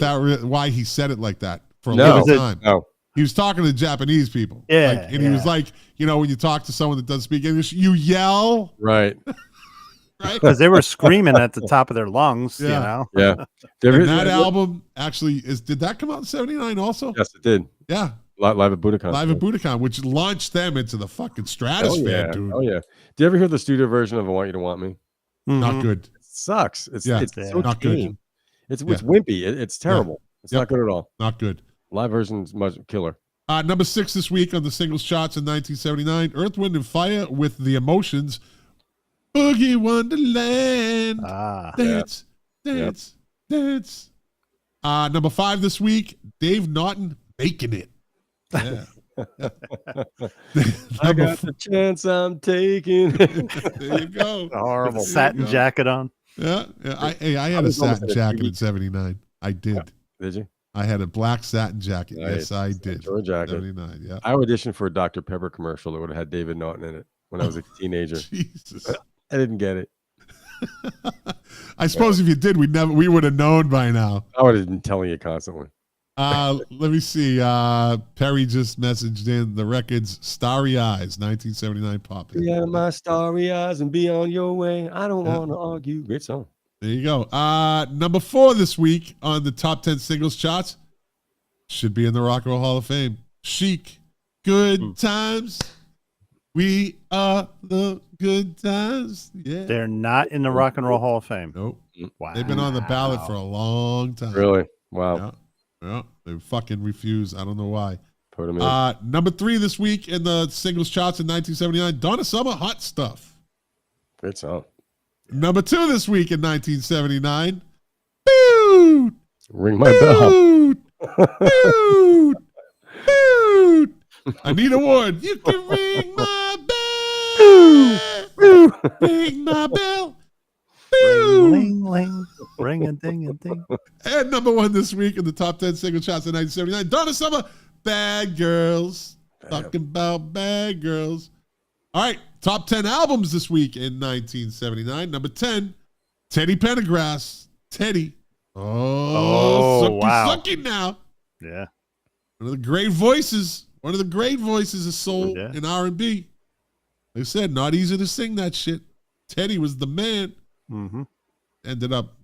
why he said it like that for a long time. No. He was talking to Japanese people. Yeah. He was like, when you talk to someone that doesn't speak English, you yell. Right. Right. Because they were screaming at the top of their lungs, Yeah. And that album actually did that come out in 79 also? Yes, it did. Yeah. Live at Budokan. Live at Budokan, which launched them into the fucking stratosphere, dude. Oh, yeah. Did you ever hear the studio version of I Want You to Want Me? Not good. It sucks. It's so not tame. It's wimpy. It's terrible. It's not good at all. Not good. Live version's much killer. Number 6 this week on the singles charts in 1979, Earth, Wind, and Fire with The Emotions. Boogie Wonderland. Dance. Number 5 this week, Dave Naughton, Making It. Yeah. I got the chance I'm taking. There you go. Horrible satin jacket on. Yeah. I had a satin jacket in 79. I did. Yeah. Did you? I had a black satin jacket. Nice. Yes, I did. Jacket. 79, yeah. I auditioned for a Dr. Pepper commercial that would have had David Naughton in it when I was a teenager. Jesus. I didn't get it. I suppose if you did, we would have known by now. I would have been telling you constantly. Let me see. Perry just messaged in the records Starry Eyes, 1979 pop. Yeah, my starry eyes and be on your way. I don't want to argue. Great song. There you go. Number 4 this week on the top 10 singles charts. Should be in the Rock and Roll Hall of Fame. Chic. Good times. We are the good times. Yeah. They're not in the Rock and Roll Hall of Fame. Nope. Wow. They've been on the ballot for a long time. Really? Wow. Yeah. They fucking refuse. I don't know why. Put them in. Number 3 this week in the singles charts in 1979. Donna Summer, Hot Stuff. Great song. Number 2 this week in 1979. Boot. Ring my bell. Boot. Boot. I need a word. You can ring my bell. Ring my bell. Ring, ling, ring a ding a ding. And number 1 this week in the top 10 single charts in 1979. Donna Summer, Bad Girls. Talking about Bad Girls. All right, top 10 albums this week in 1979. Number 10, Teddy Pendergrass. Teddy. Sucky now. Yeah. One of the great voices. One of the great voices of soul and R&B. Like I said, not easy to sing that shit. Teddy was the man. Mm-hmm. Ended up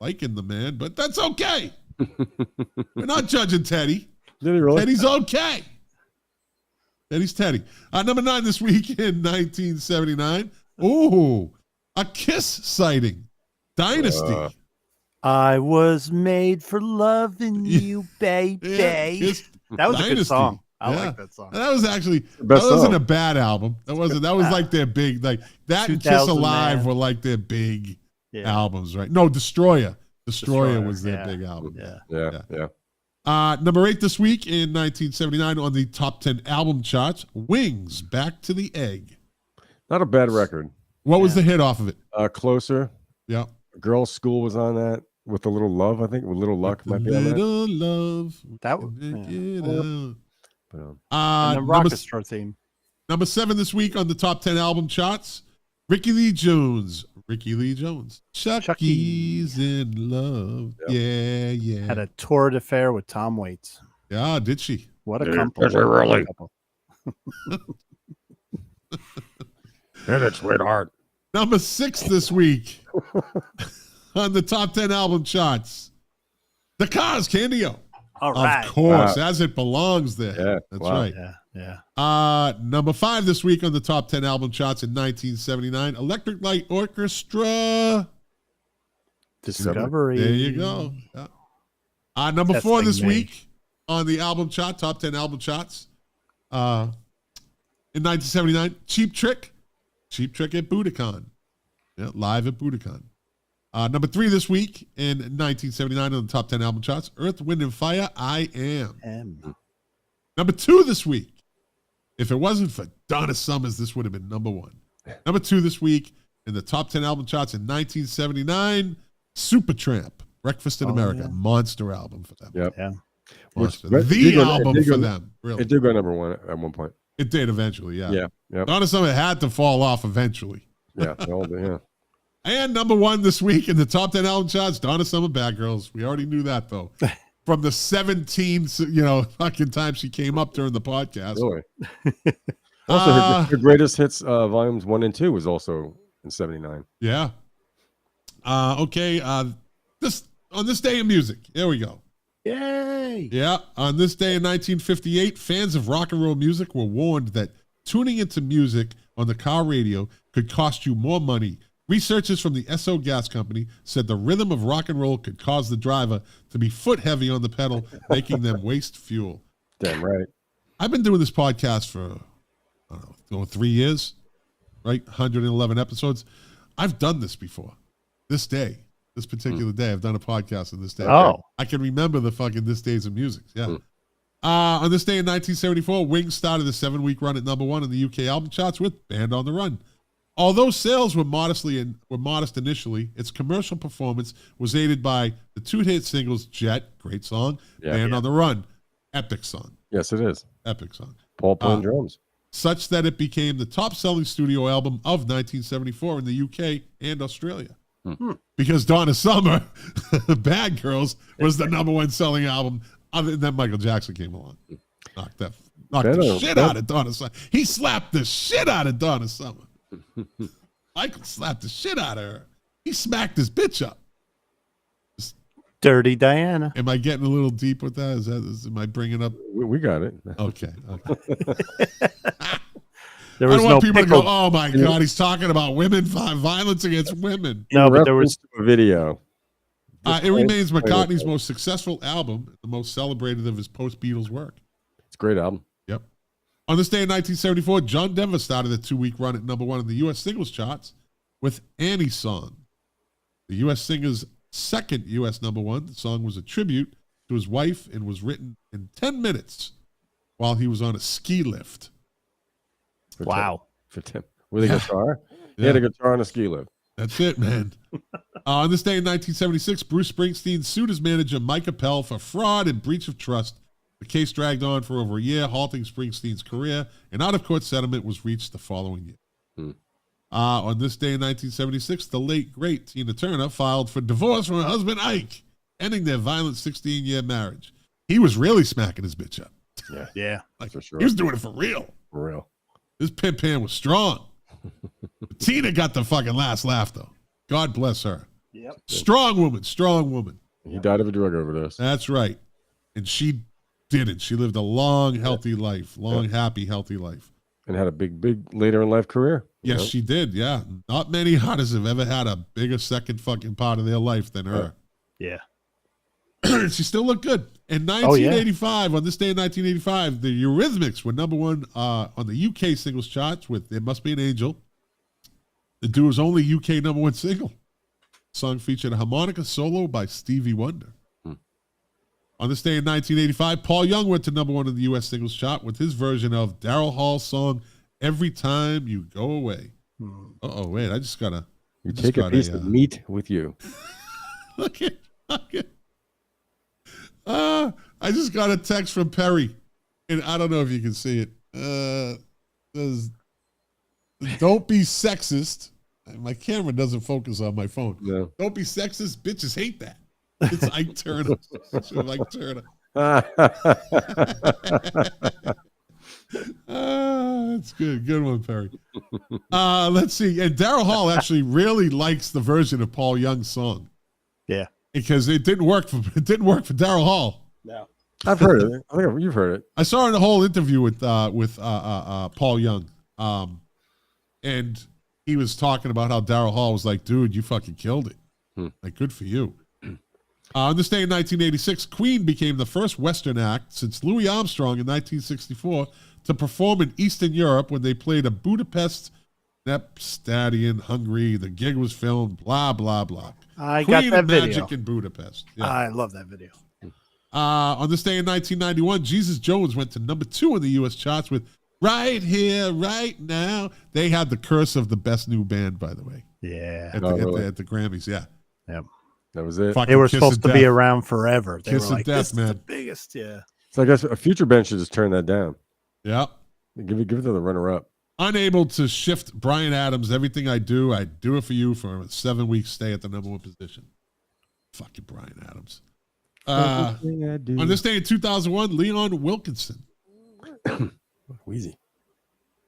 liking the man, but that's okay. We're not judging Teddy. Did he really? Teddy's okay. Teddy's Teddy. Number 9 this week in 1979. Ooh, a Kiss sighting. Dynasty. I was made for loving you, baby. That was Dynasty. a good song. I like that song. That was actually wasn't a bad album. That wasn't. That was like their big, like that and Kiss Alive were like their big albums, right? No, Destroyer. Destroyer was their big album. Yeah. Number 8 this week in 1979 on the top 10 album charts. Wings, Back to the Egg. Not a bad record. What was the hit off of it? Closer. Yeah. Girls' School was on that. With a Little Love, I think. With Little Luck might be on that. Little Love. That was and the Rockestar theme. Number 7 this week on the top 10 album charts. Ricky Lee Jones. Chucky's in Love. Yep. Yeah. Had a torrid affair with Tom Waits. Yeah, did she? What a couple. Is it really? Hit it, sweetheart. Number 6 this week on the top 10 album charts. The Cars, Candy-O. All right. Of course, as it belongs there. Yeah, that's wow. right. Yeah. Number 5 this week on the top 10 album charts in 1979. Electric Light Orchestra. Discovery. There you go. Yeah. Number 4 this week on the album chart, top 10 album charts. In 1979, Cheap Trick at Budokan. Yeah, live at Budokan. Number 3 this week in 1979 on the top 10 album charts, Earth, Wind, and Fire, I Am. Number 2 this week. If it wasn't for Donna Summer, this would have been number 1. Number 2 this week in the top 10 album charts in 1979, Supertramp, Breakfast in America, yeah. monster album for them. Yep. Yeah. The album for them, really. It did go number 1 at one point. It did eventually, yeah. Yeah. Yep. Donna Summer had to fall off eventually. Yeah. Yeah. And number 1 this week in the top 10 album charts, Donna Summer, Bad Girls. We already knew that, though. From the 17, fucking time she came up during the podcast. Really? Also, her greatest hits, volumes 1 and 2, was also in 79. Yeah. Okay. On this day in music, here we go. Yay! Yeah. On this day in 1958, fans of rock and roll music were warned that tuning into music on the car radio could cost you more money. Researchers from the Esso Gas Company said the rhythm of rock and roll could cause the driver to be foot heavy on the pedal, making them waste fuel. Damn right. I've been doing this podcast for, 3 years, right? 111 episodes. I've done this before. This particular day, I've done a podcast on this day. Oh. I can remember the fucking This Days of Music. Yeah. On this day in 1974, Wings started a 7-week run at number 1 in the UK album charts with Band on the Run. Although sales were modest initially, its commercial performance was aided by the 2 hit singles Jet, great song, Band on the Run, epic song. Yes, it is. Epic song. Paul playing drums. Such that it became the top-selling studio album of 1974 in the UK and Australia. Because Donna Summer, Bad Girls, was the number 1 selling album, other than Michael Jackson came along. Knocked the shit out of Donna Summer. He slapped the shit out of Donna Summer. Michael slapped the shit out of her. He smacked his bitch up. Dirty Diana. Am I getting a little deep with that? Am I bringing up? We got it. Okay. There I was don't no want people pickle. to go, oh my God, he's talking about women, violence against women. No, but there was a video. It remains McCartney's most successful album, the most celebrated of his post-Beatles work. It's a great album. Yep. On this day in 1974, John Denver started a 2-week run at number 1 in the U.S. singles charts with Annie's Song. The U.S. singer's second U.S. number 1. The song was a tribute to his wife and was written in 10 minutes while he was on a ski lift. wow. For Tim. With a guitar? He had a guitar and a ski lift. That's it, man. On this day in 1976, Bruce Springsteen sued his manager, Mike Appel, for fraud and breach of trust. The case dragged on for over a year, halting Springsteen's career. An out-of-court settlement was reached the following year. On this day in 1976, the late, great Tina Turner filed for divorce from her husband, Ike, ending their violent 16-year marriage. He was really smacking his bitch up. Yeah. Like, for sure. He was doing it for real. For real. His pimp hand was strong. Tina got the fucking last laugh, though. God bless her. Yep. Strong woman. He died of a drug overdose. That's right. And she didn't. She lived a long, healthy life. Happy, healthy life. And had a big later in life career. Yes, she did. Yeah. Not many artists have ever had a bigger second fucking part of their life than her. Yeah. She still looked good. In 1985, on this day in 1985, the Eurythmics were number 1 on the UK singles charts with There Must Be an Angel. The duo's only UK number 1 single. The song featured a harmonica solo by Stevie Wonder. On this day in 1985, Paul Young went to number 1 in the U.S. singles chart with his version of Daryl Hall's song Every Time You Go Away. Uh-oh, wait, I just got to... You take a piece of meat with you. Look at... I just got a text from Perry, and I don't know if you can see it. Says, don't be sexist. My camera doesn't focus on my phone. No. Don't be sexist. Bitches hate that. It's Ike Turner. Ike Turner. That's good. Good one, Perry. Let's see. And Daryl Hall actually really likes the version of Paul Young's song. Yeah. Because it didn't work for Daryl Hall. No. I've heard it. I think you've heard it. I saw in a whole interview with Paul Young, and he was talking about how Daryl Hall was like, "Dude, you fucking killed it." Like, good for you. On this day in 1986, Queen became the first Western act since Louis Armstrong in 1964 to perform in Eastern Europe when they played a Budapest Stadion, Hungary. The gig was filmed, blah, blah, blah. I Queen got that and video. Magic in Budapest. Yeah. I love that video. On this day in 1991, Jesus Jones went to number 2 in the U.S. charts with Right Here, Right Now. They had the curse of the best new band, by the way. Yeah. At the Grammys, yeah. Yep. That was it. Fucking They were Kiss supposed of to be Death. around forever. They Kiss were of like, Death, this man. is the biggest, yeah. So I guess a future band should just turn that down. Yeah. Give it to the runner-up. Unable to shift Bryan Adams, Everything I Do it for you for a 7-week stay at the number 1 position. Fucking Bryan Adams. On this day in 2001, Leon Wilkinson. Wheezy.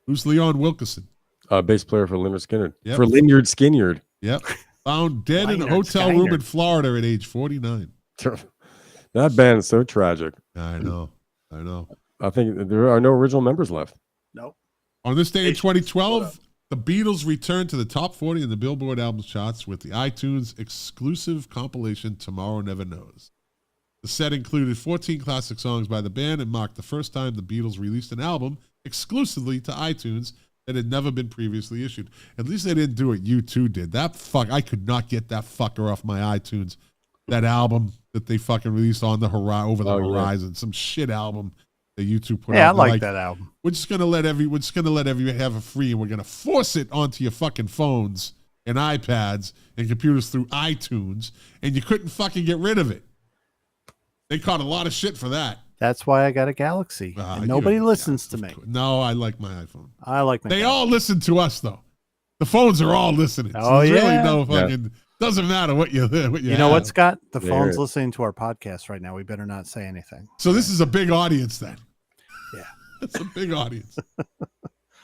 Who's Leon Wilkinson? Bass player for Lynyrd Skynyrd. Yep. For Lynyrd Skynyrd. Yep. Found dead in a Leonard hotel room Skinner. in Florida at age 49. That band is so tragic. I know. I think there are no original members left. Nope. On this day in They split 2012, the Beatles returned to the top 40 in the Billboard albums charts with the iTunes exclusive compilation Tomorrow Never Knows. The set included 14 classic songs by the band and marked the first time the Beatles released an album exclusively to iTunes that had never been previously issued. At least they didn't do what U2 did. I could not get that fucker off my iTunes. That album that they fucking released on the horizon, some shit album that U2 put out. Yeah, I like that album. We're just gonna let everyone have it free, and we're gonna force it onto your fucking phones and iPads and computers through iTunes, and you couldn't fucking get rid of it. They caught a lot of shit for that. That's why I got a Galaxy. And You nobody know, listens yeah, to me. No, I like my iPhone. I like my They Galaxy. all listen to us though. The phones are all listening. So Oh, there's really yeah. no fucking doesn't matter what you You know what, Scott? The Yeah. phone's listening to our podcast right now. We better not say anything. So this is a big audience then. Yeah. It's a big audience.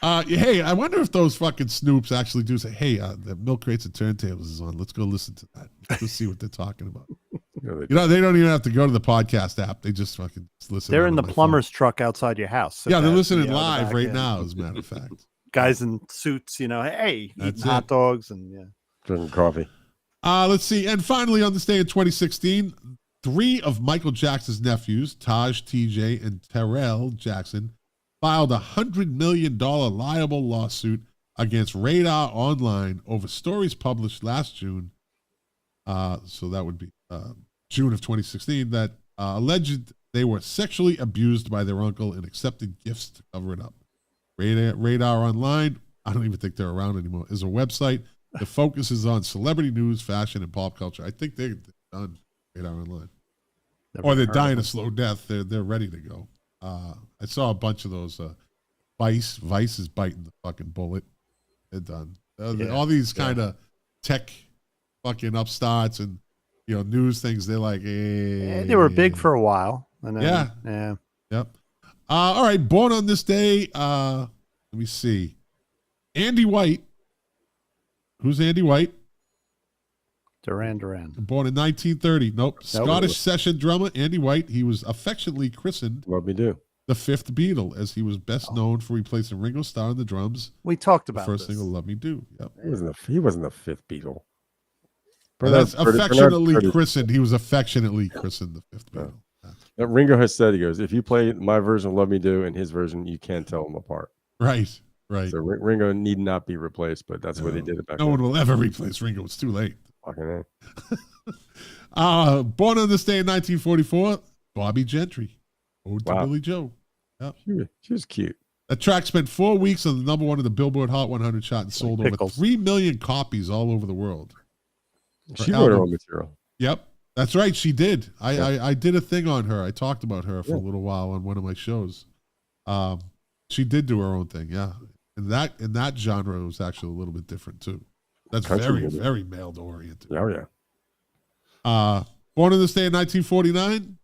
Hey, I wonder if those fucking snoops actually do say, hey, the Milk Crates and Turntables is on. Let's go listen to that. Let's see what they're talking about. You know, they don't even have to go to the podcast app. They just fucking listen. They're on in the my plumber's truck outside your house. phone. Yeah, they're listening the live back right end. now, as a matter of fact. Guys in suits, hey, That's eating hot it. dogs and yeah. Drinking coffee. Let's see. And finally, on this day in 2016, 3 of Michael Jackson's nephews, Taj, TJ, and Terrell Jackson, filed a $100 million liable lawsuit against Radar Online over stories published last June. So that would be June of 2016, that alleged they were sexually abused by their uncle and accepted gifts to cover it up. Radar Online, I don't even think they're around anymore, is a website that focuses on celebrity news, fashion, and pop culture. I think they're done, Radar Online. Never Or they're heard dying of a slow death. They're ready to go. I saw a bunch of those. Vice is biting the fucking bullet. They're done. Yeah. All these kind of tech fucking upstarts and news things. They're like, Yeah, they were big for a while. And then, yeah. Yep. All right. Born on this day. Let me see. Andy White. Who's Andy White? Duran. Born in 1930. Nope. Scottish session drummer Andy White. He was affectionately christened What we do? the fifth Beatle, as he was best known for replacing Ringo Starr on the drums. We talked The about first this. single, "Love Me Do." Yep. He wasn't the 5th Beatle. That's Bernard affectionately Purdue. christened. He was affectionately christened the fifth Beatle. Ringo has said, he goes, if you play my version of Love Me Do and his version, you can't tell them apart. Right. So Ringo need not be replaced, but that's what he did it back No then. one will ever replace Ringo. It's too late. Fucking A. Born on this day in 1944, Bobby Gentry. Ode to Wow. Billy Joe. She was cute. That track spent 4 weeks on the number 1 of the Billboard Hot 100 chart and sold over Pickles. 3 million copies all over the world. She Her wrote her album. own material. Yep. That's right. She did. I did a thing on her. I talked about her for Yeah. a little while on one of my shows. She did do her own thing. Yeah. And that genre was actually a little bit different too. That's Country very, music. very male oriented. Oh, yeah. Born on this day in 1949,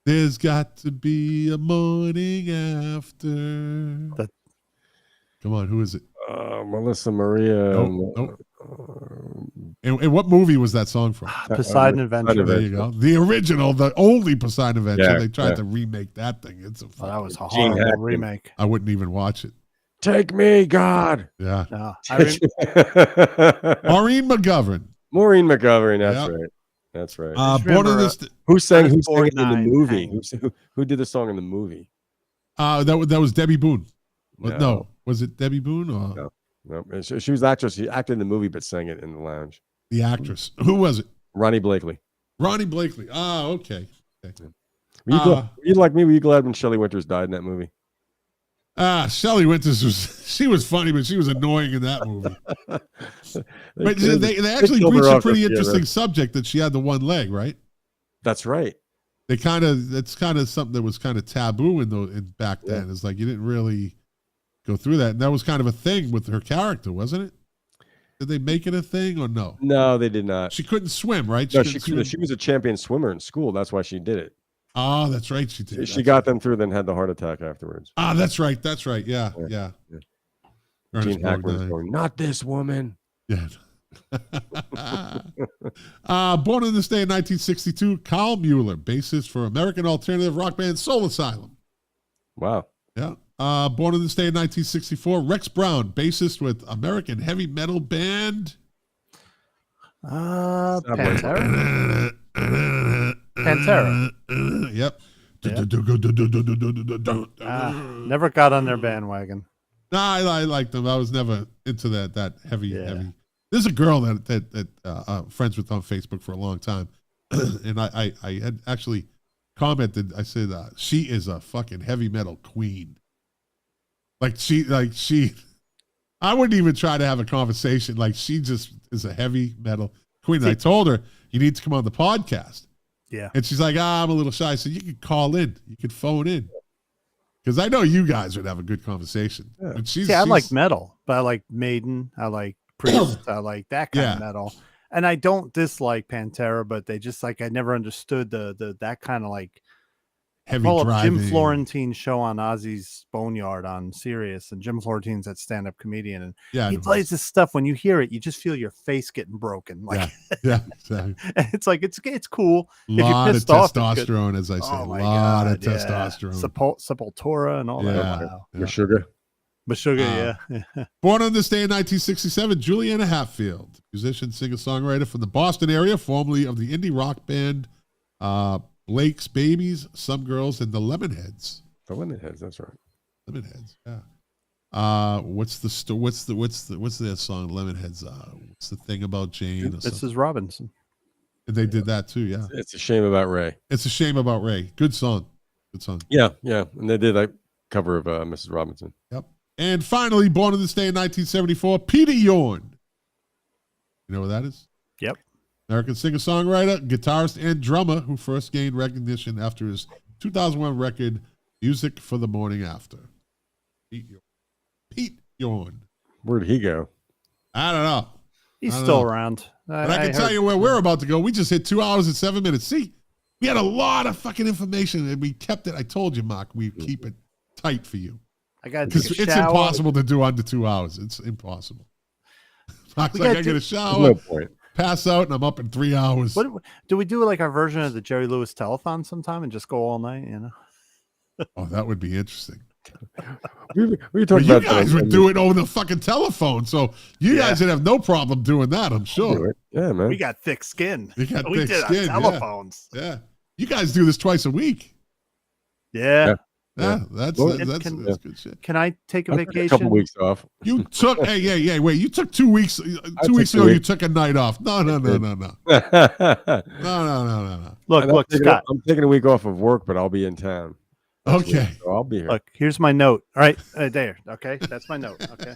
there's got to be a morning after. Come on, who is it? Melissa Maria. Nope. And what movie was that song from? Poseidon Adventure. There you go. The original, the only Poseidon Adventure. Yeah, they tried yeah. to remake that thing. It's a Well, that was a Gene horrible Hackman. remake. I wouldn't even watch it. Take me, God. Yeah. No, Maureen McGovern, Maureen McGovern. That's Yep. right. That's right. Born in remember, this. Who sang it in the 49 movie? hanging. Who did the song in the movie? That was Debbie Boone. No. No, was it Debbie Boone or No. She was actress. She acted in the movie, but sang it in the lounge. the actress? Who was it? Ronnie Blakely. Ronnie Blakely. Oh, okay. Were you like me? Were you glad when Shelley Winters died in that movie? Shelley Winters was funny, but she was annoying in that movie. But they actually killed her reached a off pretty at the interesting end. subject that she had the one leg, right? That's right. That's kind of something that was kind of taboo in back then. It's like you didn't really go through that, and that was kind of a thing with her character, wasn't it? Did they make it a thing or no? No, they did not. She couldn't swim, right? No, couldn't swim. she was a champion swimmer in school. That's why she did it. Oh, that's right. She did. She got them through, then had the heart attack afterwards. Ah, that's right. That's right. Yeah. Ernest Gene Hackman was Borgnine. going, not this woman. Yeah. Born in this day in 1962, Carl Mueller, bassist for American alternative rock band Soul Asylum. Wow. Yeah. Born in this day in 1964, Rex Brown, bassist with American heavy metal band. Pantera. Pantera. Yep. Never got on their bandwagon. No, I like them. I was never into that heavy. There's a girl that friends with on Facebook for a long time, and I had actually commented. I said she is a fucking heavy metal queen. Like she. I wouldn't even try to have a conversation. Like she just is a heavy metal queen. And I told her you need to come on the podcast. Yeah, and she's like, I'm a little shy. So you could call in. You could phone in. Because I know you guys would have a good conversation. Yeah. But she's I like metal, but I like Maiden. I like Priest. I like that kind Yeah. of metal. And I don't dislike Pantera, but they just like I never understood the that kind of like heavy pull up driving. Jim Florentine's show on Ozzy's Boneyard on Sirius, and Jim Florentine's that stand-up comedian, and Yeah, he plays this stuff. When you hear it, you just feel your face getting broken. Like yeah, exactly. it's like it's cool. Lot if of you're pissed off, it's good. testosterone, as I say. Oh A my lot God, of testosterone. Sepultura and all Yeah. that. Wow. Yeah. With sugar. But sugar, yeah. Born on this day in 1967, Juliana Hatfield, musician, singer-songwriter from the Boston area, formerly of the indie rock band Blake's Babies, Some Girls, and the Lemonheads. The Lemonheads, that's right. Lemonheads, yeah. What's their song? Lemonheads. What's the thing about Jane? Or This something? is Robinson. And they did that too, yeah. It's a shame about Ray. It's a shame about Ray. Good song. Good song. Yeah. And they did a cover of Mrs. Robinson. Yep. And finally, born on this day in 1974, Peter Yorn. You know what that is? Yep. American singer-songwriter, guitarist, and drummer who first gained recognition after his 2001 record, Music for the Morning After. Pete Yorn. Where'd he go? I don't know. He's I don't still know. around. But I can tell you where we're about to go. We just hit 2 hours and 7 minutes. See, we had a lot of fucking information, and we kept it. I told you, Mark, we keep it tight for you. I got Because it's impossible to do under 2 hours. It's impossible. Mark's like, I get a shower, No point. pass out, and I'm up in 3 hours. What do we do like our version of the Jerry Lewis telethon sometime and just go all night? You know. Oh, that would be interesting. We were But talking you about guys that. would do it over the fucking telephone, so you guys would have no problem doing that, I'm Do sure. it. Yeah, man. We got thick skin. You got we thick did skin, on telephones. Yeah. You guys do this twice a week. Yeah. Yeah, that's Well, good shit. Can I take a I took vacation? a couple weeks off. You took wait, you took 2 weeks. 2 weeks took ago, a you week. took a night off. No. No. I'm Look, Scott. taking a week off of work, but I'll be in town. Okay. So I'll be here. Look, here's my note. All right, there. Okay, that's my note. Okay.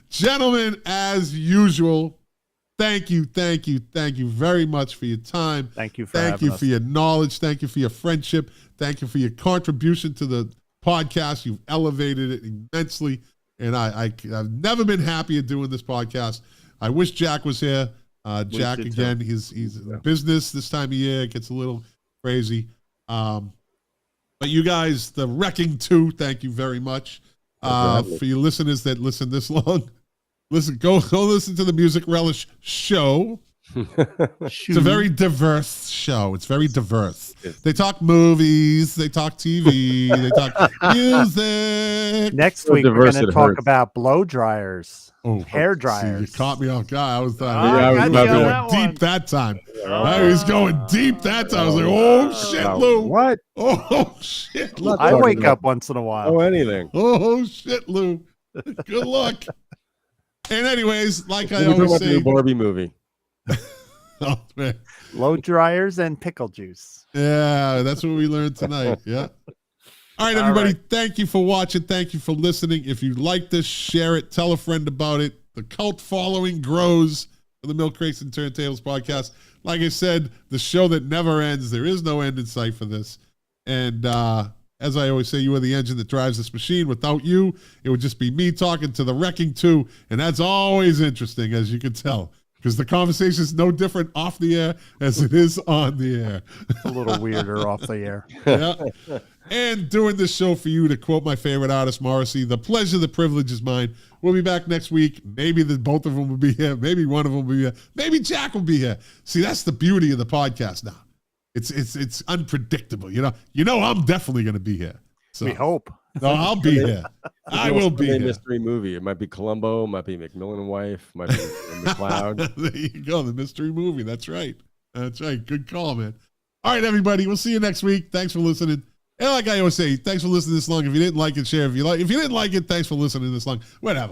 Gentlemen, as usual, thank you very much for your time. Thank you for Thank having you us. for your knowledge. Thank you for your friendship. Thank you for your contribution to the podcast. You've elevated it immensely. And I've never been happier doing this podcast. I wish Jack was here. Jack, did again, he's in business this time of year. It gets a little crazy. But you guys, the Wrecking 2, thank you very much. For you listeners that listen this long, go listen to the Music Relish show. It's a very diverse show. It's very diverse. They talk movies, they talk TV, they talk music. Next week, we're going to talk about blow dryers, hair dryers. See, you caught me off guard. I was going deep that time. I was going deep that time. I was like, oh, shit, Lou. What? Oh, shit, Lou. I wake up once in a while. Oh, anything. Oh, shit, Lou. Good luck. And anyways, like I We're talking always about the say. new Barbie movie. Oh, man. Blow dryers and pickle juice. Yeah, that's what we learned tonight. Yeah. All right, everybody. Thank you for watching. Thank you for listening. If you like this, share it. Tell a friend about it. The cult following grows for the Milk Crates and Turntables podcast. Like I said, the show that never ends. There is no end in sight for this. And as I always say, you are the engine that drives this machine. Without you, it would just be me talking to the Wrecking 2. And that's always interesting, as you can tell, because the conversation is no different off the air as it is on the air. It's a little weirder off the air. Yeah. And doing this show for you, to quote my favorite artist, Morrissey, the pleasure, the privilege is mine. We'll be back next week. Maybe both of them will be here. Maybe one of them will be here. Maybe Jack will be here. See, that's the beauty of the podcast now. It's unpredictable. You know, I'm definitely going to be here. So, we hope. No, I'll be here. I will be here. Mystery movie. It might be Columbo. Might be McMillan and Wife. Might be McLeod. There you go. The mystery movie. That's right. That's right. Good call, man. All right, everybody. We'll see you next week. Thanks for listening. And like I always say, thanks for listening this long. If you didn't like it, share. If you didn't like it, thanks for listening this long. Whatever.